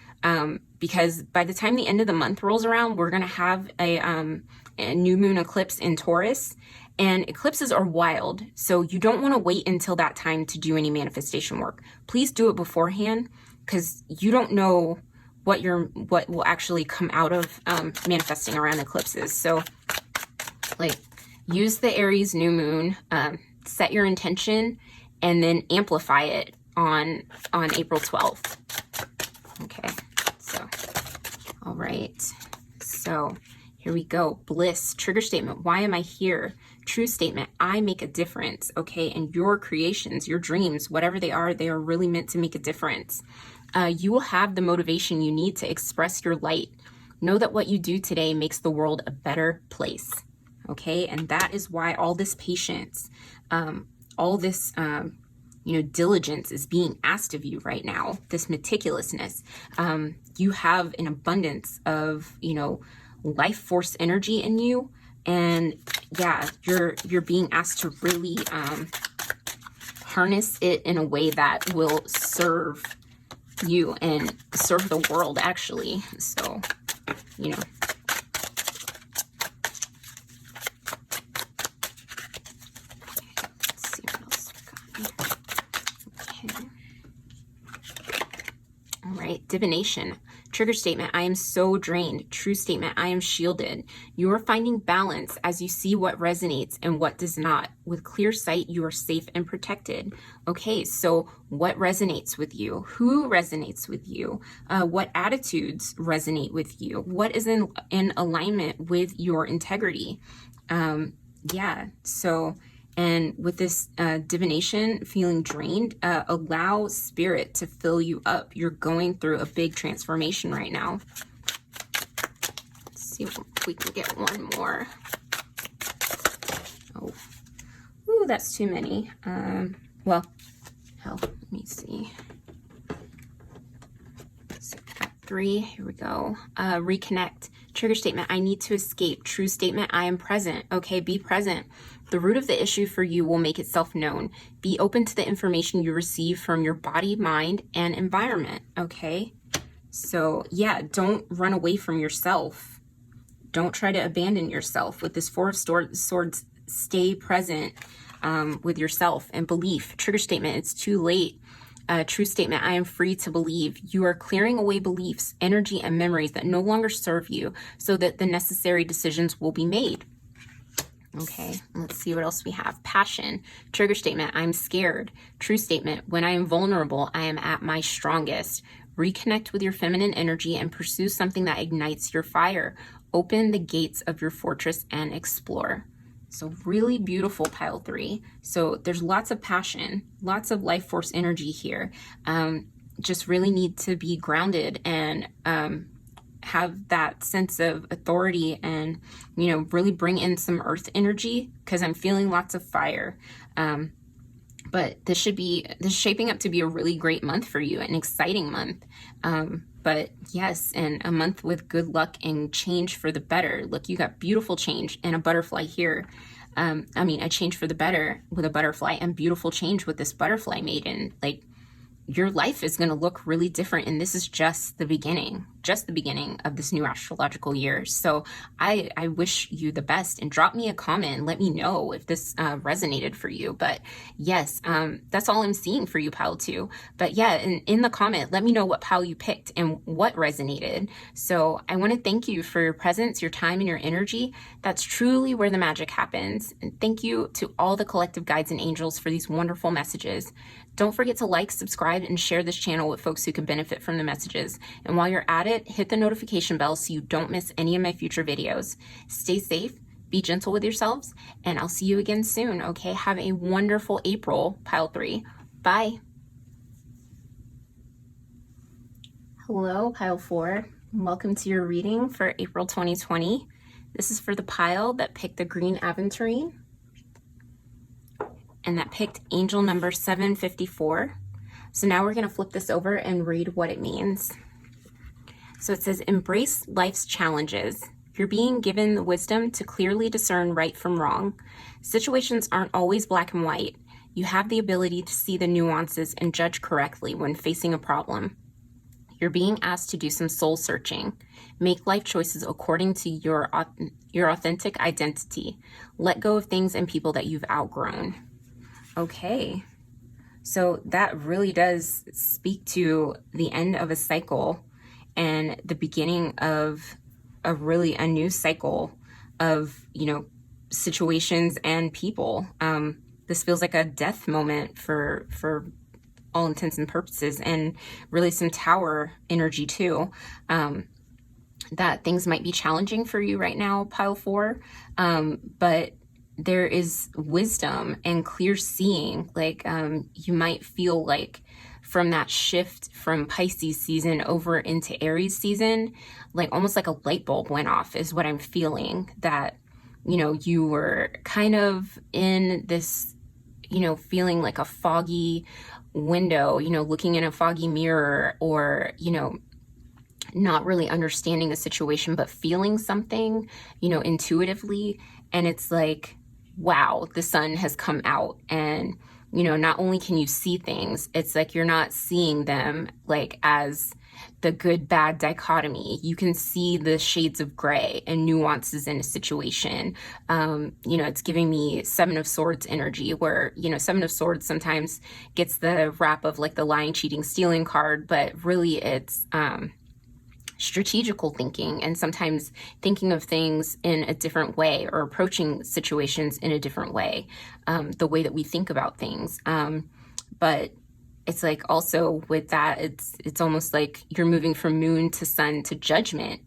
Because by the time the end of the month rolls around, we're going to have a new moon eclipse in Taurus, and eclipses are wild. So you don't want to wait until that time to do any manifestation work. Please do it beforehand, because you don't know what will actually come out of manifesting around eclipses. So, like, use the Aries new moon, set your intention, and then amplify it on April 12th. Okay, so, all right. So here we go. Bliss, trigger statement. Why am I here? True statement. I make a difference. Okay, and your creations, your dreams, whatever they are really meant to make a difference. You will have the motivation you need to express your light. Know that what you do today makes the world a better place. Okay, and that is why all this patience, all this, diligence is being asked of you right now. This meticulousness. You have an abundance of, life force energy in you, And yeah, you're being asked to really harness it in a way that will serve you and serve the world, actually. So, you know. Let's see what else we got here. Okay. All right, divination. Trigger statement, I am so drained. True statement, I am shielded. You are finding balance as you see what resonates and what does not. With clear sight, you are safe and protected. Okay, so what resonates with you? Who resonates with you? What attitudes resonate with you? What is in alignment with your integrity? Yeah, so... And with this divination, feeling drained, allow spirit to fill you up. You're going through a big transformation right now. Let's see if we can get one more. Oh, ooh, that's too many. Well, hell, let me see. So we've got 3. Here we go. Reconnect. Trigger statement, I need to escape. True statement, I am present. Okay, be present. The root of the issue for you will make itself known. Be open to the information you receive from your body, mind, and environment. Okay, so yeah, don't run away from yourself. Don't try to abandon yourself. With this 4 of Swords, stay present with yourself and belief. Trigger statement, it's too late. True statement, I am free to believe. You are clearing away beliefs, energy, and memories that no longer serve you so that the necessary decisions will be made. Okay, let's see what else we have. Passion. Trigger statement, I'm scared. True statement, when I am vulnerable, I am at my strongest. Reconnect with your feminine energy and pursue something that ignites your fire. Open the gates of your fortress and explore. So really beautiful, pile 3. So there's lots of passion, lots of life force energy here. Just really need to be grounded and have that sense of authority and, you know, really bring in some earth energy, because I'm feeling lots of fire. But this is shaping up to be a really great month for you, an exciting month. But yes, and a month with good luck and change for the better. Look, you got beautiful change and a butterfly here. I mean, a change for the better with a butterfly and beautiful change with this butterfly maiden. Like, your life is going to look really different, and this is just the beginning of this new astrological year. So I wish you the best, and drop me a comment and let me know if this resonated for you. But yes, that's all I'm seeing for you, pile 2. But yeah, in the comment, let me know what pile you picked and what resonated. So I want to thank you for your presence, your time, and your energy. That's truly where the magic happens. And thank you to all the collective guides and angels for these wonderful messages. Don't forget to like, subscribe, and share this channel with folks who can benefit from the messages. And while you're at it, hit the notification bell so you don't miss any of my future videos. Stay safe, be gentle with yourselves, and I'll see you again soon, okay? Have a wonderful April, pile 3. Bye. Hello, pile 4. Welcome to your reading for April 2020. This is for the pile that picked the green aventurine and that picked angel number 754. So now we're going to flip this over and read what it means. So it says, embrace life's challenges. You're being given the wisdom to clearly discern right from wrong. Situations aren't always black and white. You have the ability to see the nuances and judge correctly when facing a problem. You're being asked to do some soul searching. Make life choices according to your authentic identity. Let go of things and people that you've outgrown. Okay, so that really does speak to the end of a cycle and the beginning of a new cycle of, you know, situations and people. This feels like a death moment for all intents and purposes, and really some tower energy too. That things might be challenging for you right now, pile 4, but there is wisdom and clear seeing. Like, you might feel like from that shift from Pisces season over into Aries season, like almost like a light bulb went off is what I'm feeling. That, you know, you were kind of in this, you know, feeling like a foggy window, you know, looking in a foggy mirror, or, you know, not really understanding the situation, but feeling something, you know, intuitively. and it's like, wow, the sun has come out. And, you know, not only can you see things, it's like you're not seeing them like as the good bad dichotomy. You can see the shades of gray and nuances in a situation. You know, it's giving me Seven of Swords energy, where, you know, Seven of Swords sometimes gets the rap of like the lying, cheating, stealing card, but really it's strategical thinking, and sometimes thinking of things in a different way, or approaching situations in a different way, the way that we think about things. But it's like also with that, it's almost like you're moving from moon to sun to judgment,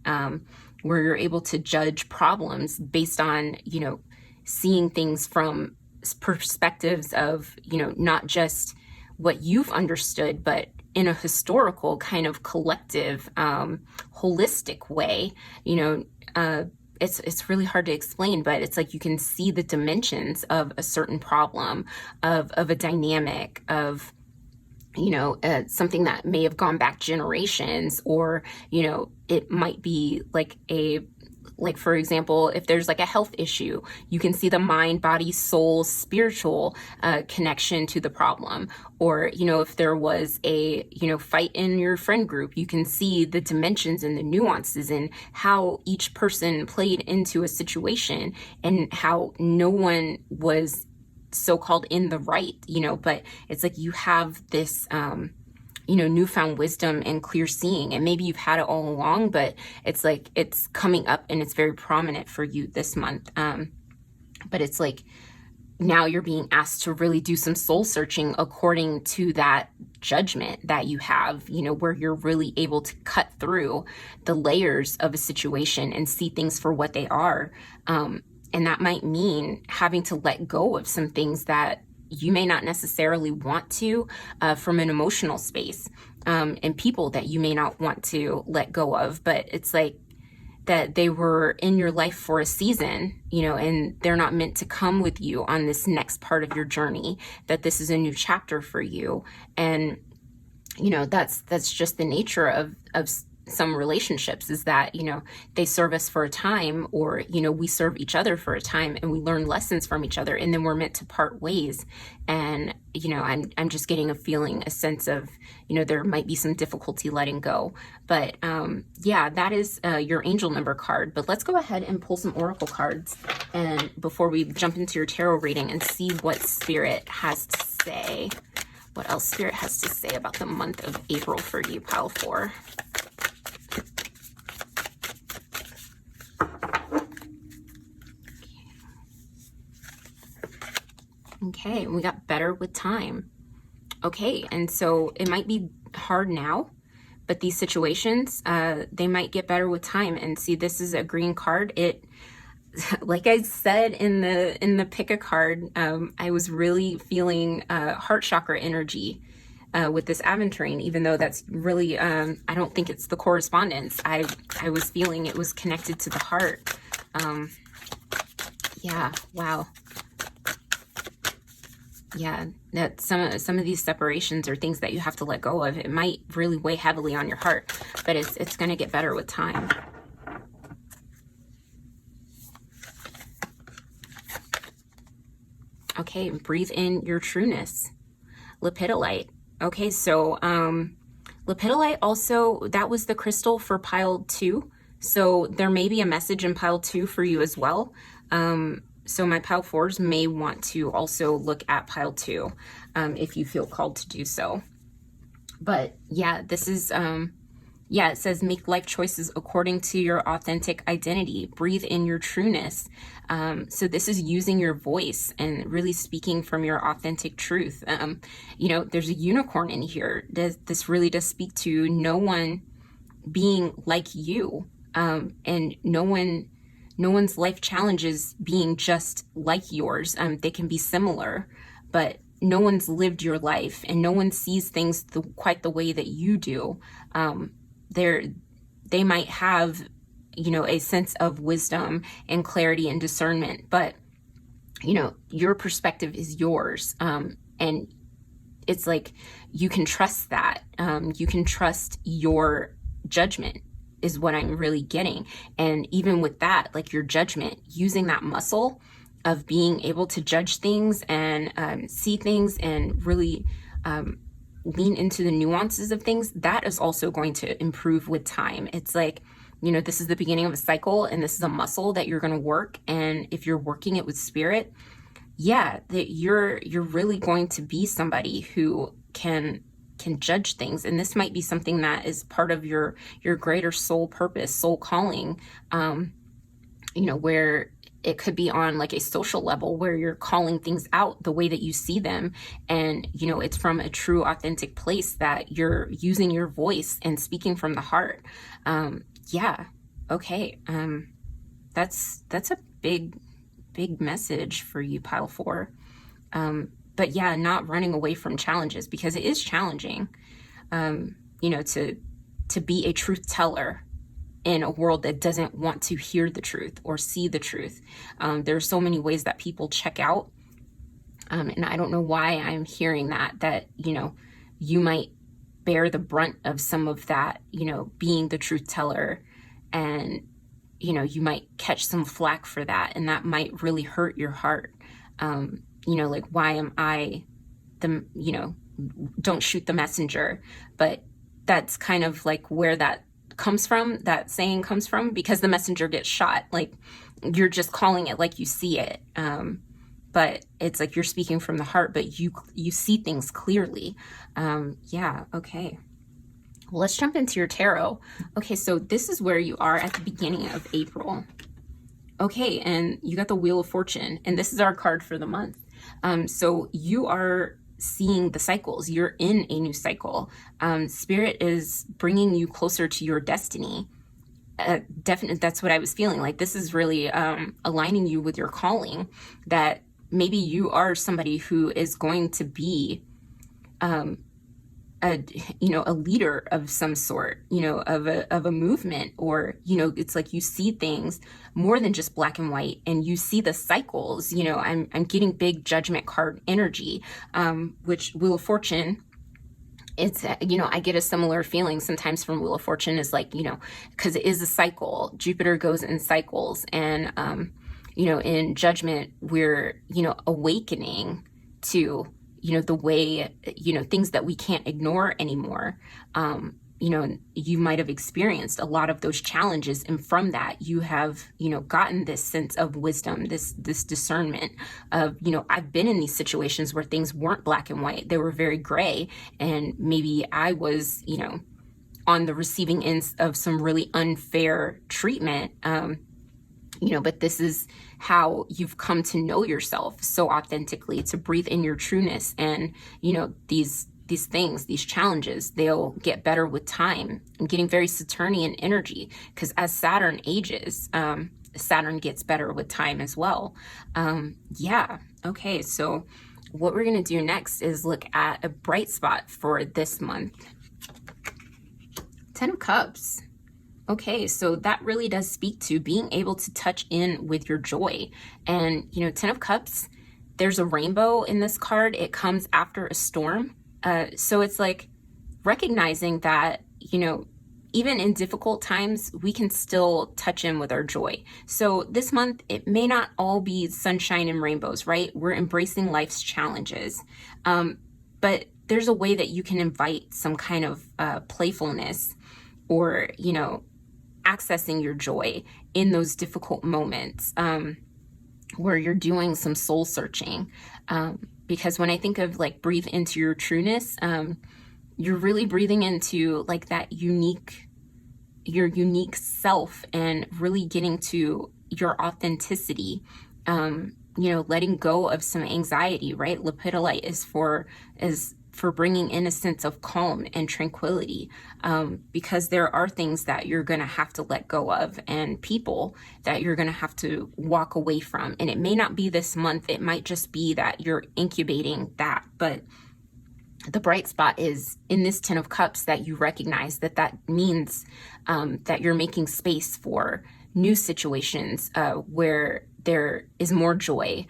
where you're able to judge problems based on, you know, seeing things from perspectives of, you know, not just what you've understood, but in a historical kind of collective, holistic way. You know, it's really hard to explain, but it's like you can see the dimensions of a certain problem, of a dynamic, of, you know, something that may have gone back generations, or, you know, it might be like like, for example, if there's like a health issue, you can see the mind, body, soul, spiritual connection to the problem. Or, you know, if there was a, you know, fight in your friend group, you can see the dimensions and the nuances and how each person played into a situation, and how no one was so-called in the right, you know, but it's like you have this, you know, newfound wisdom and clear seeing, and maybe you've had it all along, but it's like it's coming up and it's very prominent for you this month. But it's like now you're being asked to really do some soul searching according to that judgment that you have, you know, where you're really able to cut through the layers of a situation and see things for what they are. And that might mean having to let go of some things that you may not necessarily want to, from an emotional space, and people that you may not want to let go of, but it's like that they were in your life for a season, you know, and they're not meant to come with you on this next part of your journey, that this is a new chapter for you. And, you know, that's just the nature of some relationships, is that, you know, they serve us for a time, or, you know, we serve each other for a time, and we learn lessons from each other, and then we're meant to part ways. And, you know, I'm just getting a sense of, you know, there might be some difficulty letting go. But yeah, that is your angel number card. But let's go ahead and pull some oracle cards, and before we jump into your tarot reading, and see what Spirit has to say, what else Spirit has to say about the month of April for you, pile 4. Okay, we got better with time. Okay, and so it might be hard now, but these situations, they might get better with time. And see, this is a green card. It, like I said in the pick a card, I was really feeling heart chakra energy with this aventurine, even though that's really, I don't think it's the correspondence. I was feeling it was connected to the heart. Yeah, wow. Yeah, that some of these separations are things that you have to let go of. It might really weigh heavily on your heart, but it's going to get better with time. Okay, breathe in your trueness. Lepidolite. Okay, so lepidolite also, that was the crystal for pile 2. So there may be a message in pile 2 for you as well. So my pile 4s may want to also look at pile 2, if you feel called to do so. But yeah, this is, yeah, it says make life choices according to your authentic identity. Breathe in your trueness. So this is using your voice and really speaking from your authentic truth. You know, there's a unicorn in here. This really does speak to no one being like you, and no one's life challenges being just like yours. They can be similar, but no one's lived your life, and no one sees things quite the way that you do. They might have, you know, a sense of wisdom and clarity and discernment, but, you know, your perspective is yours. And it's like, you can trust that. You can trust your judgment. is what I'm really getting. And even with that, like your judgment, using that muscle of being able to judge things and see things and really lean into the nuances of things, that is also going to improve with time. It's like, this is the beginning of a cycle, and this is a muscle that you're going to work. And if you're working it with spirit, yeah, that you're really going to be somebody who can judge things. And this might be something that is part of your greater soul purpose, soul calling, where it could be on like a social level where you're calling things out the way that you see them. And, it's from a true, authentic place that you're using your voice and speaking from the heart. Yeah. Okay. That's a big message for you, pile 4. But yeah, not running away from challenges, because it is challenging, to be a truth teller in a world that doesn't want to hear the truth or see the truth. There are so many ways that people check out. And I don't know why I'm hearing that, you might bear the brunt of some of that, being the truth teller, and, you might catch some flack for that. And that might really hurt your heart. Like, why am I don't shoot the messenger? But that's kind of like where that comes from, that saying comes from, because the messenger gets shot. Like, you're just calling it like you see it. But it's like you're speaking from the heart, but you see things clearly. Yeah, okay. Well, let's jump into your tarot. Okay, so this is where you are at the beginning of April. Okay, and you got the Wheel of Fortune, and this is our card for the month. So you are seeing the cycles. You're in a new cycle. Spirit is bringing you closer to your destiny. Definitely, that's what I was feeling. Like, this is really aligning you with your calling, that maybe you are somebody who is going to be a leader of some sort, of a movement, or, it's like you see things more than just black and white, and you see the cycles. I'm getting big Judgment card energy, which Wheel of Fortune, it's, I get a similar feeling sometimes from Wheel of Fortune, is like, because it is a cycle. Jupiter goes in cycles, and, in Judgment, we're, awakening to, the way, things that we can't ignore anymore. You might have experienced a lot of those challenges, and from that you have, gotten this sense of wisdom, this discernment of, I've been in these situations where things weren't black and white. They were very gray, and maybe I was, on the receiving end of some really unfair treatment. But this is how you've come to know yourself so authentically, to breathe in your trueness. And, these things, these challenges, they'll get better with time. I'm getting very Saturnian energy, because as Saturn ages, Saturn gets better with time as well. Yeah. Okay. So what we're going to do next is look at a bright spot for this month. 10 of Cups. Okay, so that really does speak to being able to touch in with your joy. And, 10 of Cups, there's a rainbow in this card. It comes after a storm. So it's like recognizing that, even in difficult times, we can still touch in with our joy. So this month, it may not all be sunshine and rainbows, right? We're embracing life's challenges. But there's a way that you can invite some kind of playfulness, or, accessing your joy in those difficult moments, where you're doing some soul searching. Because when I think of like breathe into your trueness, you're really breathing into like your unique self, and really getting to your authenticity, letting go of some anxiety, right? Lepidolite is for bringing in a sense of calm and tranquility, because there are things that you're going to have to let go of, and people that you're going to have to walk away from. And it may not be this month. It might just be that you're incubating that. But the bright spot is in this 10 of Cups, that you recognize that means that you're making space for new situations where there is more joy,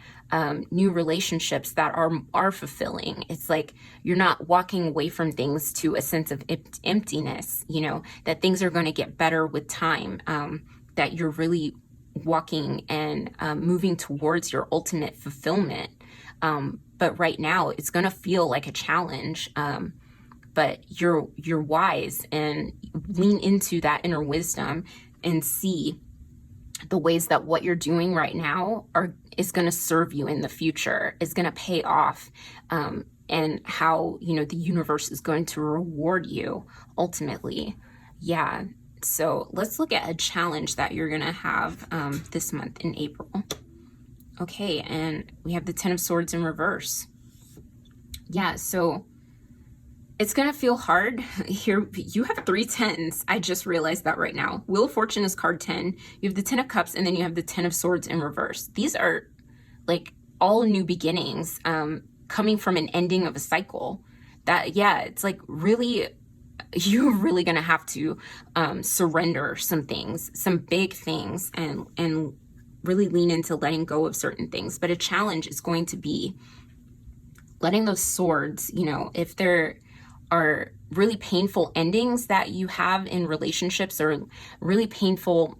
new relationships that are fulfilling. It's like you're not walking away from things to a sense of emptiness, you know, that things are going to get better with time, that you're really walking and moving towards your ultimate fulfillment. But right now it's going to feel like a challenge. But you're wise and lean into that inner wisdom and see the ways that what you're doing right now is going to serve you in the future, is going to pay off, and how, you know, the universe is going to reward you ultimately. Yeah. So let's look at a challenge that you're going to have this month in April. Okay, and we have the Ten of Swords in reverse. Yeah, so it's going to feel hard here. You have 3 tens. I just realized that right now. Wheel of Fortune is card 10. You have the 10 of Cups, and then you have the 10 of Swords in reverse. These are like all new beginnings, coming from an ending of a cycle. That, yeah, it's like really, you're really going to have to surrender some things, some big things, and really lean into letting go of certain things. But a challenge is going to be letting those swords, you know, if there are really painful endings that you have in relationships, or really painful,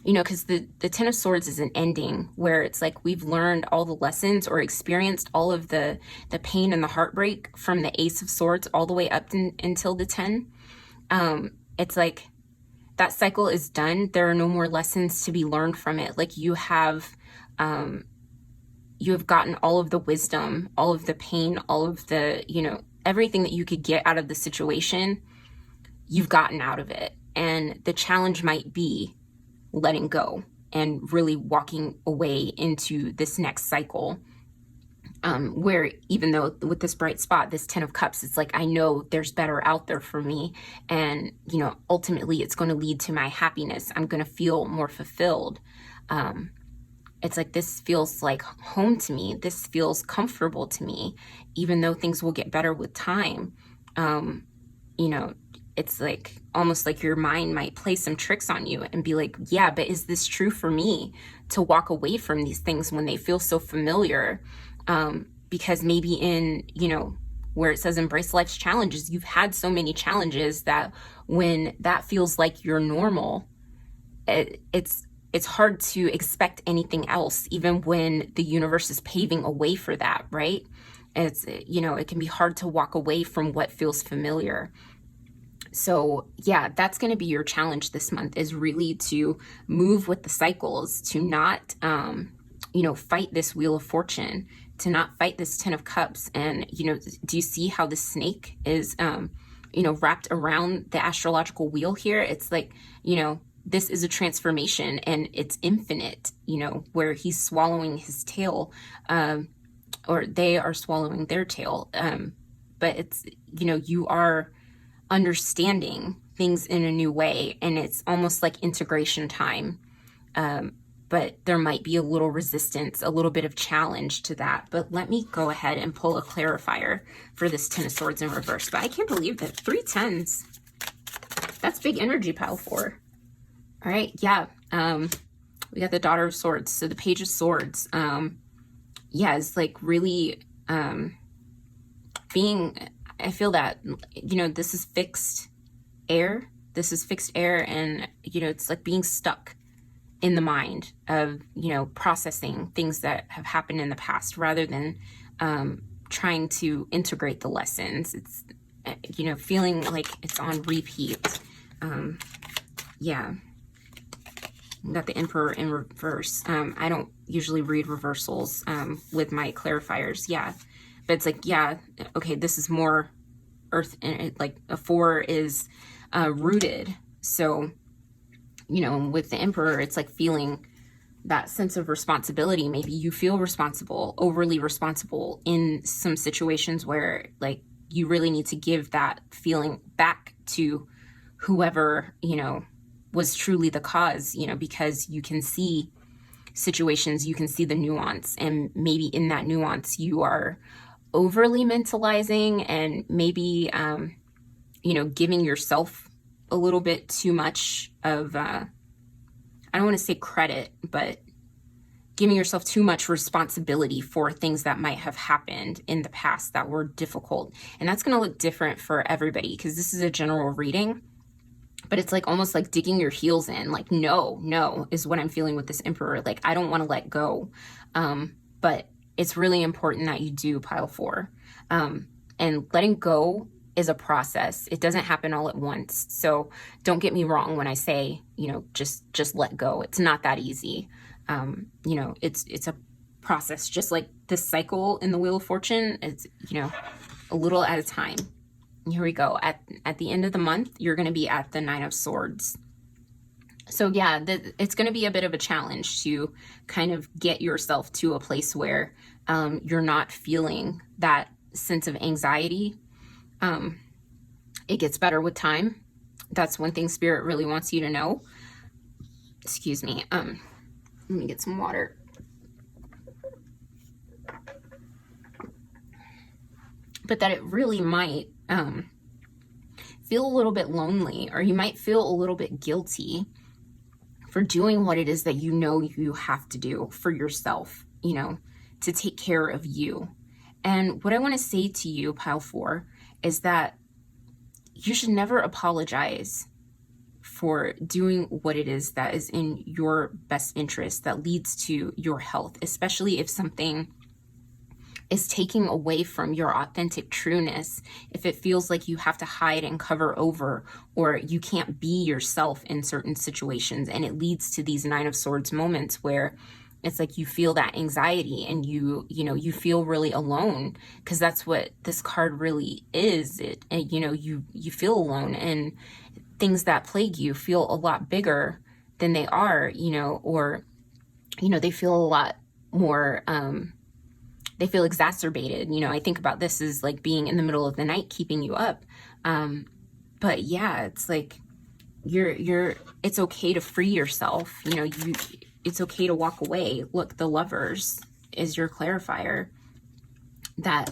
you know, because the Ten of Swords is an ending where it's like we've learned all the lessons or experienced all of the pain and the heartbreak from the Ace of Swords all the way up until the 10. It's like that cycle is done. There are no more lessons to be learned from it. Like you have gotten all of the wisdom, all of the pain, all of the, you know, everything that you could get out of the situation, you've gotten out of it. And the challenge might be letting go and really walking away into this next cycle, where even though with this bright spot, this 10 of Cups, it's like, I know there's better out there for me. And, you know, ultimately it's going to lead to my happiness. I'm going to feel more fulfilled. It's like, this feels like home to me. This feels comfortable to me, even though things will get better with time. You know, it's like almost like your mind might play some tricks on you and be like, yeah, but is this true for me to walk away from these things when they feel so familiar? Because maybe in, you know, where it says embrace life's challenges, you've had so many challenges that when that feels like your normal, it's hard to expect anything else, even when the universe is paving a way for that, right? It's, you know, it can be hard to walk away from what feels familiar. So yeah, that's going to be your challenge this month, is really to move with the cycles, to not, you know, fight this Wheel of Fortune, to not fight this 10 of Cups. And, you know, do you see how the snake is, you know, wrapped around the astrological wheel here? It's like, you know, this is a transformation and it's infinite, you know, where he's swallowing his tail, or they are swallowing their tail. But it's, you know, you are understanding things in a new way, and it's almost like integration time. But there might be a little resistance, a little bit of challenge to that. But let me go ahead and pull a clarifier for this 10 of Swords in reverse. But I can't believe that 3 10s. That's big energy, pile 4. All right, yeah. We got the Daughter of Swords. So the Page of Swords, yeah, it's like really being, I feel that, you know, this is fixed air. This is fixed air, and, you know, it's like being stuck in the mind of, you know, processing things that have happened in the past rather than trying to integrate the lessons. It's, you know, feeling like it's on repeat. Yeah. Got the Emperor in reverse. I don't usually read reversals with my clarifiers. Yeah. But it's like, yeah, okay, this is more earth, and like a 4 is rooted. So, you know, with the Emperor, it's like feeling that sense of responsibility. Maybe you feel responsible, overly responsible in some situations where like you really need to give that feeling back to whoever, you know, was truly the cause, you know, because you can see situations, you can see the nuance, and maybe in that nuance you are overly mentalizing and maybe, you know, giving yourself a little bit too much of, I don't want to say credit, but giving yourself too much responsibility for things that might have happened in the past that were difficult. And that's going to look different for everybody, because this is a general reading, but it's like almost like digging your heels in, like, no is what I'm feeling with this Emperor. Like, I don't want to let go. But it's really important that you do, pile 4. And letting go is a process. It doesn't happen all at once. So don't get me wrong when I say, you know, just let go. It's not that easy. You know, it's a process, just like this cycle in the Wheel of Fortune. It's, you know, a little at a time. Here we go. At the end of the month, you're going to be at the 9 of Swords. So yeah, it's going to be a bit of a challenge to kind of get yourself to a place where you're not feeling that sense of anxiety. It gets better with time. That's one thing Spirit really wants you to know. Excuse me. Let me get some water. But that it really might feel a little bit lonely, or you might feel a little bit guilty for doing what it is that you know you have to do for yourself, you know, to take care of you. And what I want to say to you, pile 4, is that you should never apologize for doing what it is that is in your best interest, that leads to your health, especially if something is taking away from your authentic trueness. If it feels like you have to hide and cover over, or you can't be yourself in certain situations, and it leads to these 9 of Swords moments where it's like you feel that anxiety and you feel really alone, because that's what this card really is. And you feel alone, and things that plague you feel a lot bigger than they are, or they feel a lot more they feel exacerbated. I think about this as like being in the middle of the night keeping you up. But yeah, it's like it's okay to free yourself. It's okay to walk away. Look, the Lovers is your clarifier that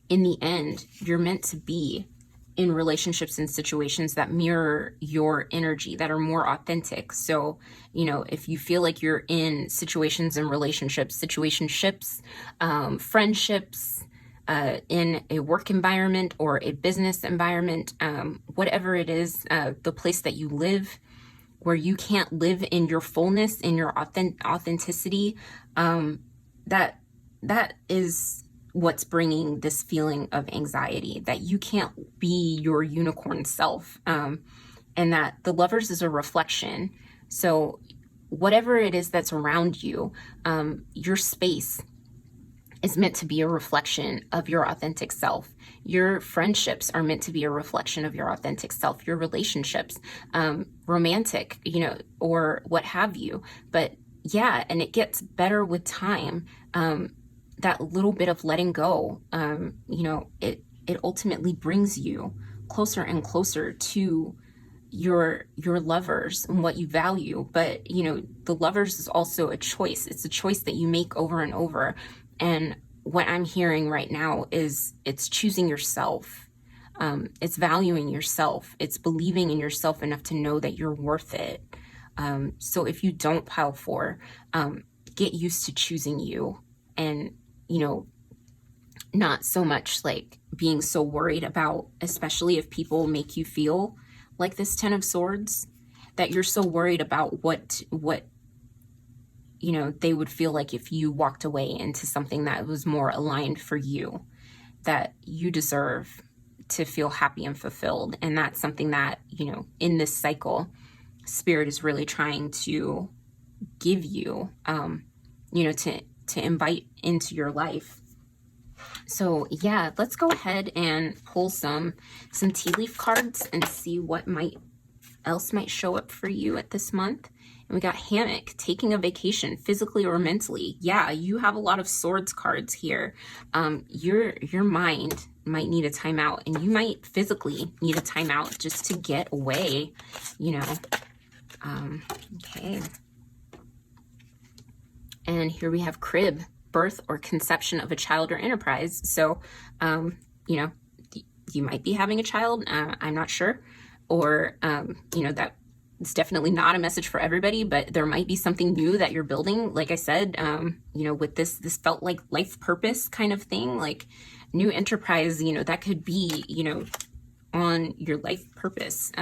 in the end, you're meant to be in relationships and situations that mirror your energy, that are more authentic. So, if you feel like you're in situations and relationships, friendships, in a work environment or a business environment, whatever it is, the place that you live, where you can't live in your fullness, in your authenticity, that is what's bringing this feeling of anxiety, that you can't be your unicorn self, and that the Lovers is a reflection. So whatever it is that's around you, your space is meant to be a reflection of your authentic self. Your friendships are meant to be a reflection of your authentic self. Your relationships, romantic, or what have you. But yeah, and it gets better with time. That little bit of letting go, it ultimately brings you closer and closer to your Lovers and what you value. But, the Lovers is also a choice. It's a choice that you make over and over. And what I'm hearing right now is it's choosing yourself. It's valuing yourself. It's believing in yourself enough to know that you're worth it. So if you don't, pile 4, get used to choosing you, and not so much like being so worried about, especially if people make you feel like this 10 of Swords, that you're so worried about what they would feel like if you walked away into something that was more aligned for you, that you deserve to feel happy and fulfilled. And that's something that, in this cycle, Spirit is really trying to give you, to invite into your life. So yeah, let's go ahead and pull some tea leaf cards and see what else might show up for you at this month. And we got Hammock, taking a vacation, physically or mentally. Yeah, you have a lot of Swords cards here. Your mind might need a timeout, and you might physically need a timeout just to get away, okay. And here we have Crib, birth or conception of a child or enterprise. So, you might be having a child, I'm not sure. Or, that It's definitely not a message for everybody, but there might be something new that you're building. Like I said, you know, with this felt like life purpose kind of thing, like new enterprise, you know, that could be, you know, on your life purpose.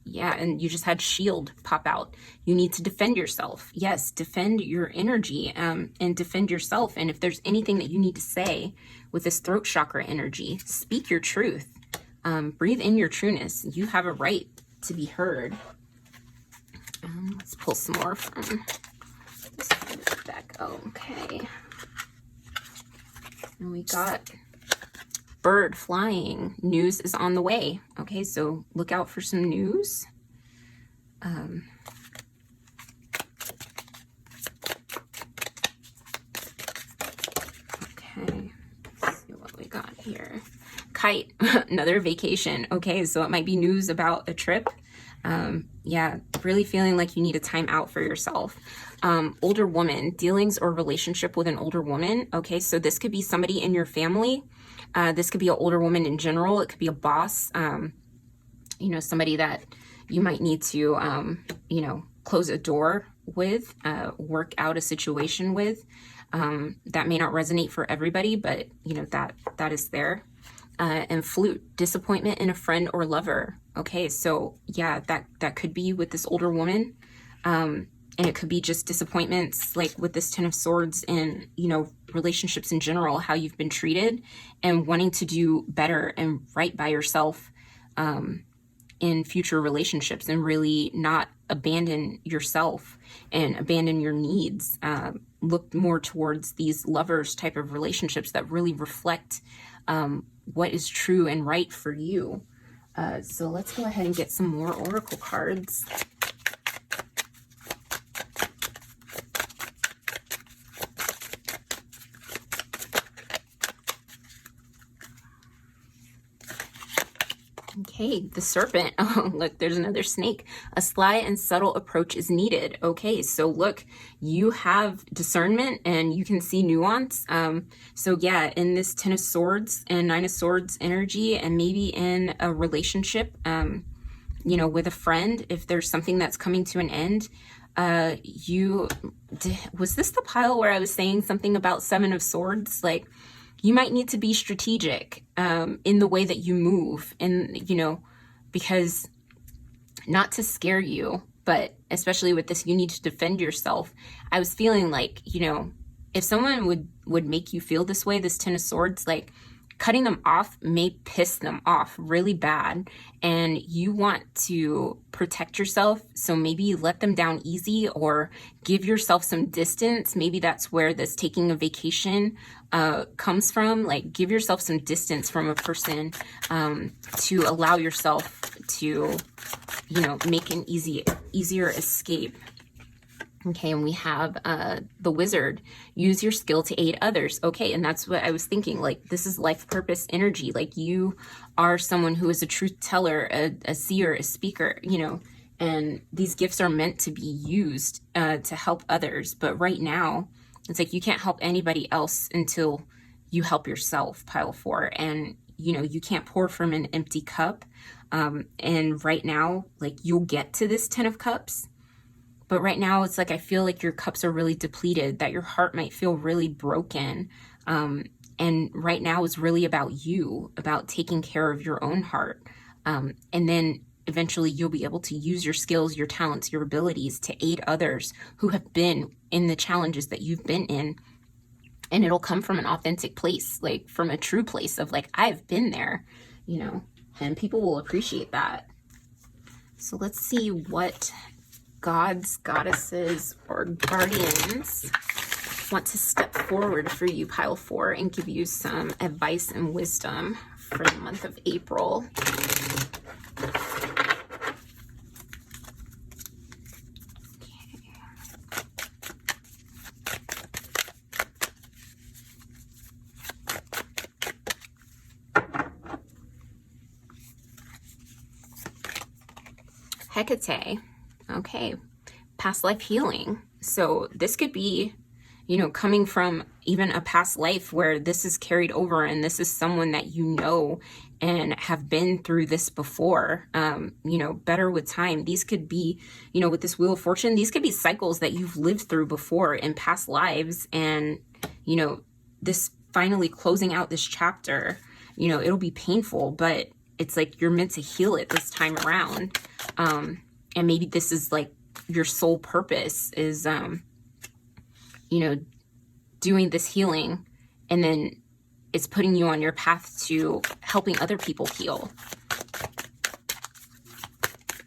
Yeah, and you just had shield pop out. You need to defend yourself. Yes, defend your energy, and defend yourself. And if there's anything that you need to say with this throat chakra energy, speak your truth. Breathe in your trueness. You have a right to be heard. Let's pull some more from this deck. Okay. And we got bird flying. News is on the way. Okay, so look out for some news. Okay, let's see what we got here. Kite, another vacation. Okay, so it might be news about a trip. Yeah, really feeling like you need a time out for yourself. Older woman, dealings or relationship with an older woman. Okay, so this could be somebody in your family. This could be an older woman in general. It could be a boss, you know, somebody that you might need to, you know, close a door with, work out a situation with. That may not resonate for everybody, but, you know, that is there. And flute, disappointment in a friend or lover. Okay, so yeah, that could be with this older woman. And it could be just disappointments, like with this Ten of Swords and, you know, relationships in general, how you've been treated and wanting to do better and right by yourself in future relationships, and really not abandon yourself and abandon your needs. Look more towards these lovers type of relationships that really reflect what is true and right for you. So let's go ahead and get some more oracle cards. Okay, the serpent. Oh, look, there's another snake. A sly and subtle approach is needed. Okay, so look, you have discernment and you can see nuance. So yeah, in this Ten of Swords and Nine of Swords energy, and maybe in a relationship, you know, with a friend, if there's something that's coming to an end, was this the pile where I was saying something about Seven of Swords? Like, you might need to be strategic in the way that you move, and, you know, because not to scare you, but especially with this, you need to defend yourself. I was feeling like, you know, if someone would make you feel this way, this Ten of Swords, like, cutting them off may piss them off really bad, and you want to protect yourself. So maybe let them down easy, or give yourself some distance. Maybe that's where this taking a vacation comes from. Like, give yourself some distance from a person to allow yourself to, you know, make an easier escape. Okay, and we have the Wizard. Use your skill to aid others. Okay, and that's what I was thinking. Like, this is life purpose energy. Like, you are someone who is a truth teller, a seer, a speaker, you know, and these gifts are meant to be used to help others. But right now, it's like you can't help anybody else until you help yourself, pile 4. And, you know, you can't pour from an empty cup. And right now, like, you'll get to this 10 of Cups. But right now, it's like I feel like your cups are really depleted, that your heart might feel really broken. And right now is really about you, about taking care of your own heart. And then eventually you'll be able to use your skills, your talents, your abilities to aid others who have been in the challenges that you've been in. And it'll come from an authentic place, like from a true place of like, I've been there, you know, and people will appreciate that. So let's see what gods, goddesses, or guardians want to step forward for you, pile 4, and give you some advice and wisdom for the month of April. Hecate. Okay, past life healing. So this could be, you know, coming from even a past life where this is carried over and this is someone that you know and have been through this before, you know, better with time. These could be, you know, with this Wheel of Fortune, these could be cycles that you've lived through before in past lives. And, you know, this finally closing out this chapter, you know, it'll be painful, but it's like you're meant to heal it this time around. And maybe this is like your sole purpose is, you know, doing this healing, and then it's putting you on your path to helping other people heal.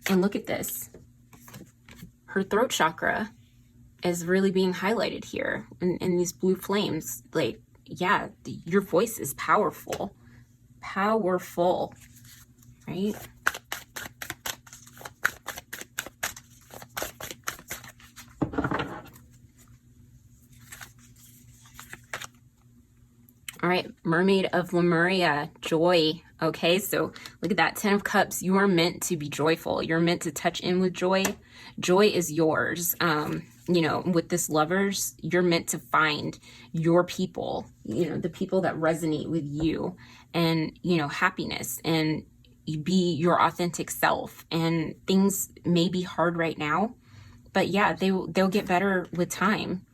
And look at this. Her throat chakra is really being highlighted here in these blue flames. Like, yeah, your voice is powerful. Powerful, right? All right, Mermaid of Lemuria, joy. Okay, so look at that, 10 of Cups. You are meant to be joyful. You're meant to touch in with joy. Joy is yours. You know, with this Lovers, you're meant to find your people, you know, the people that resonate with you, and, you know, happiness, and you be your authentic self. And things may be hard right now, but yeah, they'll get better with time.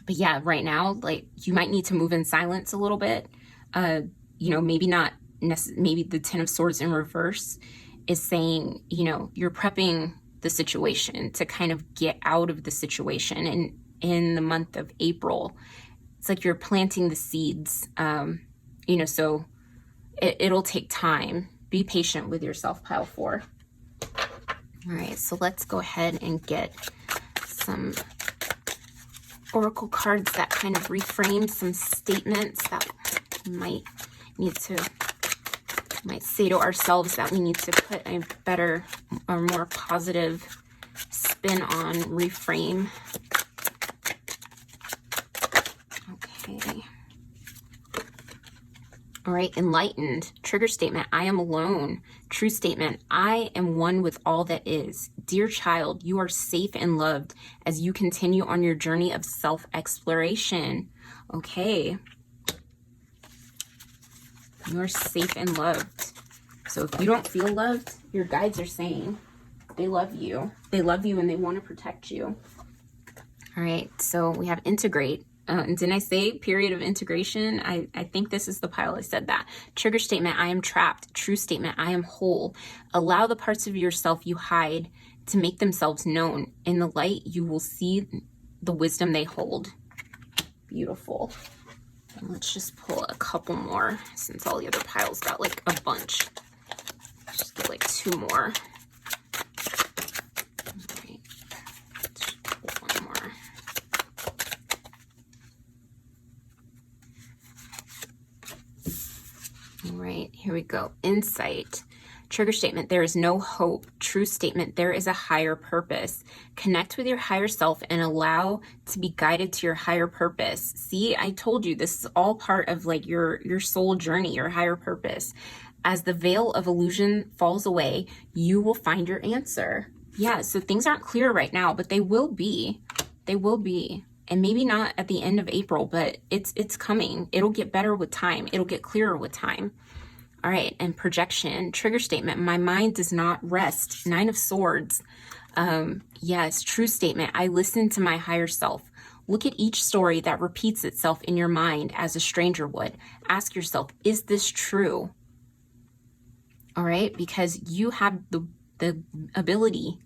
But yeah, right now, like, you might need to move in silence a little bit. You know, maybe not maybe the 10 of Swords in reverse is saying, you know, you're prepping the situation to kind of get out of the situation. And in the month of April, it's like you're planting the seeds, you know, so it'll take time. Be patient with yourself, pile 4. All right, so let's go ahead and get some oracle cards that kind of reframe some statements that we might say to ourselves that we need to put a better or more positive spin on, reframe. Okay. All right, enlightened. Trigger statement, I am alone. True statement, I am one with all that is. Dear child, you are safe and loved as you continue on your journey of self-exploration. Okay. You are safe and loved. So if you don't feel loved, your guides are saying they love you. They love you and they want to protect you. All right, so we have integrate. And didn't I say period of integration? I think this is the pile I said that. Trigger statement, I am trapped. True statement, I am whole. Allow the parts of yourself you hide to make themselves known. In the light, you will see the wisdom they hold. Beautiful. And let's just pull a couple more since all the other piles got like a bunch. Just get like 2 more. All right, here we go. Insight. Trigger statement, there is no hope. True statement, there is a higher purpose. Connect with your higher self and allow to be guided to your higher purpose. See, I told you this is all part of like your soul journey, your higher purpose. As the veil of illusion falls away, you will find your answer. Yeah, so things aren't clear right now, but they will be. They will be. And maybe not at the end of April, but it's coming. It'll get better with time. It'll get clearer with time. All right, and projection. Trigger statement, my mind does not rest. 9 of Swords. Yes, true statement, I listen to my higher self. Look at each story that repeats itself in your mind as a stranger would. Ask yourself, is this true? All right, because you have the ability,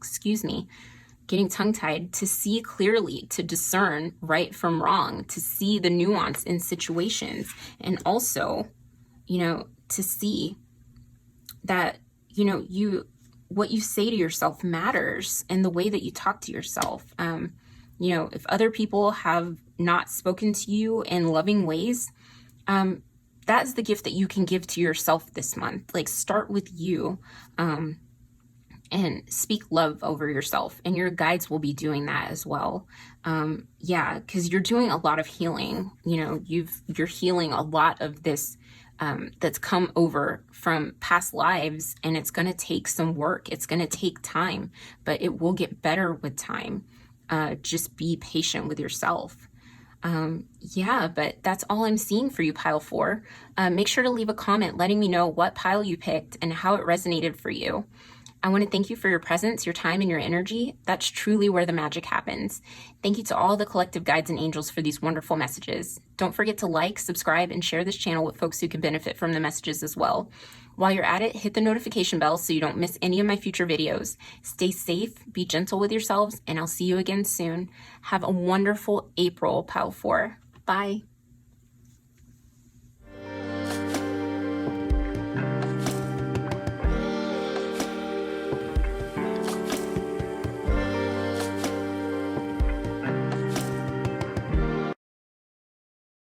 getting tongue-tied, to see clearly, to discern right from wrong, to see the nuance in situations, and also, you know, to see that, you know, what you say to yourself matters, and the way that you talk to yourself. You know, if other people have not spoken to you in loving ways, that's the gift that you can give to yourself this month. Like, start with you, and speak love over yourself, and your guides will be doing that as well. Yeah, because you're doing a lot of healing. You know, you're healing a lot of this that's come over from past lives, and it's going to take some work. It's going to take time, but it will get better with time. just be patient with yourself. Yeah, but that's all I'm seeing for you, pile 4. Make sure to leave a comment letting me know what pile you picked and how it resonated for you. I want to thank you for your presence, your time, and your energy. That's truly where the magic happens. Thank you to all the collective guides and angels for these wonderful messages. Don't forget to like, subscribe, and share this channel with folks who can benefit from the messages as well. While you're at it, hit the notification bell so you don't miss any of my future videos. Stay safe, be gentle with yourselves, and I'll see you again soon. Have a wonderful April, pile 4. Bye.